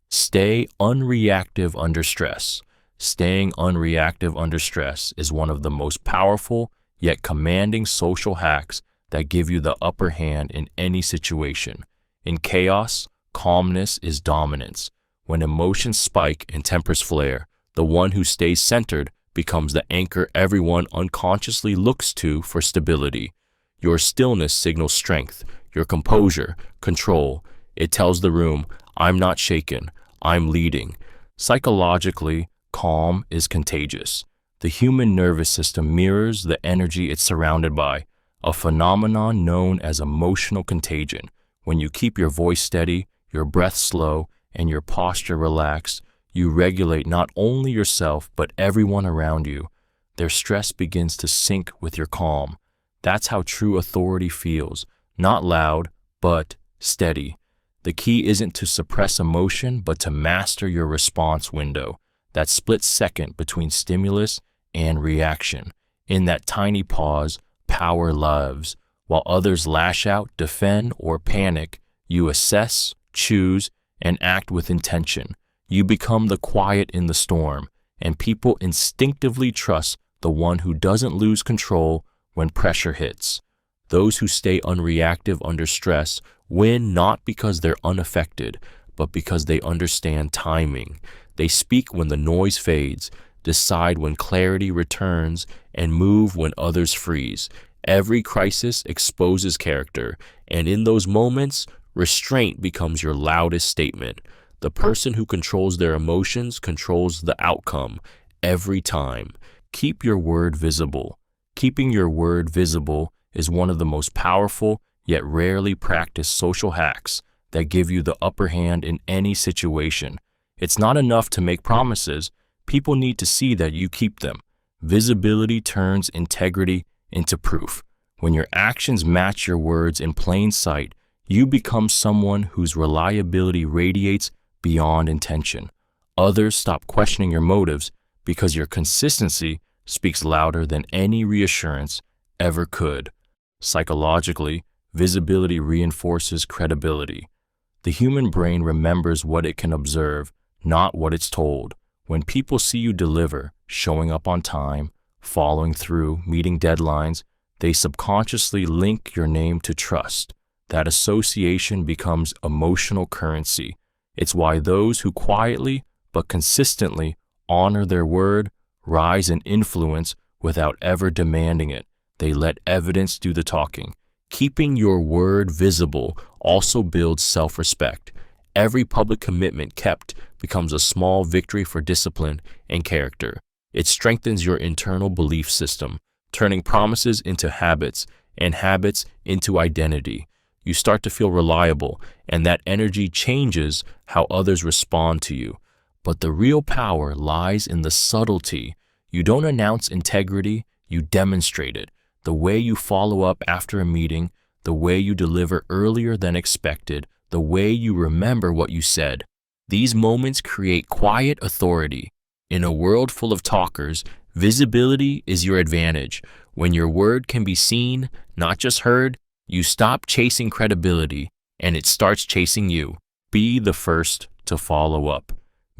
Stay unreactive under stress. Staying unreactive under stress is one of the most powerful yet commanding social hacks that give you the upper hand in any situation. In chaos, calmness is dominance. When emotions spike and tempers flare, the one who stays centered becomes the anchor everyone unconsciously looks to for stability. Your stillness signals strength, your composure, control. It tells the room, I'm not shaken, I'm leading. Psychologically, calm is contagious. The human nervous system mirrors the energy it's surrounded by, a phenomenon known as emotional contagion. When you keep your voice steady, your breath slow, and your posture relaxed, you regulate not only yourself but everyone around you. Their stress begins to sync with your calm. That's how true authority feels, not loud, but steady. The key isn't to suppress emotion, but to master your response window, that split second between stimulus and reaction. In that tiny pause, power lives. While others lash out, defend, or panic, you assess, choose, and act with intention. You become the quiet in the storm, and people instinctively trust the one who doesn't lose control when pressure hits. Those who stay unreactive under stress win not because they're unaffected, but because they understand timing. They speak when the noise fades, decide when clarity returns, and move when others freeze. Every crisis exposes character, and in those moments, restraint becomes your loudest statement. The person who controls their emotions controls the outcome every time. Keep your word visible. Keeping your word visible is one of the most powerful yet rarely practiced social hacks that give you the upper hand in any situation. It's not enough to make promises. People need to see that you keep them. Visibility turns integrity into proof. When your actions match your words in plain sight, you become someone whose reliability radiates beyond intention. Others stop questioning your motives because your consistency speaks louder than any reassurance ever could. Psychologically, visibility reinforces credibility. The human brain remembers what it can observe, not what it's told. When people see you deliver, showing up on time, following through, meeting deadlines, they subconsciously link your name to trust. That association becomes emotional currency. It's why those who quietly but consistently honor their word rise in influence without ever demanding it. They let evidence do the talking. Keeping your word visible also builds self-respect. Every public commitment kept becomes a small victory for discipline and character. It strengthens your internal belief system, turning promises into habits and habits into identity. You start to feel reliable, and that energy changes how others respond to you. But the real power lies in the subtlety. You don't announce integrity, you demonstrate it. The way you follow up after a meeting, the way you deliver earlier than expected, the way you remember what you said. These moments create quiet authority. In a world full of talkers, visibility is your advantage. When your word can be seen, not just heard, you stop chasing credibility and it starts chasing you. Be the first to follow up.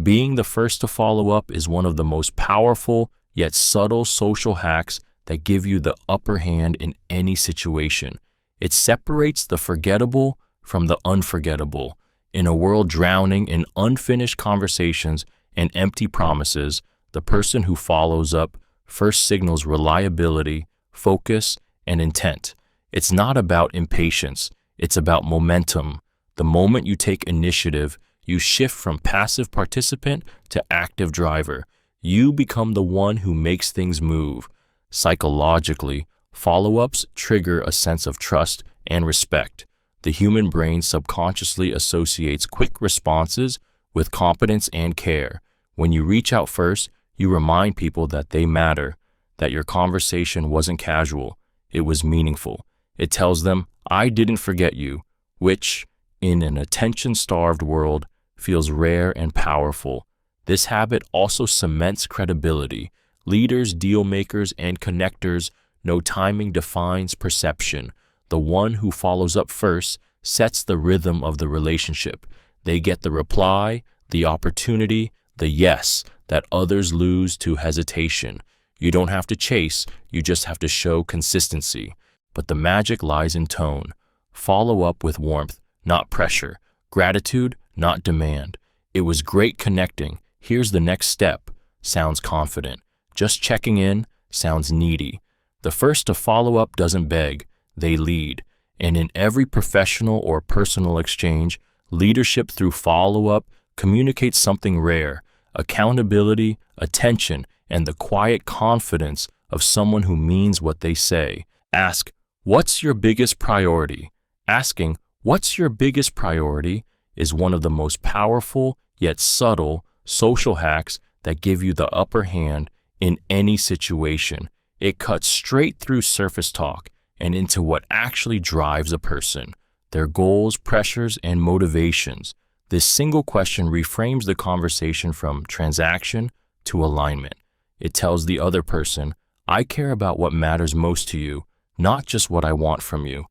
Being the first to follow up is one of the most powerful yet subtle social hacks that give you the upper hand in any situation. It separates the forgettable from the unforgettable. In a world drowning in unfinished conversations and empty promises, the person who follows up first signals reliability, focus, and intent. It's not about impatience, it's about momentum. The moment you take initiative, you shift from passive participant to active driver. You become the one who makes things move. Psychologically, follow-ups trigger a sense of trust and respect. The human brain subconsciously associates quick responses with competence and care. When you reach out first, you remind people that they matter, that your conversation wasn't casual, it was meaningful. It tells them, I didn't forget you, which, in an attention-starved world, feels rare and powerful. This habit also cements credibility. Leaders, deal makers, and connectors know timing defines perception. The one who follows up first sets the rhythm of the relationship. They get the reply, the opportunity, the yes that others lose to hesitation. You don't have to chase, you just have to show consistency. But the magic lies in tone. Follow up with warmth, not pressure. Gratitude, not demand. It was great connecting. Here's the next step. Sounds confident. Just checking in sounds needy. The first to follow up doesn't beg, they lead. And in every professional or personal exchange, leadership through follow-up communicates something rare: accountability, attention, and the quiet confidence of someone who means what they say. Ask, what's your biggest priority? Asking, what's your biggest priority is one of the most powerful yet subtle social hacks that give you the upper hand in any situation. It cuts straight through surface talk and into what actually drives a person, their goals, pressures, and motivations. This single question reframes the conversation from transaction to alignment. It tells the other person, I care about what matters most to you, not just what I want from you.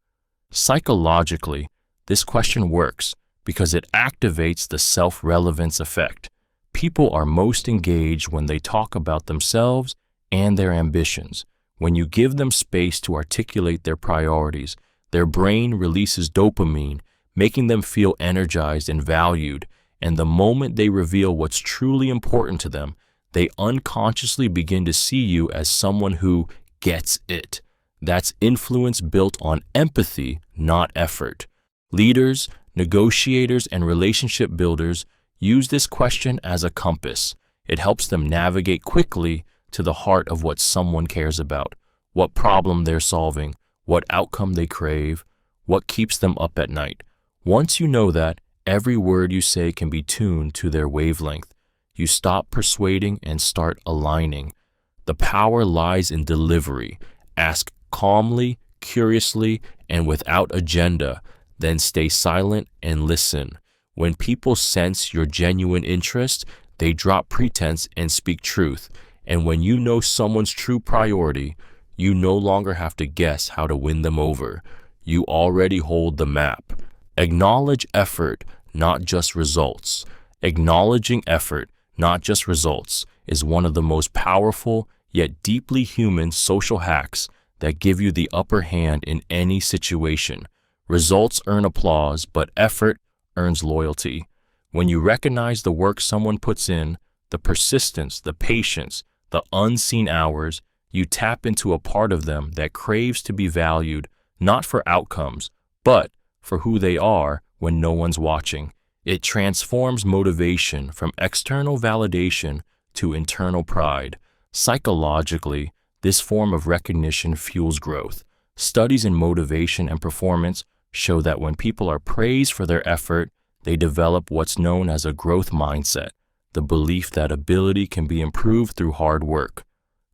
Psychologically, this question works because it activates the self-relevance effect. People are most engaged when they talk about themselves and their ambitions. When you give them space to articulate their priorities, their brain releases dopamine, making them feel energized and valued. And the moment they reveal what's truly important to them, they unconsciously begin to see you as someone who gets it. That's influence built on empathy, not effort. Leaders, negotiators, and relationship builders use this question as a compass. It helps them navigate quickly to the heart of what someone cares about, what problem they're solving, what outcome they crave, what keeps them up at night. Once you know that, every word you say can be tuned to their wavelength. You stop persuading and start aligning. The power lies in delivery. Ask calmly, curiously, and without agenda, then stay silent and listen. When people sense your genuine interest, they drop pretense and speak truth. And when you know someone's true priority, you no longer have to guess how to win them over. You already hold the map. Acknowledge effort, not just results. Acknowledging effort, not just results, is one of the most powerful yet deeply human social hacks that give you the upper hand in any situation. Results earn applause, but effort earns loyalty. When you recognize the work someone puts in, the persistence, the patience, the unseen hours, you tap into a part of them that craves to be valued, not for outcomes, but for who they are when no one's watching. It transforms motivation from external validation to internal pride. Psychologically, this form of recognition fuels growth. Studies in motivation and performance show that when people are praised for their effort, they develop what's known as a growth mindset, the belief that ability can be improved through hard work.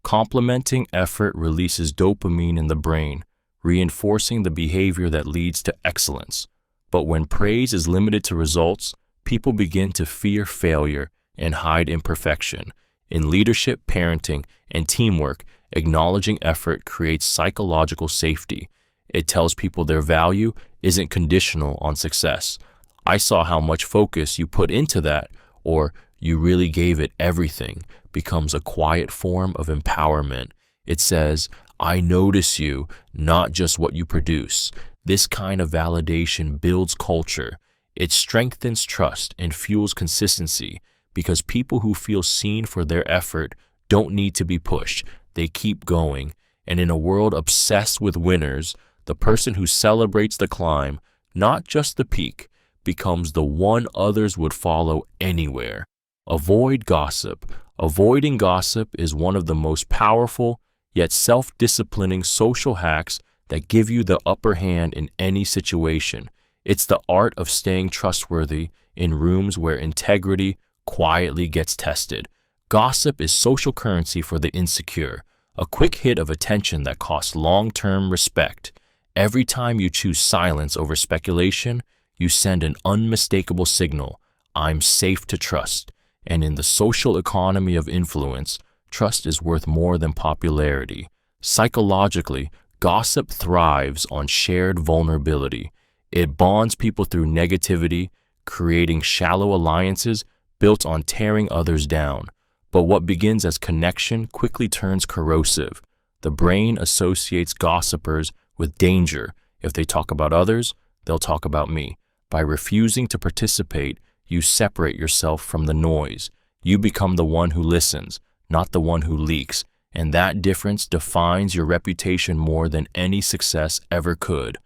Complimenting effort releases dopamine in the brain, reinforcing the behavior that leads to excellence. But when praise is limited to results, people begin to fear failure and hide imperfection. In leadership, parenting, and teamwork, acknowledging effort creates psychological safety. It tells people their value isn't conditional on success. I saw how much focus you put into that, or you really gave it everything, becomes a quiet form of empowerment. It says, I notice you, not just what you produce. This kind of validation builds culture. It strengthens trust and fuels consistency because people who feel seen for their effort don't need to be pushed. They keep going. And in a world obsessed with winners, the person who celebrates the climb, not just the peak, becomes the one others would follow anywhere. Avoid gossip. Avoiding gossip is one of the most powerful yet self-disciplining social hacks that give you the upper hand in any situation. It's the art of staying trustworthy in rooms where integrity quietly gets tested. Gossip is social currency for the insecure, a quick hit of attention that costs long-term respect. Every time you choose silence over speculation, you send an unmistakable signal, I'm safe to trust. And in the social economy of influence, trust is worth more than popularity. Psychologically, gossip thrives on shared vulnerability. It bonds people through negativity, creating shallow alliances built on tearing others down. But what begins as connection quickly turns corrosive. The brain associates gossipers with danger. If they talk about others, they'll talk about me. By refusing to participate, you separate yourself from the noise. You become the one who listens, not the one who leaks. And that difference defines your reputation more than any success ever could.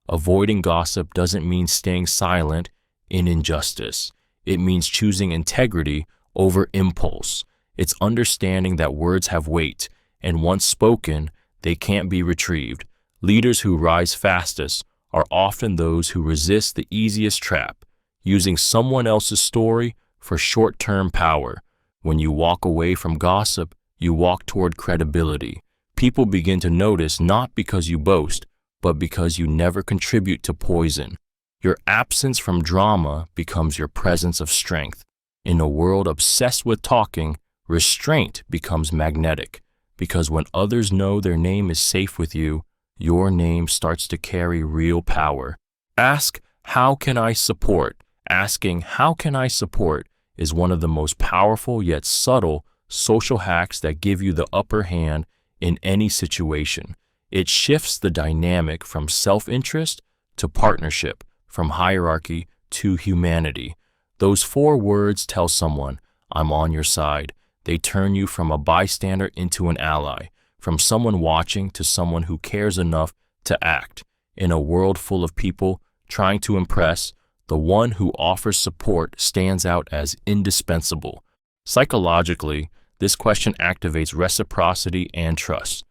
Avoiding gossip doesn't mean staying silent in injustice. It means choosing integrity over impulse. It's understanding that words have weight, and once spoken, they can't be retrieved. Leaders who rise fastest are often those who resist the easiest trap, using someone else's story for short-term power. When you walk away from gossip, you walk toward credibility. People begin to notice not because you boast, but because you never contribute to poison. Your absence from drama becomes your presence of strength. In a world obsessed with talking, restraint becomes magnetic, because when others know their name is safe with you, your name starts to carry real power. Ask, how can I support? Asking, how can I support, is one of the most powerful yet subtle social hacks that give you the upper hand in any situation. It shifts the dynamic from self-interest to partnership, from hierarchy to humanity. Those 4 words tell someone, I'm on your side. They turn you from a bystander into an ally, from someone watching to someone who cares enough to act. In a world full of people trying to impress, the one who offers support stands out as indispensable. Psychologically, this question activates reciprocity and trust.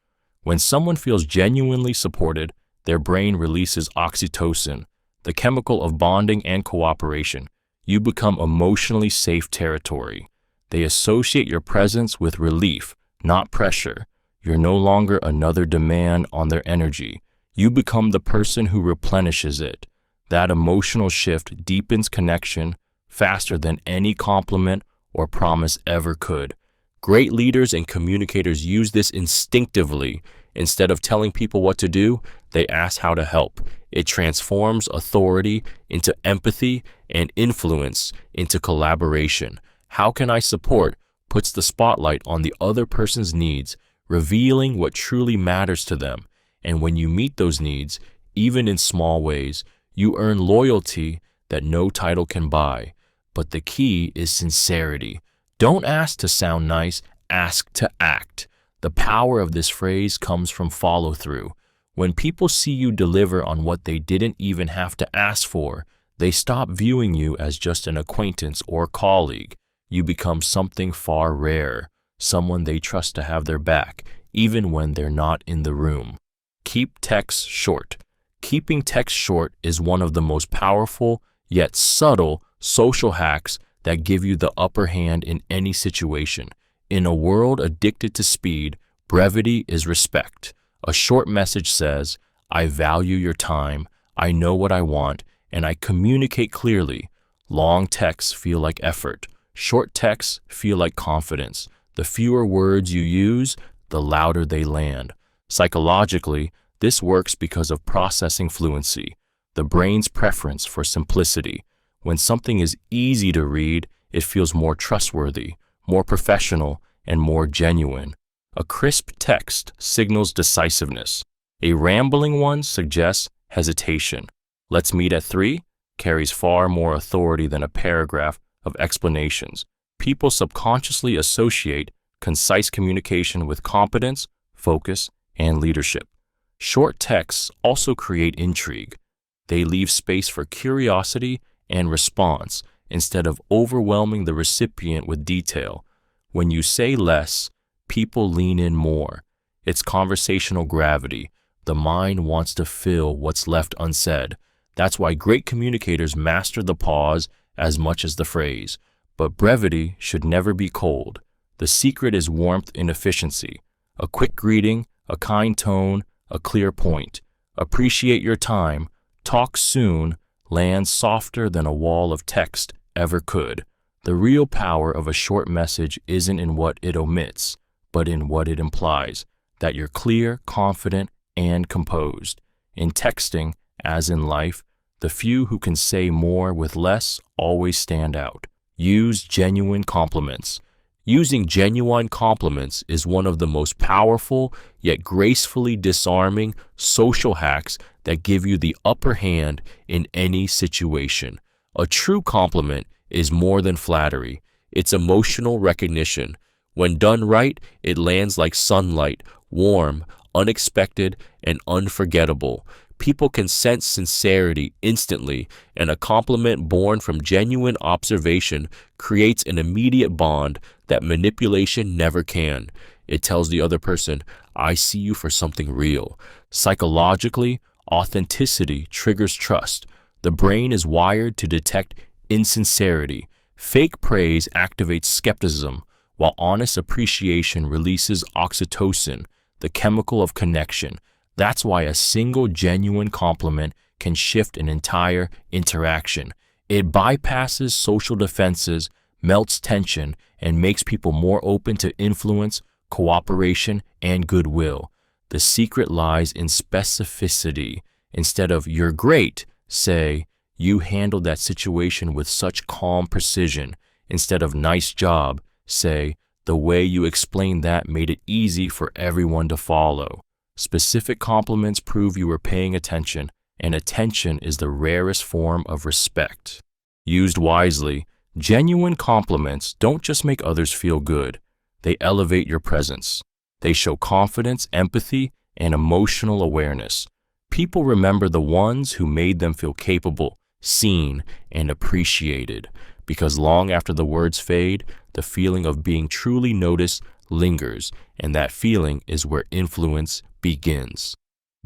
When someone feels genuinely supported, their brain releases oxytocin, the chemical of bonding and cooperation. You become emotionally safe territory. They associate your presence with relief, not pressure. You're no longer another demand on their energy. You become the person who replenishes it. That emotional shift deepens connection faster than any compliment or promise ever could. Great leaders and communicators use this instinctively. Instead of telling people what to do, they ask how to help. It transforms authority into empathy and influence into collaboration. How can I support puts the spotlight on the other person's needs, revealing what truly matters to them. And when you meet those needs, even in small ways, you earn loyalty that no title can buy. But the key is sincerity. Don't ask to sound nice, ask to act. The power of this phrase comes from follow-through. When people see you deliver on what they didn't even have to ask for, they stop viewing you as just an acquaintance or colleague. You become something far rarer, someone they trust to have their back, even when they're not in the room. Keep texts short. Keeping text short is one of the most powerful yet subtle social hacks that give you the upper hand in any situation. In a world addicted to speed, brevity is respect. A short message says, I value your time, I know what I want, and I communicate clearly. Long texts feel like effort. Short texts feel like confidence. The fewer words you use, the louder they land. Psychologically, this works because of processing fluency, the brain's preference for simplicity. When something is easy to read, it feels more trustworthy, more professional, and more genuine. A crisp text signals decisiveness. A rambling one suggests hesitation. Let's meet at 3 carries far more authority than a paragraph of explanations. People subconsciously associate concise communication with competence, focus, and leadership. Short texts also create intrigue. They leave space for curiosity and response instead of overwhelming the recipient with detail. When you say less, people lean in more. It's conversational gravity. The mind wants to fill what's left unsaid. That's why great communicators master the pause as much as the phrase. But brevity should never be cold. The secret is warmth in efficiency. A quick greeting, a kind tone, a clear point. Appreciate your time. Talk soon lands softer than a wall of text ever could. The real power of a short message isn't in what it omits, but in what it implies, that you're clear, confident, and composed. In texting, as in life, the few who can say more with less always stand out. Use genuine compliments. Using genuine compliments is one of the most powerful yet gracefully disarming social hacks that give you the upper hand in any situation. A true compliment is more than flattery. It's emotional recognition. When done right, it lands like sunlight, warm, unexpected, and unforgettable. People can sense sincerity instantly, and a compliment born from genuine observation creates an immediate bond that manipulation never can. It tells the other person, I see you for something real. Psychologically, authenticity triggers trust. The brain is wired to detect insincerity. Fake praise activates skepticism, while honest appreciation releases oxytocin, the chemical of connection. That's why a single genuine compliment can shift an entire interaction. It bypasses social defenses, melts tension, and makes people more open to influence, cooperation, and goodwill. The secret lies in specificity. Instead of, you're great, say, you handled that situation with such calm precision. Instead of, nice job, say, the way you explained that made it easy for everyone to follow. Specific compliments prove you were paying attention, and attention is the rarest form of respect. Used wisely, genuine compliments don't just make others feel good. They elevate your presence. They show confidence, empathy, and emotional awareness. People remember the ones who made them feel capable, seen, and appreciated, because long after the words fade, the feeling of being truly noticed lingers, and that feeling is where influence begins.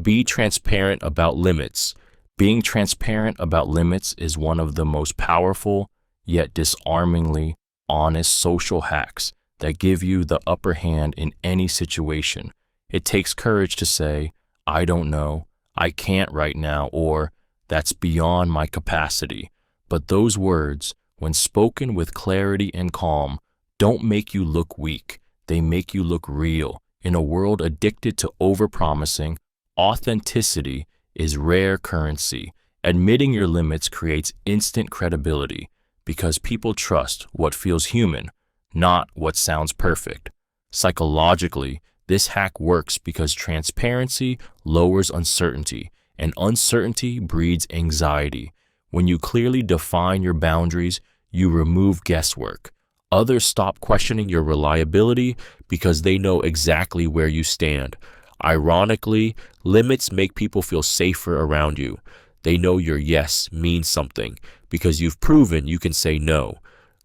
Be transparent about limits. Being transparent about limits is one of the most powerful, yet disarmingly honest social hacks that give you the upper hand in any situation. It takes courage to say, I don't know, I can't right now, or that's beyond my capacity. But those words, when spoken with clarity and calm, don't make you look weak. They make you look real. In a world addicted to overpromising, authenticity is rare currency. Admitting your limits creates instant credibility because people trust what feels human, not what sounds perfect. Psychologically, this hack works because transparency lowers uncertainty, and uncertainty breeds anxiety. When you clearly define your boundaries, you remove guesswork. Others stop questioning your reliability because they know exactly where you stand. Ironically, limits make people feel safer around you. They know your yes means something because you've proven you can say no.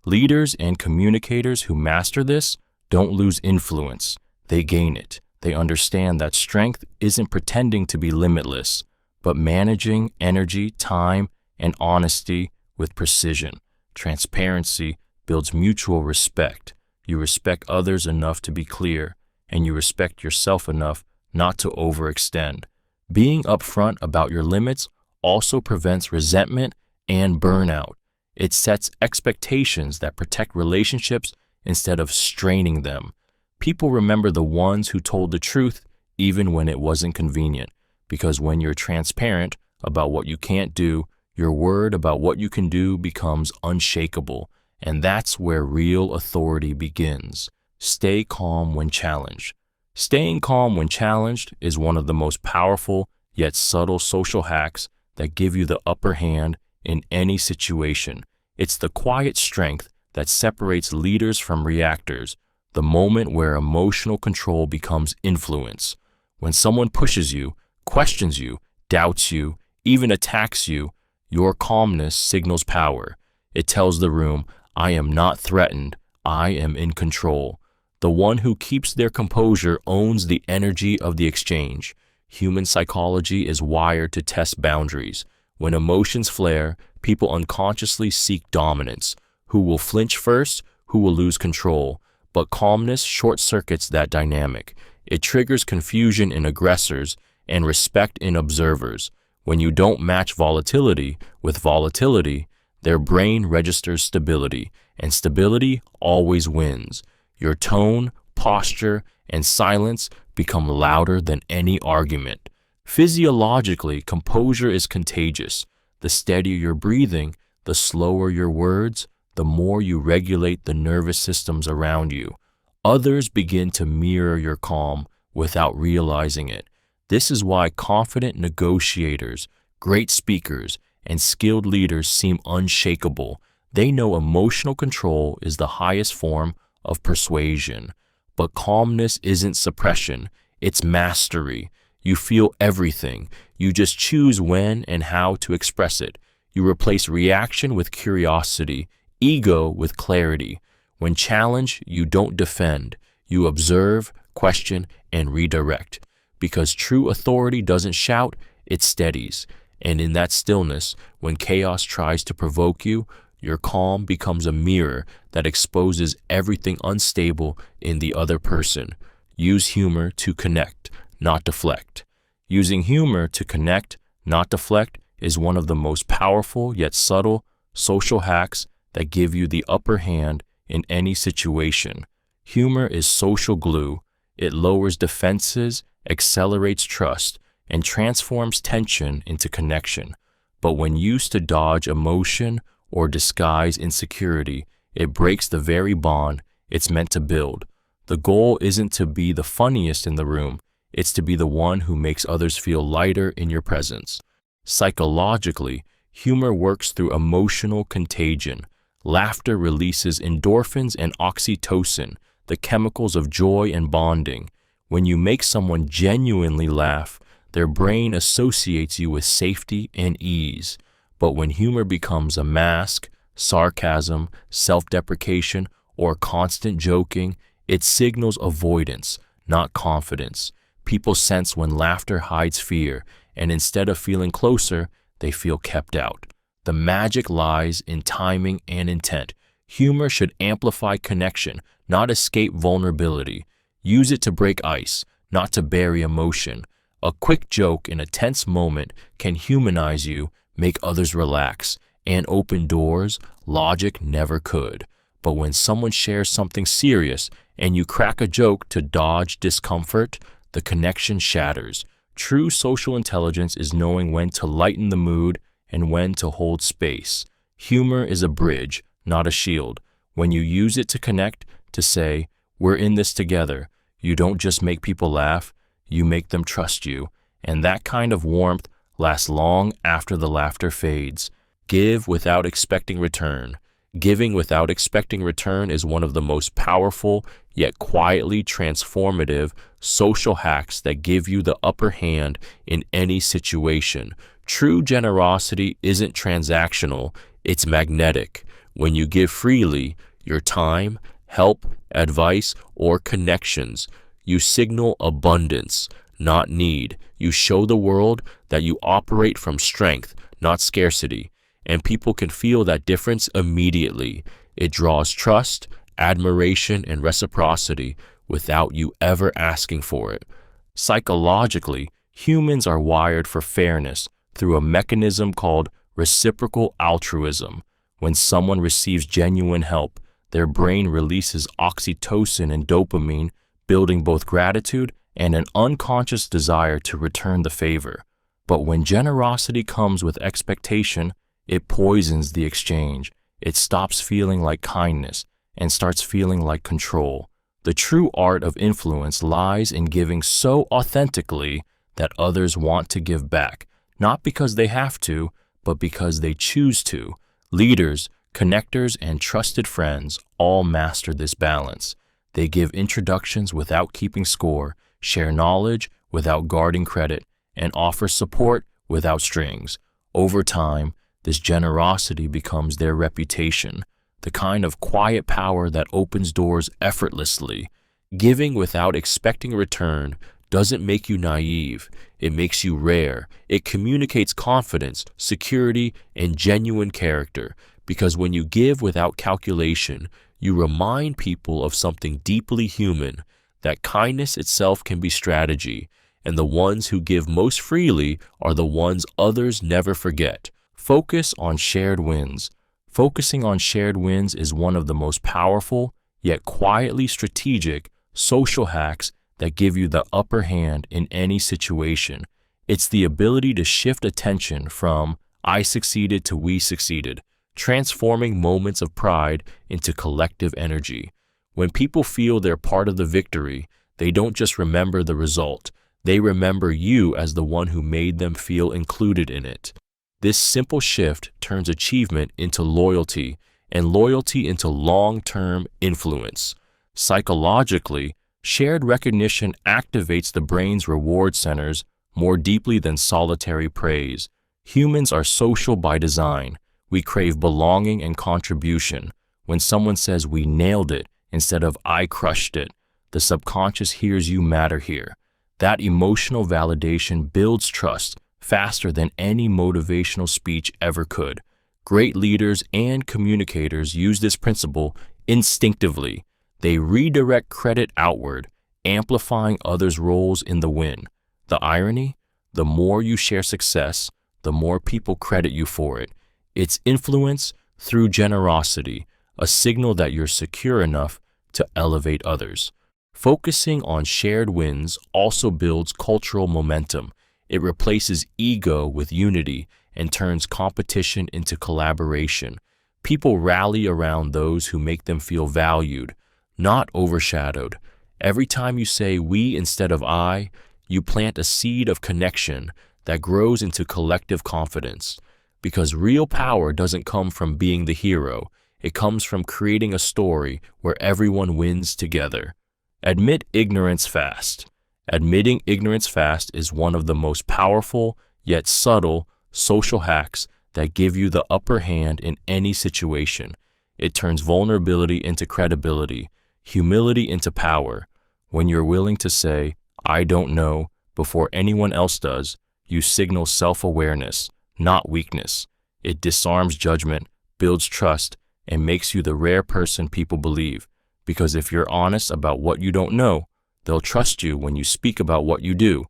Leaders and communicators who master this don't lose influence, they gain it. They understand that strength isn't pretending to be limitless, but managing energy, time, and honesty with precision. Transparency builds mutual respect. You respect others enough to be clear, and you respect yourself enough not to overextend. Being upfront about your limits also prevents resentment and burnout. It sets expectations that protect relationships instead of straining them. People remember the ones who told the truth even when it wasn't convenient, because when you're transparent about what you can't do, your word about what you can do becomes unshakable, and that's where real authority begins. Stay calm when challenged. Staying calm when challenged is one of the most powerful yet subtle social hacks that give you the upper hand in any situation. It's the quiet strength that separates leaders from reactors, the moment where emotional control becomes influence. When someone pushes you, questions you, doubts you, even attacks you, your calmness signals power. It tells the room, I am not threatened, I am in control. The one who keeps their composure owns the energy of the exchange. Human psychology is wired to test boundaries. When emotions flare, people unconsciously seek dominance. Who will flinch first? Who will lose control? But calmness short-circuits that dynamic. It triggers confusion in aggressors and respect in observers. When you don't match volatility with volatility, their brain registers stability, and stability always wins. Your tone, posture, and silence become louder than any argument. Physiologically, composure is contagious. The steadier your breathing, the slower your words, the more you regulate the nervous systems around you. Others begin to mirror your calm without realizing it. This is why confident negotiators, great speakers, and skilled leaders seem unshakable. They know emotional control is the highest form of persuasion. But calmness isn't suppression, it's mastery. You feel everything. You just choose when and how to express it. You replace reaction with curiosity, ego with clarity. When challenged, you don't defend. You observe, question, and redirect. Because true authority doesn't shout, it steadies. And in that stillness, when chaos tries to provoke you, your calm becomes a mirror that exposes everything unstable in the other person. Use humor to connect, not deflect. Using humor to connect, not deflect, is one of the most powerful yet subtle social hacks that give you the upper hand in any situation. Humor is social glue. It lowers defenses, accelerates trust, and transforms tension into connection. But when used to dodge emotion or disguise insecurity, it breaks the very bond it's meant to build. The goal isn't to be the funniest in the room, it's to be the one who makes others feel lighter in your presence. Psychologically, humor works through emotional contagion. Laughter releases endorphins and oxytocin, the chemicals of joy and bonding. When you make someone genuinely laugh, their brain associates you with safety and ease. But when humor becomes a mask, sarcasm, self-deprecation, or constant joking, it signals avoidance, not confidence. People sense when laughter hides fear, and instead of feeling closer, they feel kept out. The magic lies in timing and intent. Humor should amplify connection, not escape vulnerability. Use it to break ice, not to bury emotion. A quick joke in a tense moment can humanize you, make others relax, and open doors logic never could. But when someone shares something serious and you crack a joke to dodge discomfort, the connection shatters. True social intelligence is knowing when to lighten the mood and when to hold space. Humor is a bridge, not a shield. When you use it to connect, to say, we're in this together, you don't just make people laugh, you make them trust you. And that kind of warmth lasts long after the laughter fades. Give without expecting return. Giving without expecting return is one of the most powerful, yet quietly transformative social hacks that give you the upper hand in any situation. True generosity isn't transactional, it's magnetic. When you give freely, your time, help, advice, or connections, you signal abundance, not need. You show the world that you operate from strength, not scarcity. And people can feel that difference immediately. It draws trust, admiration, and reciprocity without you ever asking for it. Psychologically, humans are wired for fairness through a mechanism called reciprocal altruism. When someone receives genuine help, their brain releases oxytocin and dopamine, building both gratitude and an unconscious desire to return the favor. But when generosity comes with expectation, it poisons the exchange. It stops feeling like kindness and starts feeling like control. The true art of influence lies in giving so authentically that others want to give back, not because they have to, but because they choose to. Leaders, connectors, and trusted friends all master this balance. They give introductions without keeping score, share knowledge without guarding credit, and offer support without strings. Over time, this generosity becomes their reputation, the kind of quiet power that opens doors effortlessly. Giving without expecting return doesn't make you naive. It makes you rare. It communicates confidence, security, and genuine character. Because when you give without calculation, you remind people of something deeply human, that kindness itself can be strategy, and the ones who give most freely are the ones others never forget. Focus on shared wins. Focusing on shared wins is one of the most powerful, yet quietly strategic, social hacks that give you the upper hand in any situation. It's the ability to shift attention from "I succeeded" to "we succeeded," transforming moments of pride into collective energy. When people feel they're part of the victory, they don't just remember the result. They remember you as the one who made them feel included in it. This simple shift turns achievement into loyalty, and loyalty into long-term influence. Psychologically, shared recognition activates the brain's reward centers more deeply than solitary praise. Humans are social by design. We crave belonging and contribution. When someone says "we nailed it" instead of "I crushed it," the subconscious hears "you matter here." That emotional validation builds trust faster than any motivational speech ever could. Great leaders and communicators use this principle instinctively. They redirect credit outward, amplifying others' roles in the win. The irony? The more you share success, the more people credit you for it. It's influence through generosity, a signal that you're secure enough to elevate others. Focusing on shared wins also builds cultural momentum. It replaces ego with unity and turns competition into collaboration. People rally around those who make them feel valued, not overshadowed. Every time you say "we" instead of "I," you plant a seed of connection that grows into collective confidence. Because real power doesn't come from being the hero. It comes from creating a story where everyone wins together. Admit ignorance fast. Admitting ignorance fast is one of the most powerful yet subtle social hacks that give you the upper hand in any situation. It turns vulnerability into credibility, humility into power. When you're willing to say "I don't know" before anyone else does, you signal self-awareness, not weakness. It disarms judgment, builds trust, and makes you the rare person people believe. Because if you're honest about what you don't know, they'll trust you when you speak about what you do.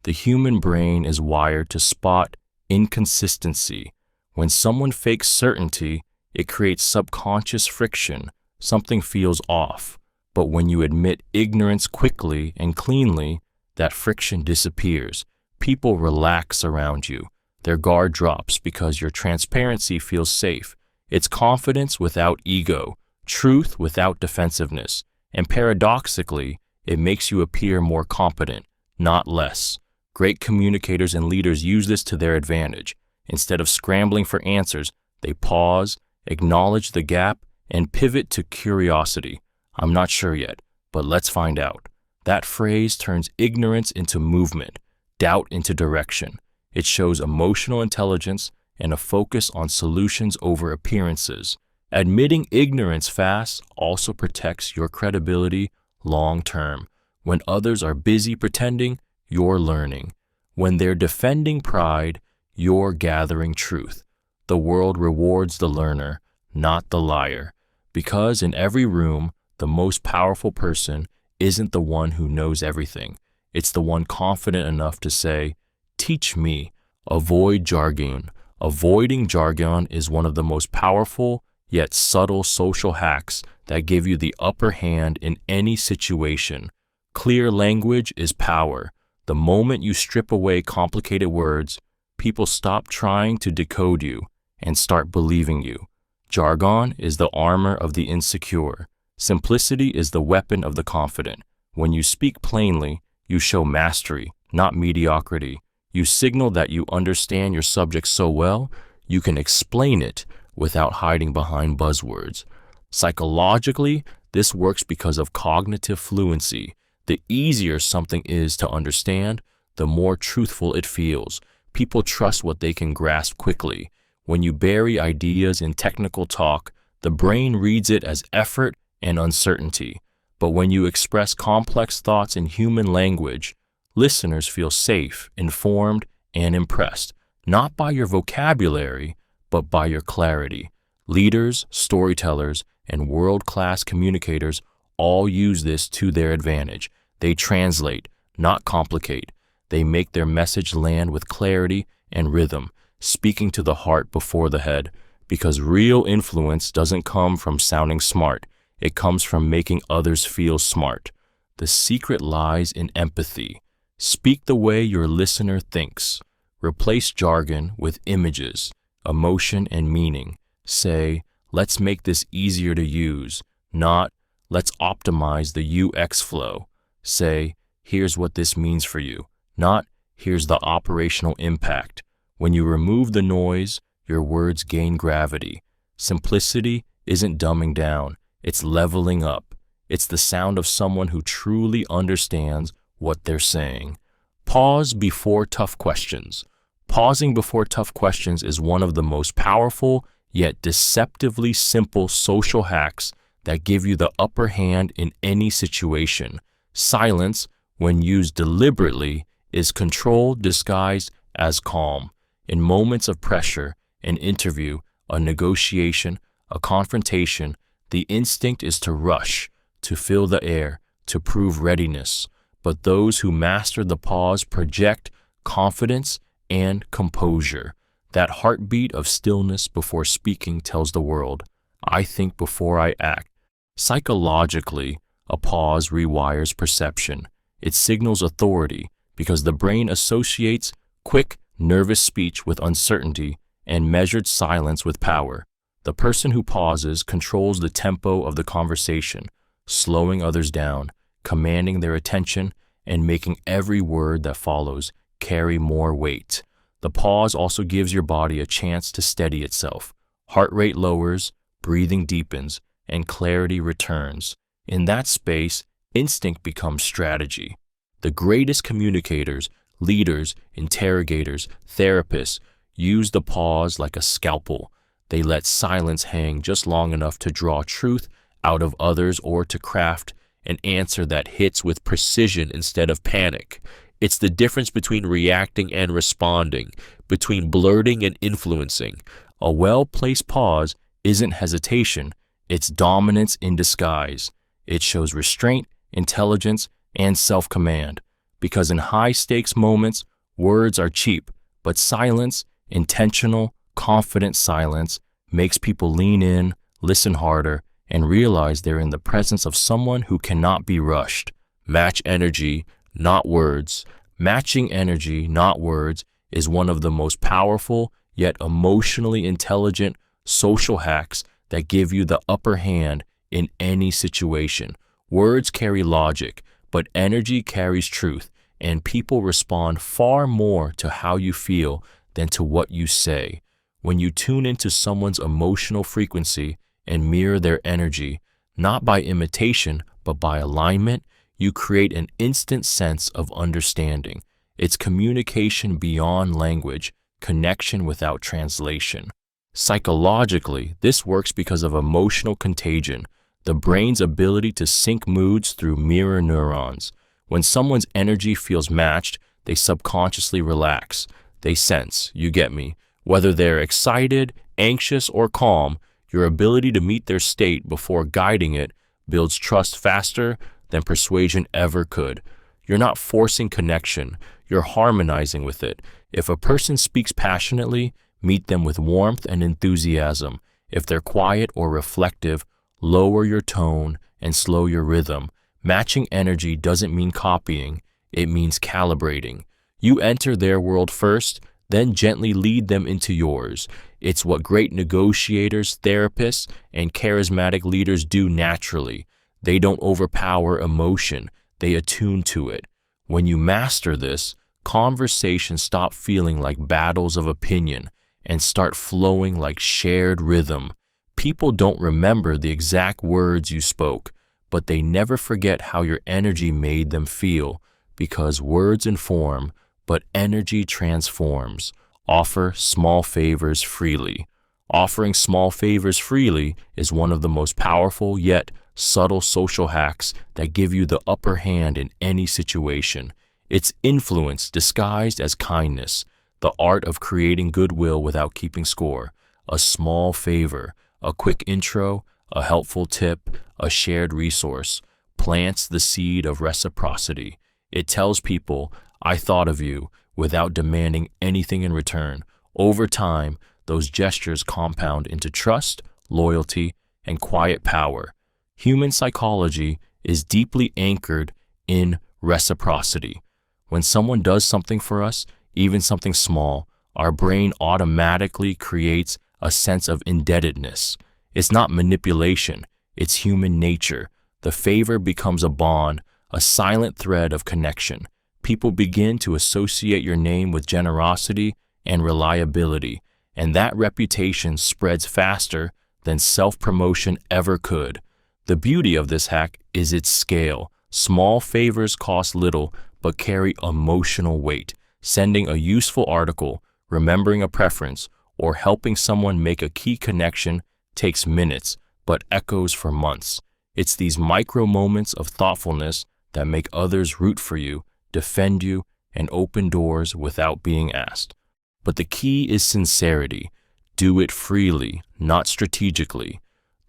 The human brain is wired to spot inconsistency. When someone fakes certainty, it creates subconscious friction. Something feels off. But when you admit ignorance quickly and cleanly, that friction disappears. People relax around you. Their guard drops because your transparency feels safe. It's confidence without ego, truth without defensiveness, and paradoxically, it makes you appear more competent, not less. Great communicators and leaders use this to their advantage. Instead of scrambling for answers, they pause acknowledge the gap, and pivot to curiosity. I'm not sure yet, but let's find out. That phrase turns ignorance into movement, doubt into direction. It shows emotional intelligence and a focus on solutions over appearances. Admitting ignorance fast also protects your credibility long term. When others are busy pretending, you're learning. When they're defending pride, you're gathering truth. The world rewards the learner, not the liar. Because in every room, the most powerful person isn't the one who knows everything. It's the one confident enough to say, "Teach me." Avoid jargon. Avoiding jargon is one of the most powerful yet subtle social hacks that give you the upper hand in any situation. Clear language is power. The moment you strip away complicated words, people stop trying to decode you and start believing you. Jargon is the armor of the insecure. Simplicity is the weapon of the confident. When you speak plainly, you show mastery, not mediocrity. You signal that you understand your subject so well, you can explain it without hiding behind buzzwords. Psychologically, this works because of cognitive fluency. The easier something is to understand, the more truthful it feels. People trust what they can grasp quickly. When you bury ideas in technical talk, the brain reads it as effort and uncertainty. But when you express complex thoughts in human language, listeners feel safe, informed, and impressed, not by your vocabulary, but by your clarity. Leaders, storytellers, and world-class communicators all use this to their advantage. They translate, not complicate. They make their message land with clarity and rhythm, speaking to the heart before the head. Because real influence doesn't come from sounding smart. It comes from making others feel smart. The secret lies in empathy. Speak the way your listener thinks. Replace jargon with images, emotion, and meaning. Say, "Let's make this easier to use," not, "Let's optimize the UX flow." Say, "Here's what this means for you," not, "Here's the operational impact." When you remove the noise, your words gain gravity. Simplicity isn't dumbing down, it's leveling up. It's the sound of someone who truly understands what they're saying. Pause before tough questions. Pausing before tough questions is one of the most powerful yet deceptively simple social hacks that give you the upper hand in any situation. Silence, when used deliberately, is control disguised as calm. In moments of pressure, an interview, a negotiation, a confrontation, the instinct is to rush, to fill the air, to prove readiness. But those who master the pause project confidence and composure. That heartbeat of stillness before speaking tells the world, "I think before I act." Psychologically, a pause rewires perception. It signals authority because the brain associates quick, nervous speech with uncertainty and measured silence with power. The person who pauses controls the tempo of the conversation, slowing others down, commanding their attention, and making every word that follows carry more weight. The pause also gives your body a chance to steady itself. Heart rate lowers, breathing deepens, and clarity returns. In that space, instinct becomes strategy. The greatest communicators, leaders, interrogators, therapists use the pause like a scalpel. They let silence hang just long enough to draw truth out of others or to craft an answer that hits with precision instead of panic. It's the difference between reacting and responding, between blurting and influencing. A well-placed pause isn't hesitation, it's dominance in disguise. It shows restraint, intelligence, and self-command. Because in high-stakes moments, words are cheap, but silence, intentional, confident silence, makes people lean in, listen harder, and realize they're in the presence of someone who cannot be rushed. Match energy, not words. Matching energy, not words, is one of the most powerful yet emotionally intelligent social hacks that give you the upper hand in any situation. Words carry logic, but energy carries truth, and people respond far more to how you feel than to what you say. When you tune into someone's emotional frequency and mirror their energy, not by imitation, but by alignment, you create an instant sense of understanding. It's communication beyond language, connection without translation. Psychologically, this works because of emotional contagion, the brain's ability to sync moods through mirror neurons. When someone's energy feels matched, they subconsciously relax. They sense, you get me, whether they're excited, anxious, or calm. Your ability to meet their state before guiding it builds trust faster than persuasion ever could. You're not forcing connection, you're harmonizing with it. If a person speaks passionately, meet them with warmth and enthusiasm. If they're quiet or reflective, lower your tone and slow your rhythm. Matching energy doesn't mean copying, it means calibrating. You enter their world first, then gently lead them into yours. It's what great negotiators, therapists, and charismatic leaders do naturally. They don't overpower emotion, they attune to it. When you master this, conversations stop feeling like battles of opinion and start flowing like shared rhythm. People don't remember the exact words you spoke, but they never forget how your energy made them feel, because words inform, but energy transforms. Offer small favors freely. Offering small favors freely is one of the most powerful yet subtle social hacks that give you the upper hand in any situation. It's influence disguised as kindness, the art of creating goodwill without keeping score. A small favor, a quick intro, a helpful tip, a shared resource, plants the seed of reciprocity. It tells people, I thought of you, without demanding anything in return. Over time, those gestures compound into trust, loyalty, and quiet power. Human psychology is deeply anchored in reciprocity. When someone does something for us, even something small, our brain automatically creates a sense of indebtedness. It's not manipulation, it's human nature. The favor becomes a bond, a silent thread of connection. People begin to associate your name with generosity and reliability, and that reputation spreads faster than self-promotion ever could. The beauty of this hack is its scale. Small favors cost little, but carry emotional weight. Sending a useful article, remembering a preference, or helping someone make a key connection takes minutes, but echoes for months. It's these micro moments of thoughtfulness that make others root for you, defend you, and open doors without being asked. But the key is sincerity. Do it freely, not strategically.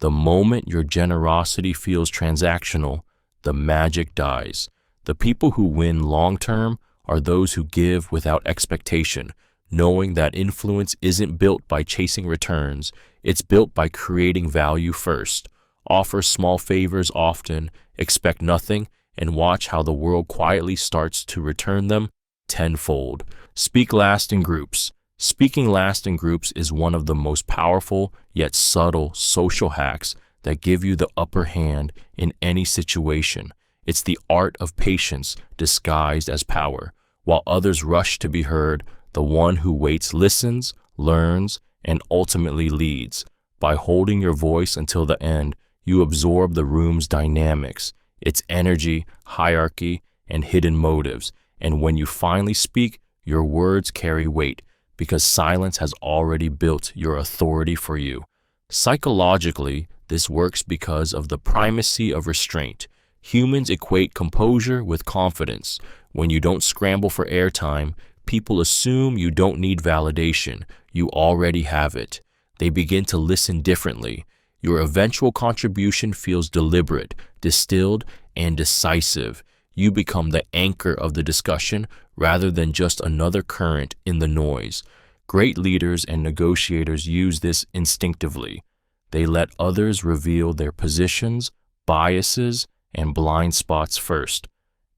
The moment your generosity feels transactional, the magic dies. The people who win long-term are those who give without expectation, knowing that influence isn't built by chasing returns, it's built by creating value first. Offer small favors often, expect nothing, and watch how the world quietly starts to return them tenfold. Speak last in groups. Speaking last in groups is one of the most powerful yet subtle social hacks that give you the upper hand in any situation. It's the art of patience disguised as power. While others rush to be heard, the one who waits listens, learns, and ultimately leads. By holding your voice until the end, you absorb the room's dynamics, its energy, hierarchy, and hidden motives. And when you finally speak, your words carry weight, because silence has already built your authority for you. Psychologically, this works because of the primacy of restraint. Humans equate composure with confidence. When you don't scramble for airtime, people assume you don't need validation. You already have it. They begin to listen differently. Your eventual contribution feels deliberate, distilled, and decisive. You become the anchor of the discussion rather than just another current in the noise. Great leaders and negotiators use this instinctively. They let others reveal their positions, biases, and blind spots first.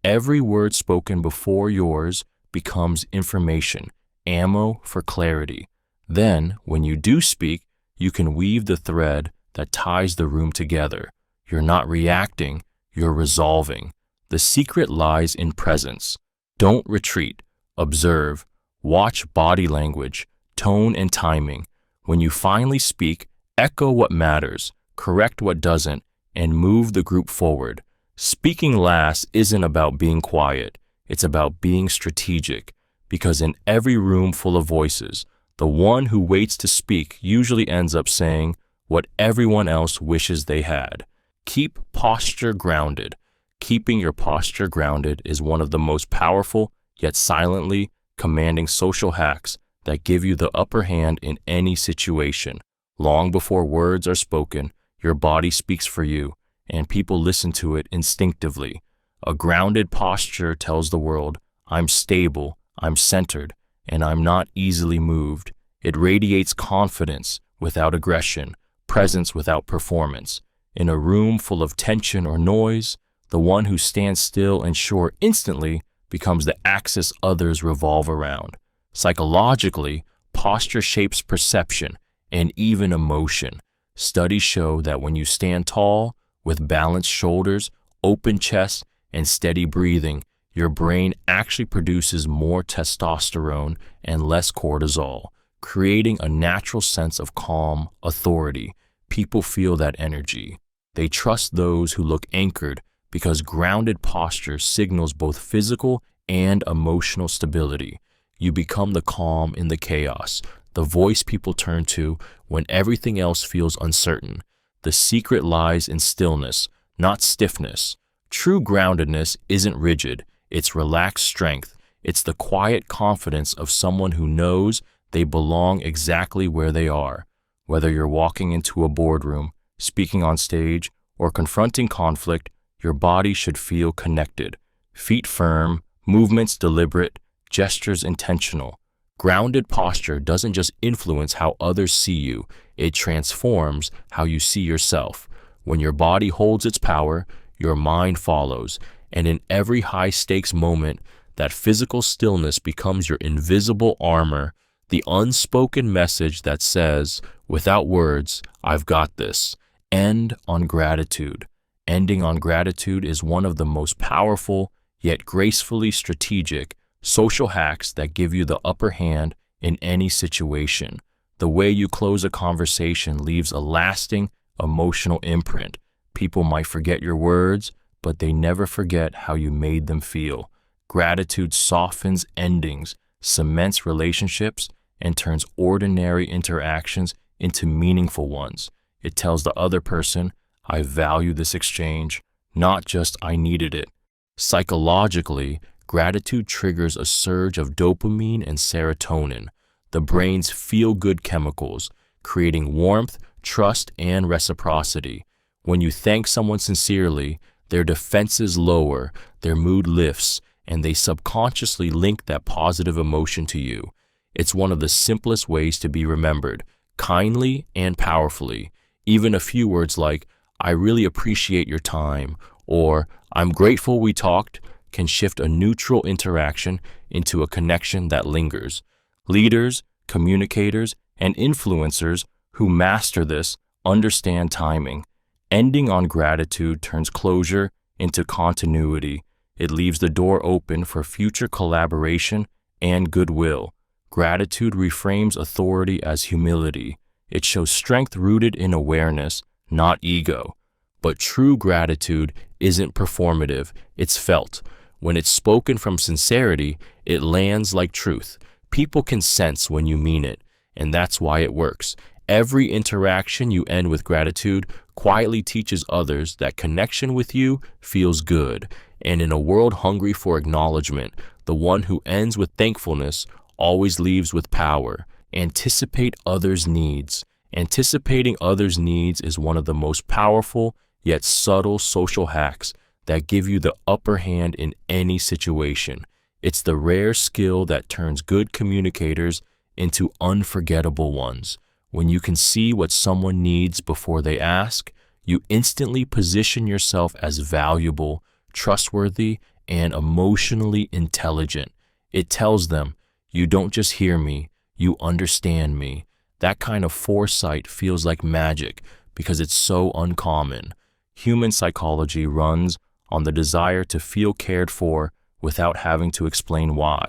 Every word spoken before yours becomes information, ammo for clarity. Then, when you do speak, you can weave the thread that ties the room together. You're not reacting, you're resolving. The secret lies in presence. Don't retreat. Observe. Watch body language, tone, and timing. When you finally speak, echo what matters, correct what doesn't, and move the group forward. Speaking last isn't about being quiet, it's about being strategic, because in every room full of voices, the one who waits to speak usually ends up saying what everyone else wishes they had. Keep posture grounded. Keeping your posture grounded is one of the most powerful, yet silently commanding social hacks that give you the upper hand in any situation. Long before words are spoken, your body speaks for you, and people listen to it instinctively. A grounded posture tells the world, I'm stable, I'm centered, and I'm not easily moved. It radiates confidence without aggression, presence without performance. In a room full of tension or noise, the one who stands still and sure instantly becomes the axis others revolve around. Psychologically, posture shapes perception and even emotion. Studies show that when you stand tall, with balanced shoulders, open chest, and steady breathing, your brain actually produces more testosterone and less cortisol, creating a natural sense of calm, authority. People feel that energy. They trust those who look anchored because grounded posture signals both physical and emotional stability. You become the calm in the chaos, the voice people turn to when everything else feels uncertain. The secret lies in stillness, not stiffness. True groundedness isn't rigid, it's relaxed strength. It's the quiet confidence of someone who knows they belong exactly where they are. Whether you're walking into a boardroom, speaking on stage, or confronting conflict, your body should feel connected. Feet firm, movements deliberate, gestures intentional. Grounded posture doesn't just influence how others see you, it transforms how you see yourself. When your body holds its power, your mind follows, and in every high-stakes moment, that physical stillness becomes your invisible armor, the unspoken message that says, without words, I've got this. End on gratitude. Ending on gratitude is one of the most powerful, yet gracefully strategic, social hacks that give you the upper hand in any situation. The way you close a conversation leaves a lasting, emotional imprint. People might forget your words, but they never forget how you made them feel. Gratitude softens endings, cements relationships, and turns ordinary interactions into meaningful ones. It tells the other person, I value this exchange, not just I needed it. Psychologically, gratitude triggers a surge of dopamine and serotonin, the brain's feel-good chemicals, creating warmth, trust, and reciprocity. When you thank someone sincerely, their defenses lower, their mood lifts, and they subconsciously link that positive emotion to you. It's one of the simplest ways to be remembered, kindly and powerfully. Even a few words like, I really appreciate your time, or I'm grateful we talked, can shift a neutral interaction into a connection that lingers. Leaders, communicators, and influencers who master this understand timing. Ending on gratitude turns closure into continuity. It leaves the door open for future collaboration and goodwill. Gratitude reframes authority as humility. It shows strength rooted in awareness, not ego. But true gratitude isn't performative, it's felt. When it's spoken from sincerity, it lands like truth. People can sense when you mean it, and that's why it works. Every interaction you end with gratitude quietly teaches others that connection with you feels good. And in a world hungry for acknowledgement, the one who ends with thankfulness always leaves with power. Anticipate others' needs. Anticipating others' needs is one of the most powerful yet subtle social hacks that give you the upper hand in any situation. It's the rare skill that turns good communicators into unforgettable ones. When you can see what someone needs before they ask, you instantly position yourself as valuable, trustworthy, and emotionally intelligent. It tells them, you don't just hear me, you understand me. That kind of foresight feels like magic because it's so uncommon. Human psychology runs on the desire to feel cared for without having to explain why.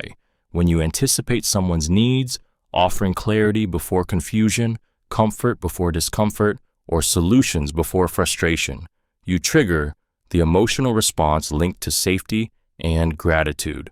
When you anticipate someone's needs, offering clarity before confusion, comfort before discomfort, or solutions before frustration. You trigger the emotional response linked to safety and gratitude.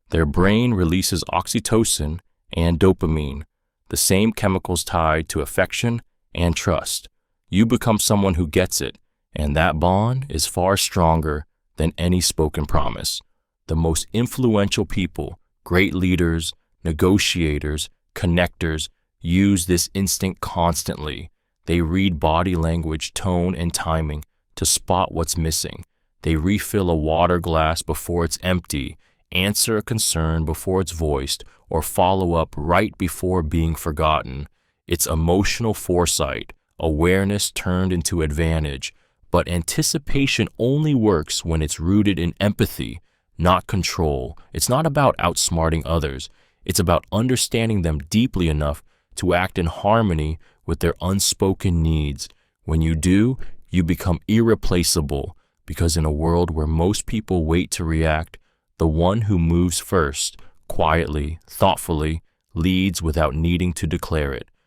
Their brain releases oxytocin and dopamine, the same chemicals tied to affection and trust. You become someone who gets it, and that bond is far stronger than any spoken promise. The most influential people, great leaders, negotiators, connectors, use this instinct constantly. They read body language, tone, and timing to spot what's missing. They refill a water glass before it's empty, answer a concern before it's voiced, or follow up right before being forgotten. It's emotional foresight, awareness turned into advantage. But anticipation only works when it's rooted in empathy, not control. It's not about outsmarting others. It's about understanding them deeply enough to act in harmony with their unspoken needs. When you do, you become irreplaceable, because in a world where most people wait to react, the one who moves first, quietly, thoughtfully, leads without needing to declare it.